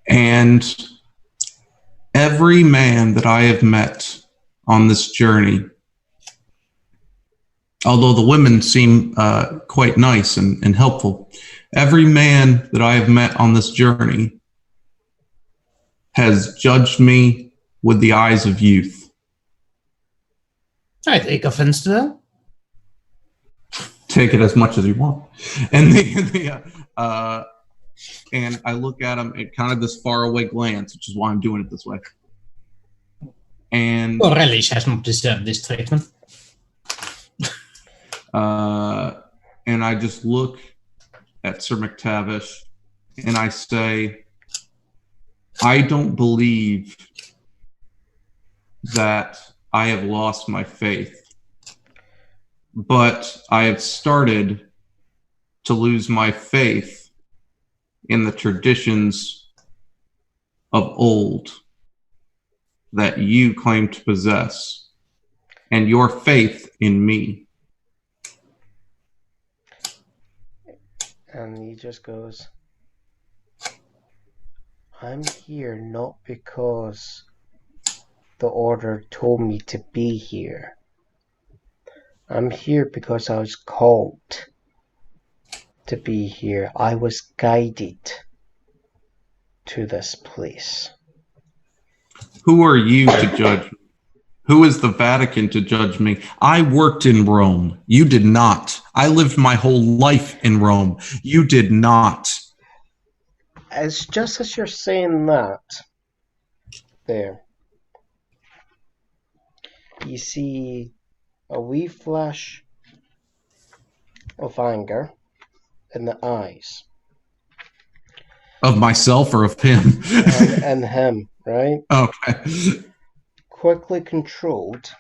And every man that I have met on this journey, although the women seem quite nice and helpful, every man that I have met on this journey has judged me with the eyes of youth. I take offense to that. Take it as much as you want. And and I look at him at kind of this faraway glance, which is why I'm doing it this way. And Relish has not deserved this treatment. And I just look at Sir McTavish and I say, I don't believe that I have lost my faith, but I have started to lose my faith in the traditions of old that you claim to possess, and your faith in me. And he just goes, I'm here not because the order told me to be here. I'm here because I was called to be here. I was guided to this place. Who are you to judge me? Who is the Vatican to judge me? I worked in Rome. You did not. I lived my whole life in Rome. You did not. It's just as you're saying that, there, you see a wee flash of anger in the eyes. Of myself or of him? and him, right? Okay. Quickly controlled.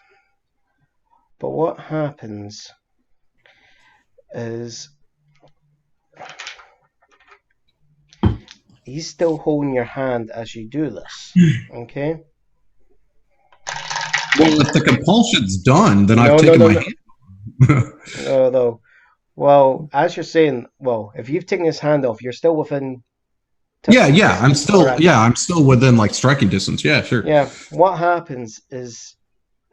But what happens is he's still holding your hand as you do this. Okay? Well, if the compulsion's done, then I've taken my hand. No. Well, as you're saying, if you've taken his hand off, you're still within. Yeah. I'm still within like striking distance. Yeah, sure. Yeah. What happens is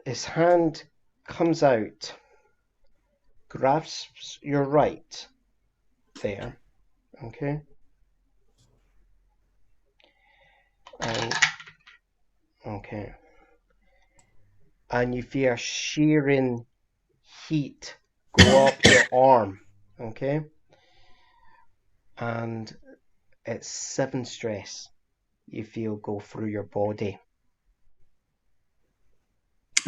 his hand comes out, grasps your right there. Okay. And you feel a shearing heat go up your arm, okay? And it's 7 stress you feel go through your body.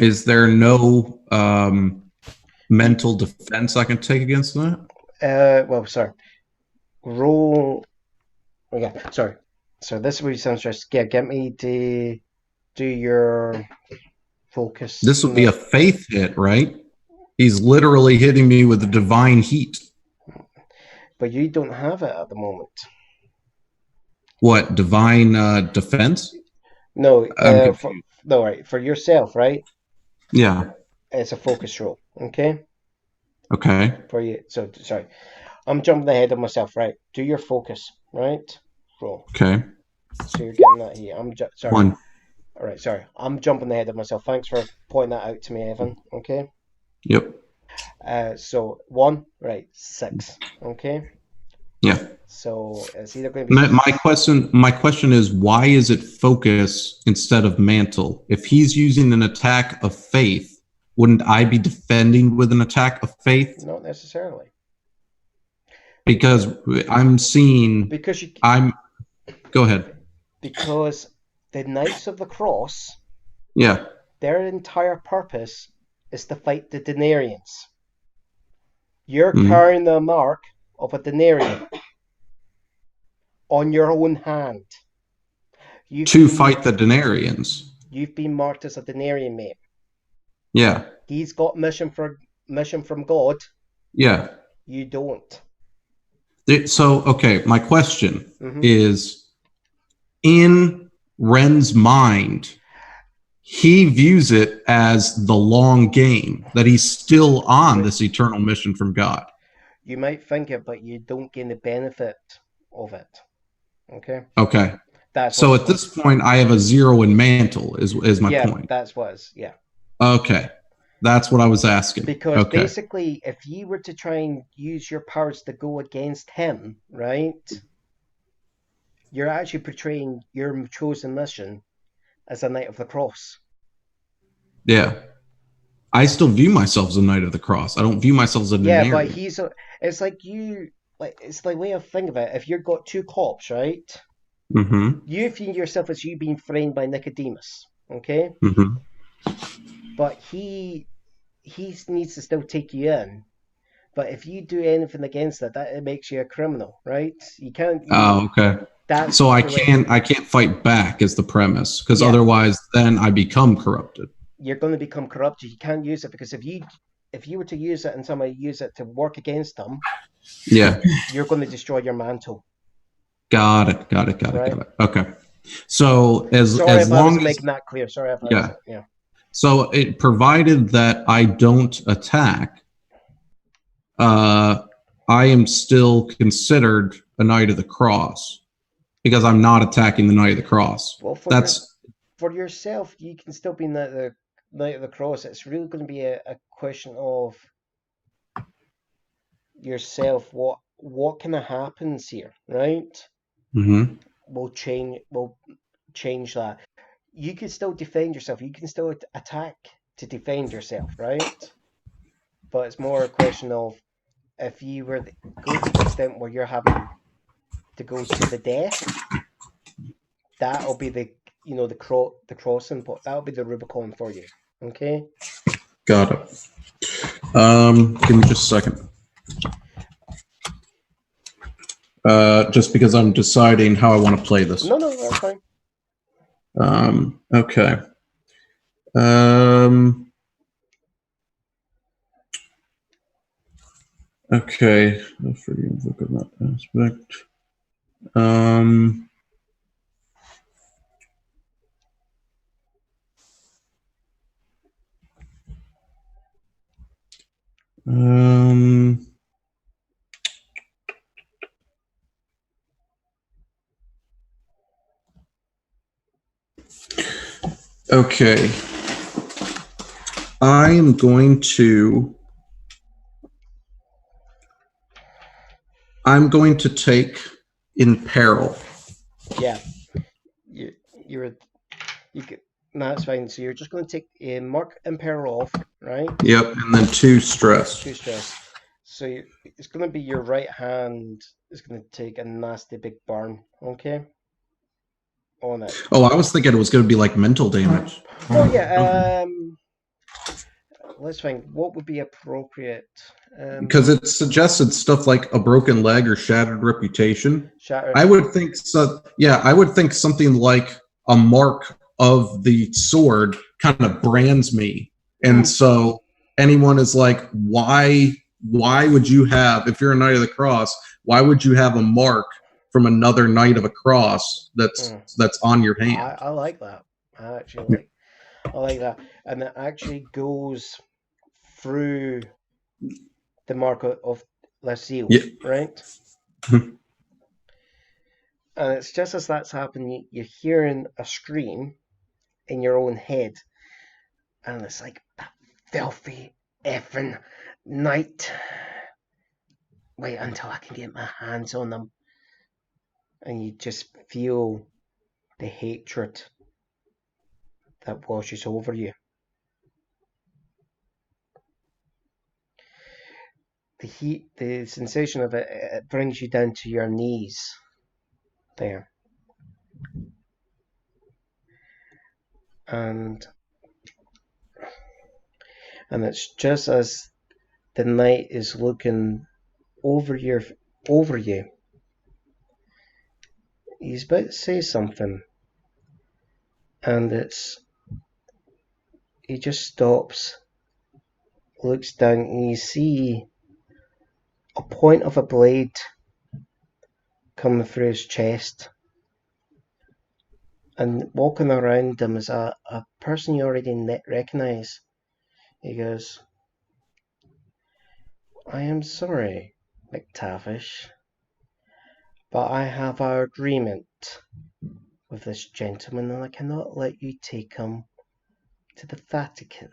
Is there no mental defense I can take against that? Sorry. Roll. Okay, sorry. So this is where you sound stressed. Yeah, get me to do your focus. This would be a faith hit, right? He's literally hitting me with the divine heat. But you don't have it at the moment. What, divine defense? No, for yourself, right? Yeah. It's a focus roll, okay? Okay. For you. So, sorry. I'm jumping ahead of myself, right? Do your focus, right? Roll. Okay. So you're getting that here. Sorry. 1. All right, sorry. I'm jumping ahead of myself. Thanks for pointing that out to me, Evan. Okay? Yep. So 1, right, 6. Okay? Yeah. So it's either going to be... My question is, why is it focus instead of mantle? If he's using an attack of faith, wouldn't I be defending with an attack of faith? Not necessarily. Because I'm seeing... Go ahead. Because the Knights of the Cross... Yeah. Their entire purpose is to fight the Denarians. You're carrying the mark of a Denarian on your own hand. Fight the Denarians. You've been marked as a Denarian, mate. Yeah. He's got mission from God. Yeah. You don't. So, okay, my question is, in Ren's mind, he views it as the long game, that he's still on this eternal mission from God. You might think it, but you don't gain the benefit of it. Okay? Okay. So at this point, I have a 0 in mantle, is my point. Yeah, that's what it is, yeah. Okay. That's what I was asking. Because basically, if you were to try and use your powers to go against him, right, you're actually portraying your chosen mission as a Knight of the Cross. Yeah. I still view myself as a Knight of the Cross. I don't view myself as a Denarian. Yeah, but it's like you, it's the way I think of it. If you've got 2 cops, right, you view yourself as you being framed by Nicodemus, okay? But he needs to still take you in. But if you do anything against that, it makes you a criminal, right? You can't. Okay. So I can't fight back is the premise, because otherwise then I become corrupted. You're going to become corrupted. You can't use it, because if you were to use it and somebody use it to work against them, you're going to destroy your mantle. Got it. Okay. So as long as making that clear. Sorry if I So it provided that I don't attack, I am still considered a Knight of the Cross because I'm not attacking the Knight of the Cross. Well, for yourself, you can still be the Knight of the Cross. It's really going to be a question of yourself. What kind of happens here, right? Mm-hmm. Will change that. You can still defend yourself. You can still attack to defend yourself, right? But it's more a question of if you were go to the extent where you're having to go to the death, that'll be the crossing point. That'll be the Rubicon for you. Okay. Got it. Give me just a second. Just because I'm deciding how I want to play this. No, that's fine. Okay. Okay. For you, look at that aspect. Okay. I am going to take in peril. Yeah. No, that's fine. So you're just going to take a mark in peril off, right? Yep, and then 2 stress. 2 stress. So it's going to be your right hand is going to take a nasty big burn, okay? On it. Oh, I was thinking it was going to be like mental damage. Oh yeah. Let's think. What would be appropriate? Because it suggested stuff like a broken leg or shattered reputation. Shattered. I would think so. Yeah, I would think something like a mark of the sword kind of brands me, and so anyone is like, why would you have, if you're a Knight of the Cross, why would you have a mark from another Knight of a Cross that's on your hand? I like that. I like that, and it actually goes through the mark of La Seal, right? And it's just as that's happening, you're hearing a scream in your own head, and it's like, that filthy effing knight. Wait until I can get my hands on them. And you just feel the hatred that washes over you. The heat, the sensation of it brings you down to your knees there. And it's just as the knight is looking over you. He's about to say something, and he just stops, looks down, and you see a point of a blade coming through his chest, and walking around him is a person you already recognize. He goes, "I am sorry, McTavish, but I have our agreement with this gentleman, and I cannot let you take him to the Vatican.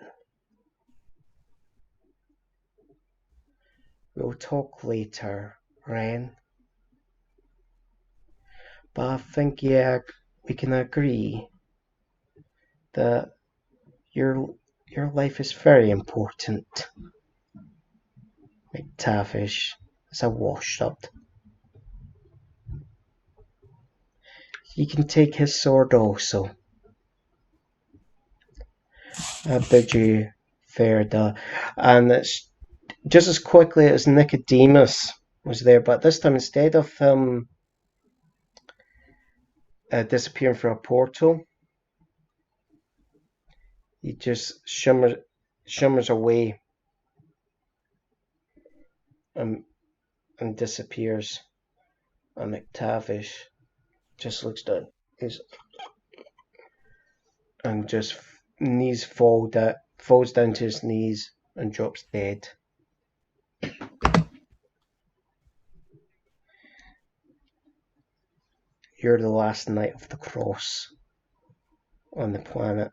We'll talk later, Ren. But I think, we can agree that your life is very important. McTavish is a washed-up. You can take his sword also. I bid you farewell." And it's just as quickly as Nicodemus was there, but this time instead of him disappearing through a portal, he just shimmers away and disappears. And McTavish just looks down, and just falls down to his knees and drops dead. you're the last knight of the cross on the planet.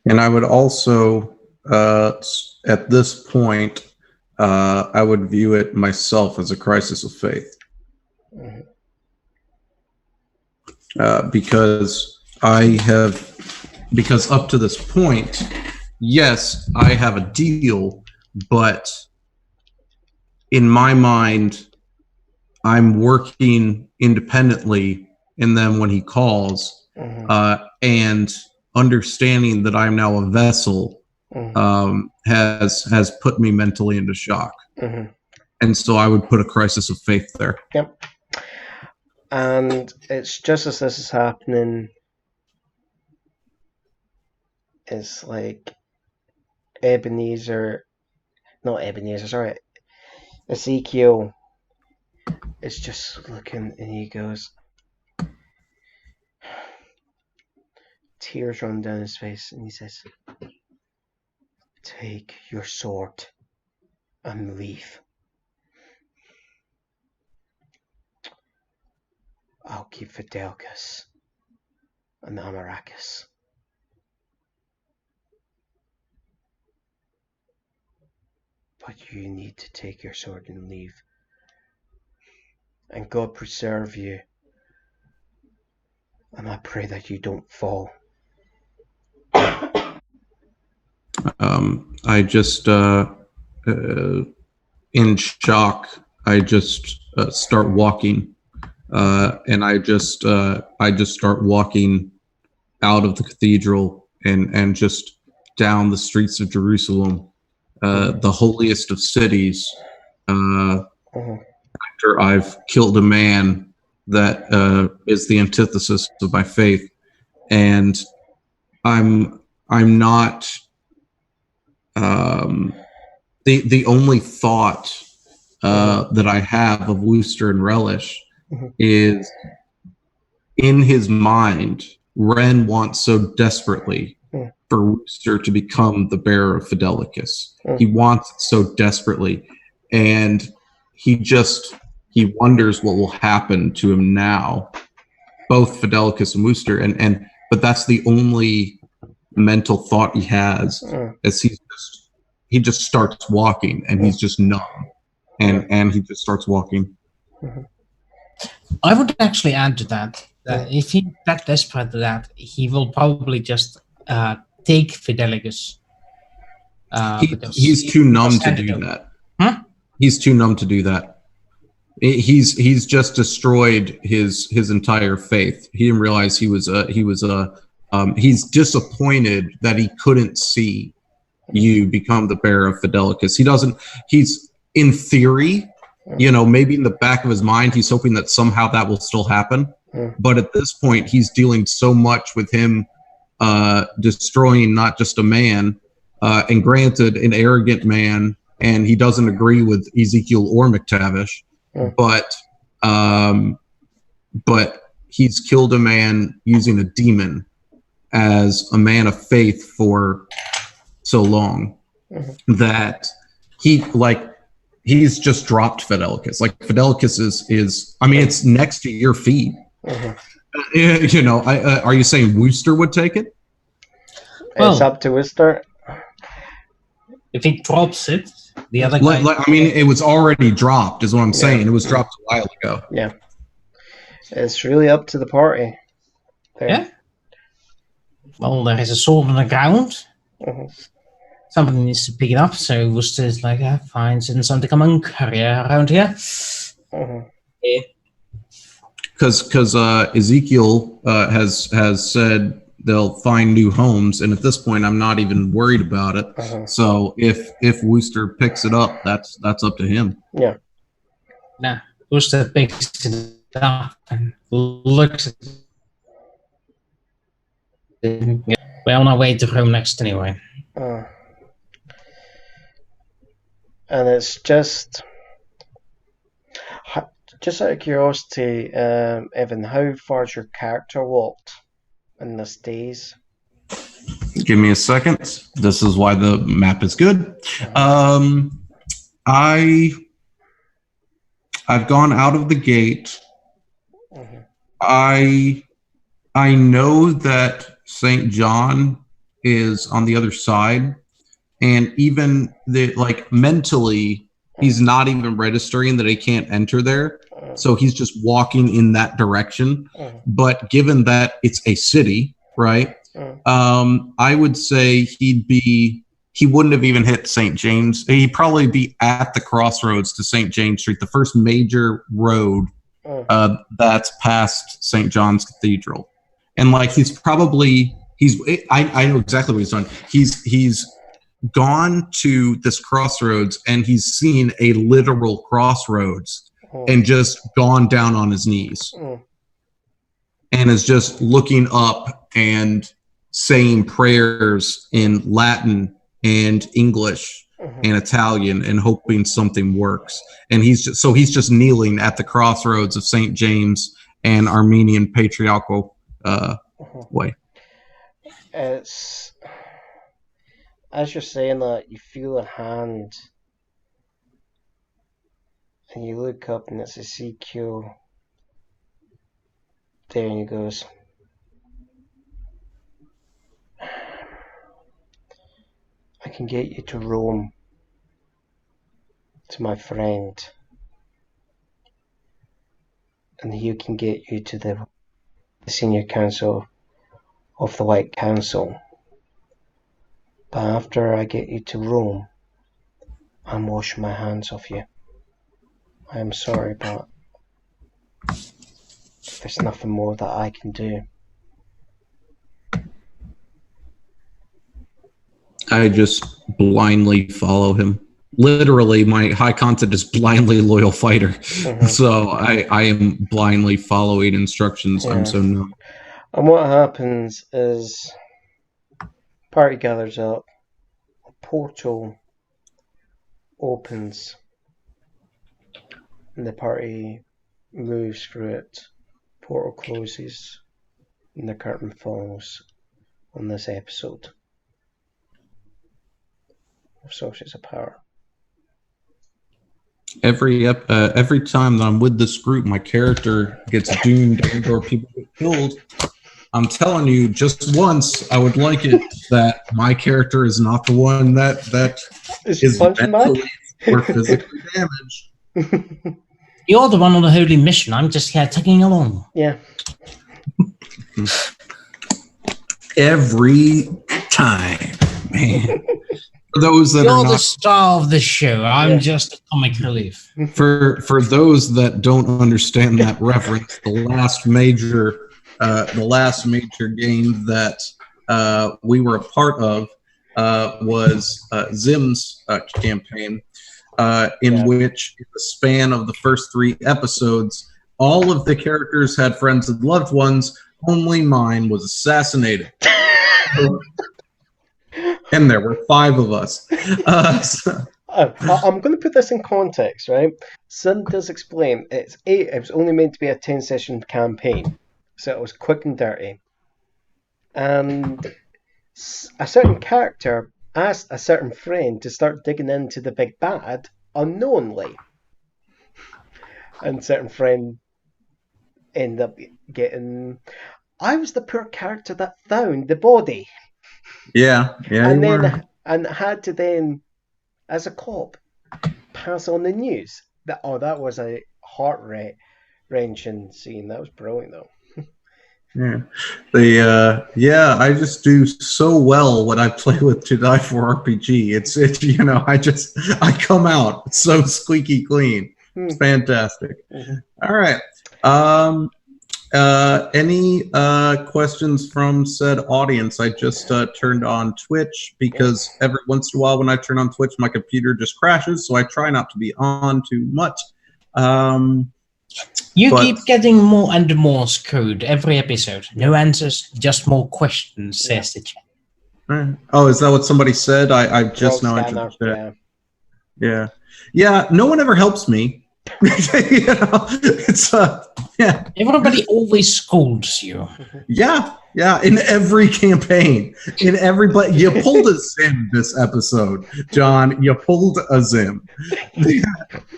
And I would also, at this point, I would view it myself as a crisis of faith. Mhm. Because up to this point, yes, I have a deal, but in my mind, I'm working independently. And then when he calls, and understanding that I'm now a vessel, has put me mentally into shock. And so I would put a crisis of faith there. Yep. And it's just as this is happening, it's like Ezekiel is just looking, and he goes, tears run down his face, and he says, "Take your sword and leave. I'll keep Fidelgus and Amaracus. But you need to take your sword and leave. And God preserve you. And I pray that you don't fall." I just, in shock, I just start walking, and I just start walking out of the cathedral and just down the streets of Jerusalem, the holiest of cities. After I've killed a man that is the antithesis of my faith, and I'm not. The only thought that I have of Wooster and Relish is, in his mind, Ren wants so desperately for Wooster to become the bearer of Fidelicus. He wants it so desperately, and he wonders what will happen to him now, both Fidelicus and Wooster, but that's the only mental thought he has, as he just starts walking, and he's just numb, and he just starts walking. I would actually add to that if he's that desperate that he will probably just take Fidelicus. He's too numb to do that. He's too numb to do that. He's just destroyed his entire faith. He didn't realize he's disappointed that he couldn't see you become the bearer of Fidelicus. He's in theory, maybe in the back of his mind, he's hoping that somehow that will still happen. But at this point, he's dealing so much with him destroying not just a man, and granted, an arrogant man, and he doesn't agree with Ezekiel or McTavish, but he's killed a man using a demon as a man of faith for so long that he's just dropped Fidelicus. Like, Fidelicus is it's next to your feet. Are you saying Wooster would take it? It's up to Wooster. If he drops it, the other guy... it was already dropped, is what I'm saying. It was dropped a while ago. Yeah. It's really up to the party. There. Yeah. Well, there is a sword on the ground. Somebody needs to pick it up, so Wooster's like, fine, send something to come and carry around here. Because Ezekiel has said they'll find new homes, and at this point, I'm not even worried about it. So if Wooster picks it up, that's up to him. Yeah. Nah, Wooster picks it up and looks at it. We're on our way to Rome next anyway. And it's just out of curiosity, Evan, how far's your character walked in this days? Give me a second. This is why the map is good. I've gone out of the gate I know that St. John is on the other side, and even mentally, he's not even registering that he can't enter there. So he's just walking in that direction. But given that it's a city, right? I would say he wouldn't have even hit St. James. He'd probably be at the crossroads to St. James Street, the first major road that's past St. John's Cathedral. And I know exactly what he's done. He's gone to this crossroads and he's seen a literal crossroads and just gone down on his knees and is just looking up and saying prayers in Latin and English and Italian and hoping something works. And he's just kneeling at the crossroads of St. James and Armenian Patriarchal Way. It's, as you're saying that, you feel a hand and you look up and it's Ezekiel. There he goes. I can get you to Rome, to my friend, and he can get you to the senior council of the White Council. But after I get you to Rome, I'm washing my hands off you. I am sorry, but there's nothing more that I can do. I just blindly follow him. Literally, my high concept is blindly loyal fighter. So I am blindly following instructions. I'm so numb. And what happens is, party gathers up, a portal opens, and the party moves through it. Portal closes, and the curtain falls on this episode of Sources of Power. Every time that I'm with this group, my character gets doomed or people get killed. I'm telling you, just once, I would like it that my character is not the one that is mentally or physically damaged. You're the one on the holy mission. I'm just here tagging along. Yeah. Every time, man. For those that You're the star of the show. I'm just a comic relief. For those that don't understand that reference, the last major game that we were a part of was Zim's campaign, in which, in the span of the first 3 episodes, all of the characters had friends and loved ones. Only mine was assassinated. And there were 5 of us. I'm going to put this in context, right? Sim does explain it was only meant to be a 10-session campaign, so it was quick and dirty. And a certain character asked a certain friend to start digging into the big bad unknowingly, and certain friend ended up getting. I was the poor character that found the body. Yeah, and had to then, as a cop, pass on the news that that was a heart-wrenching scene. That was brilliant, though. I just do so well when I play with To Die For RPG. It's I come out so squeaky clean. It's fantastic. All right. Any questions from said audience? I just turned on Twitch because every once in a while when I turn on Twitch, my computer just crashes, so I try not to be on too much. Keep getting more and more screwed every episode. No answers, just more questions, says the chat. Oh, is that what somebody said? I just now entered the chat. Yeah, no one ever helps me. It's Everybody always scolds you. Yeah, Yeah, in every campaign, in every you pulled a Zim this episode, John. You pulled a Zim.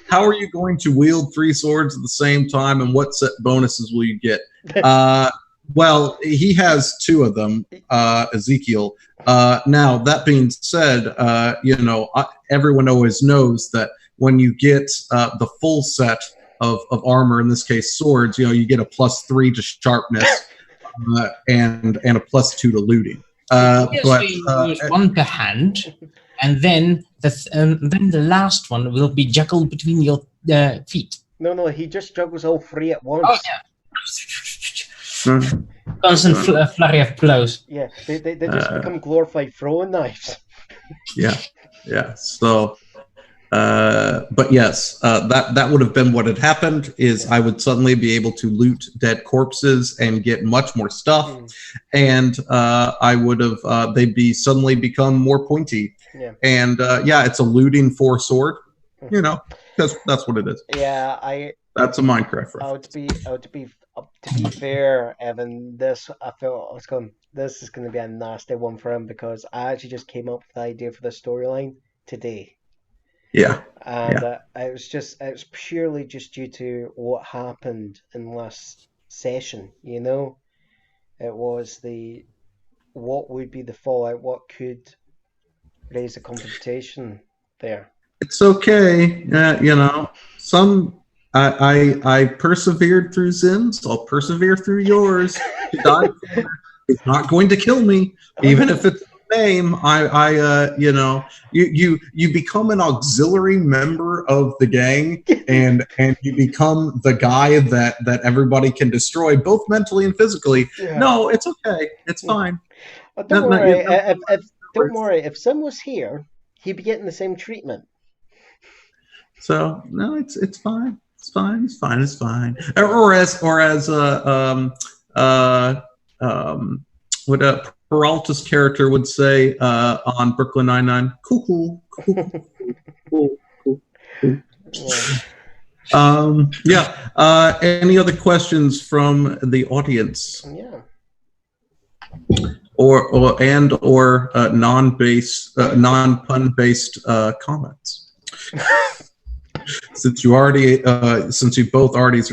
How are you going to wield 3 swords at the same time, and what set bonuses will you get? Well, he has 2 of them, Ezekiel. Now, that being said, everyone always knows that when you get the full set of armor, in this case swords, you get a +3 to sharpness and a +2 to looting. Yes, But we use one per hand, and then the last one will be juggled between your feet. No, he just juggles all 3 at once. Oh yeah. Constant flurry of blows. Yeah, they just become glorified throwing knives. Yeah. So, but yes, that would have been what had happened. Is I would suddenly be able to loot dead corpses and get much more stuff, and I would have they'd be suddenly become more pointy. Yeah. And it's a looting 4 sword. Because that's what it is. Yeah, that's a Minecraft reference. To be fair, Evan, this is going to be a nasty one for him because I actually just came up with the idea for the storyline today. Yeah. And it was purely just due to what happened in the last session. It was what would be the fallout, what could raise a confrontation there. It's okay. I persevered through Zim's. I'll persevere through yours. It's not going to kill me, even if it's the name. You become an auxiliary member of the gang, and you become the guy that everybody can destroy, both mentally and physically. Yeah. No, it's okay. It's fine. Don't worry. If Sim was here, he'd be getting the same treatment. So no, it's fine. It's fine. Or as what Peralta's character would say on Brooklyn Nine-Nine. Cool. Yeah. Any other questions from the audience? Yeah. Or non-pun based comments. Since you both already,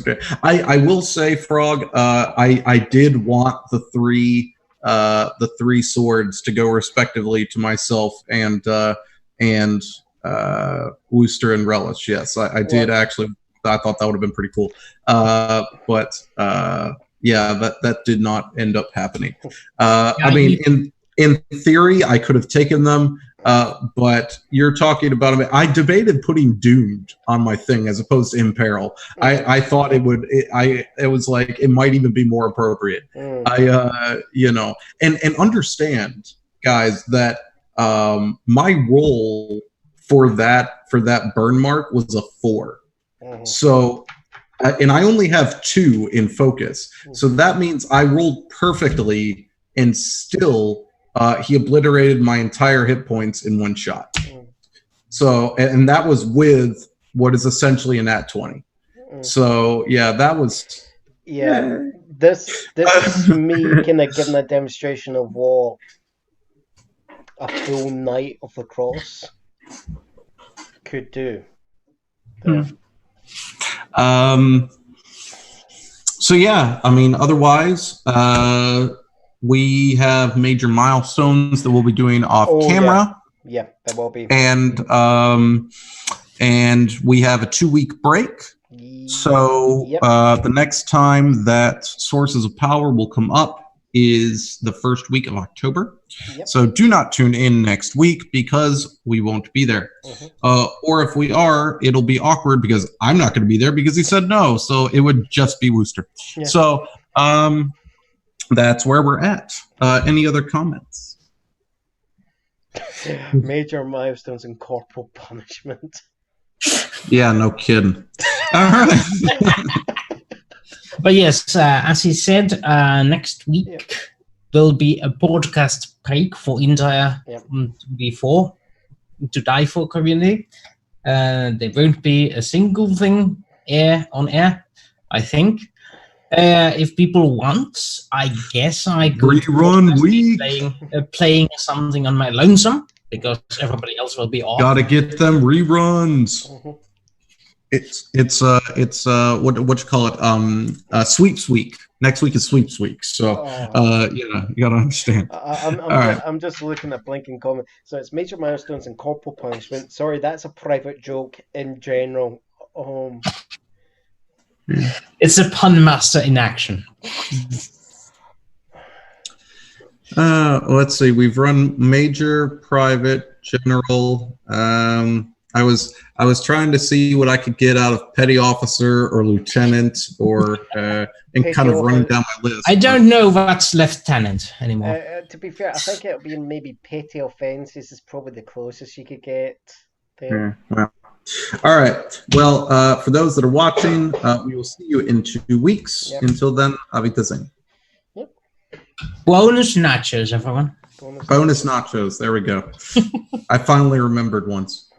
I will say, Frog, I did want the 3 swords to go respectively to myself and Wooster and Relish. Yes, I did actually. I thought that would have been pretty cool. But that did not end up happening. I mean, in theory, I could have taken them. But you're talking about them. I debated putting Doomed on my thing as opposed to Imperil. I thought it would. It was like it might even be more appropriate. And understand, guys, that my roll for that burn mark was a 4. So, and I only have 2 in focus. So that means I rolled perfectly and still. He obliterated my entire hit points in 1 shot. So, and that was with what is essentially an nat 20. So, yeah, that was. Yeah, this is me kind of giving a demonstration of what a full Knight of the Cross could do. So, yeah, I mean, otherwise. We have major milestones that we'll be doing off camera. Yeah, that will be. And we have a 2-week break. So the next time that Sources of Power will come up is the first week of October. So do not tune in next week because we won't be there. Or if we are, it'll be awkward because I'm not going to be there because he said no. So it would just be Wooster. So that's where we're at. Any other comments? Major milestones and corporal punishment. Yeah, no kidding. All right. But yes, as he said, next week will be a broadcast break for entire V4 to Die For community. There won't be a single thing on air, I think. If people want, I guess I could Rerun week. playing something on my lonesome because everybody else will be off. Gotta get them reruns. Mhm. It's what you call it? Sweeps week. Next week is sweeps week. So you gotta understand. I'm just looking at blinking comment. So it's major milestones and corporal punishment. Sorry, that's a private joke in general. It's a pun master in action. Let's see. We've run major, private, general. I was trying to see what I could get out of petty officer or lieutenant or and kind of running down my list. I don't know what's lieutenant anymore. To be fair, I think it'll be maybe petty offences is probably the closest you could get there. Well. All right. Well, for those that are watching, we will see you in 2 weeks. Yep. Until then, Auf Wiedersehen. Yep. Bonus nachos, everyone. Bonus nachos. There we go. I finally remembered once.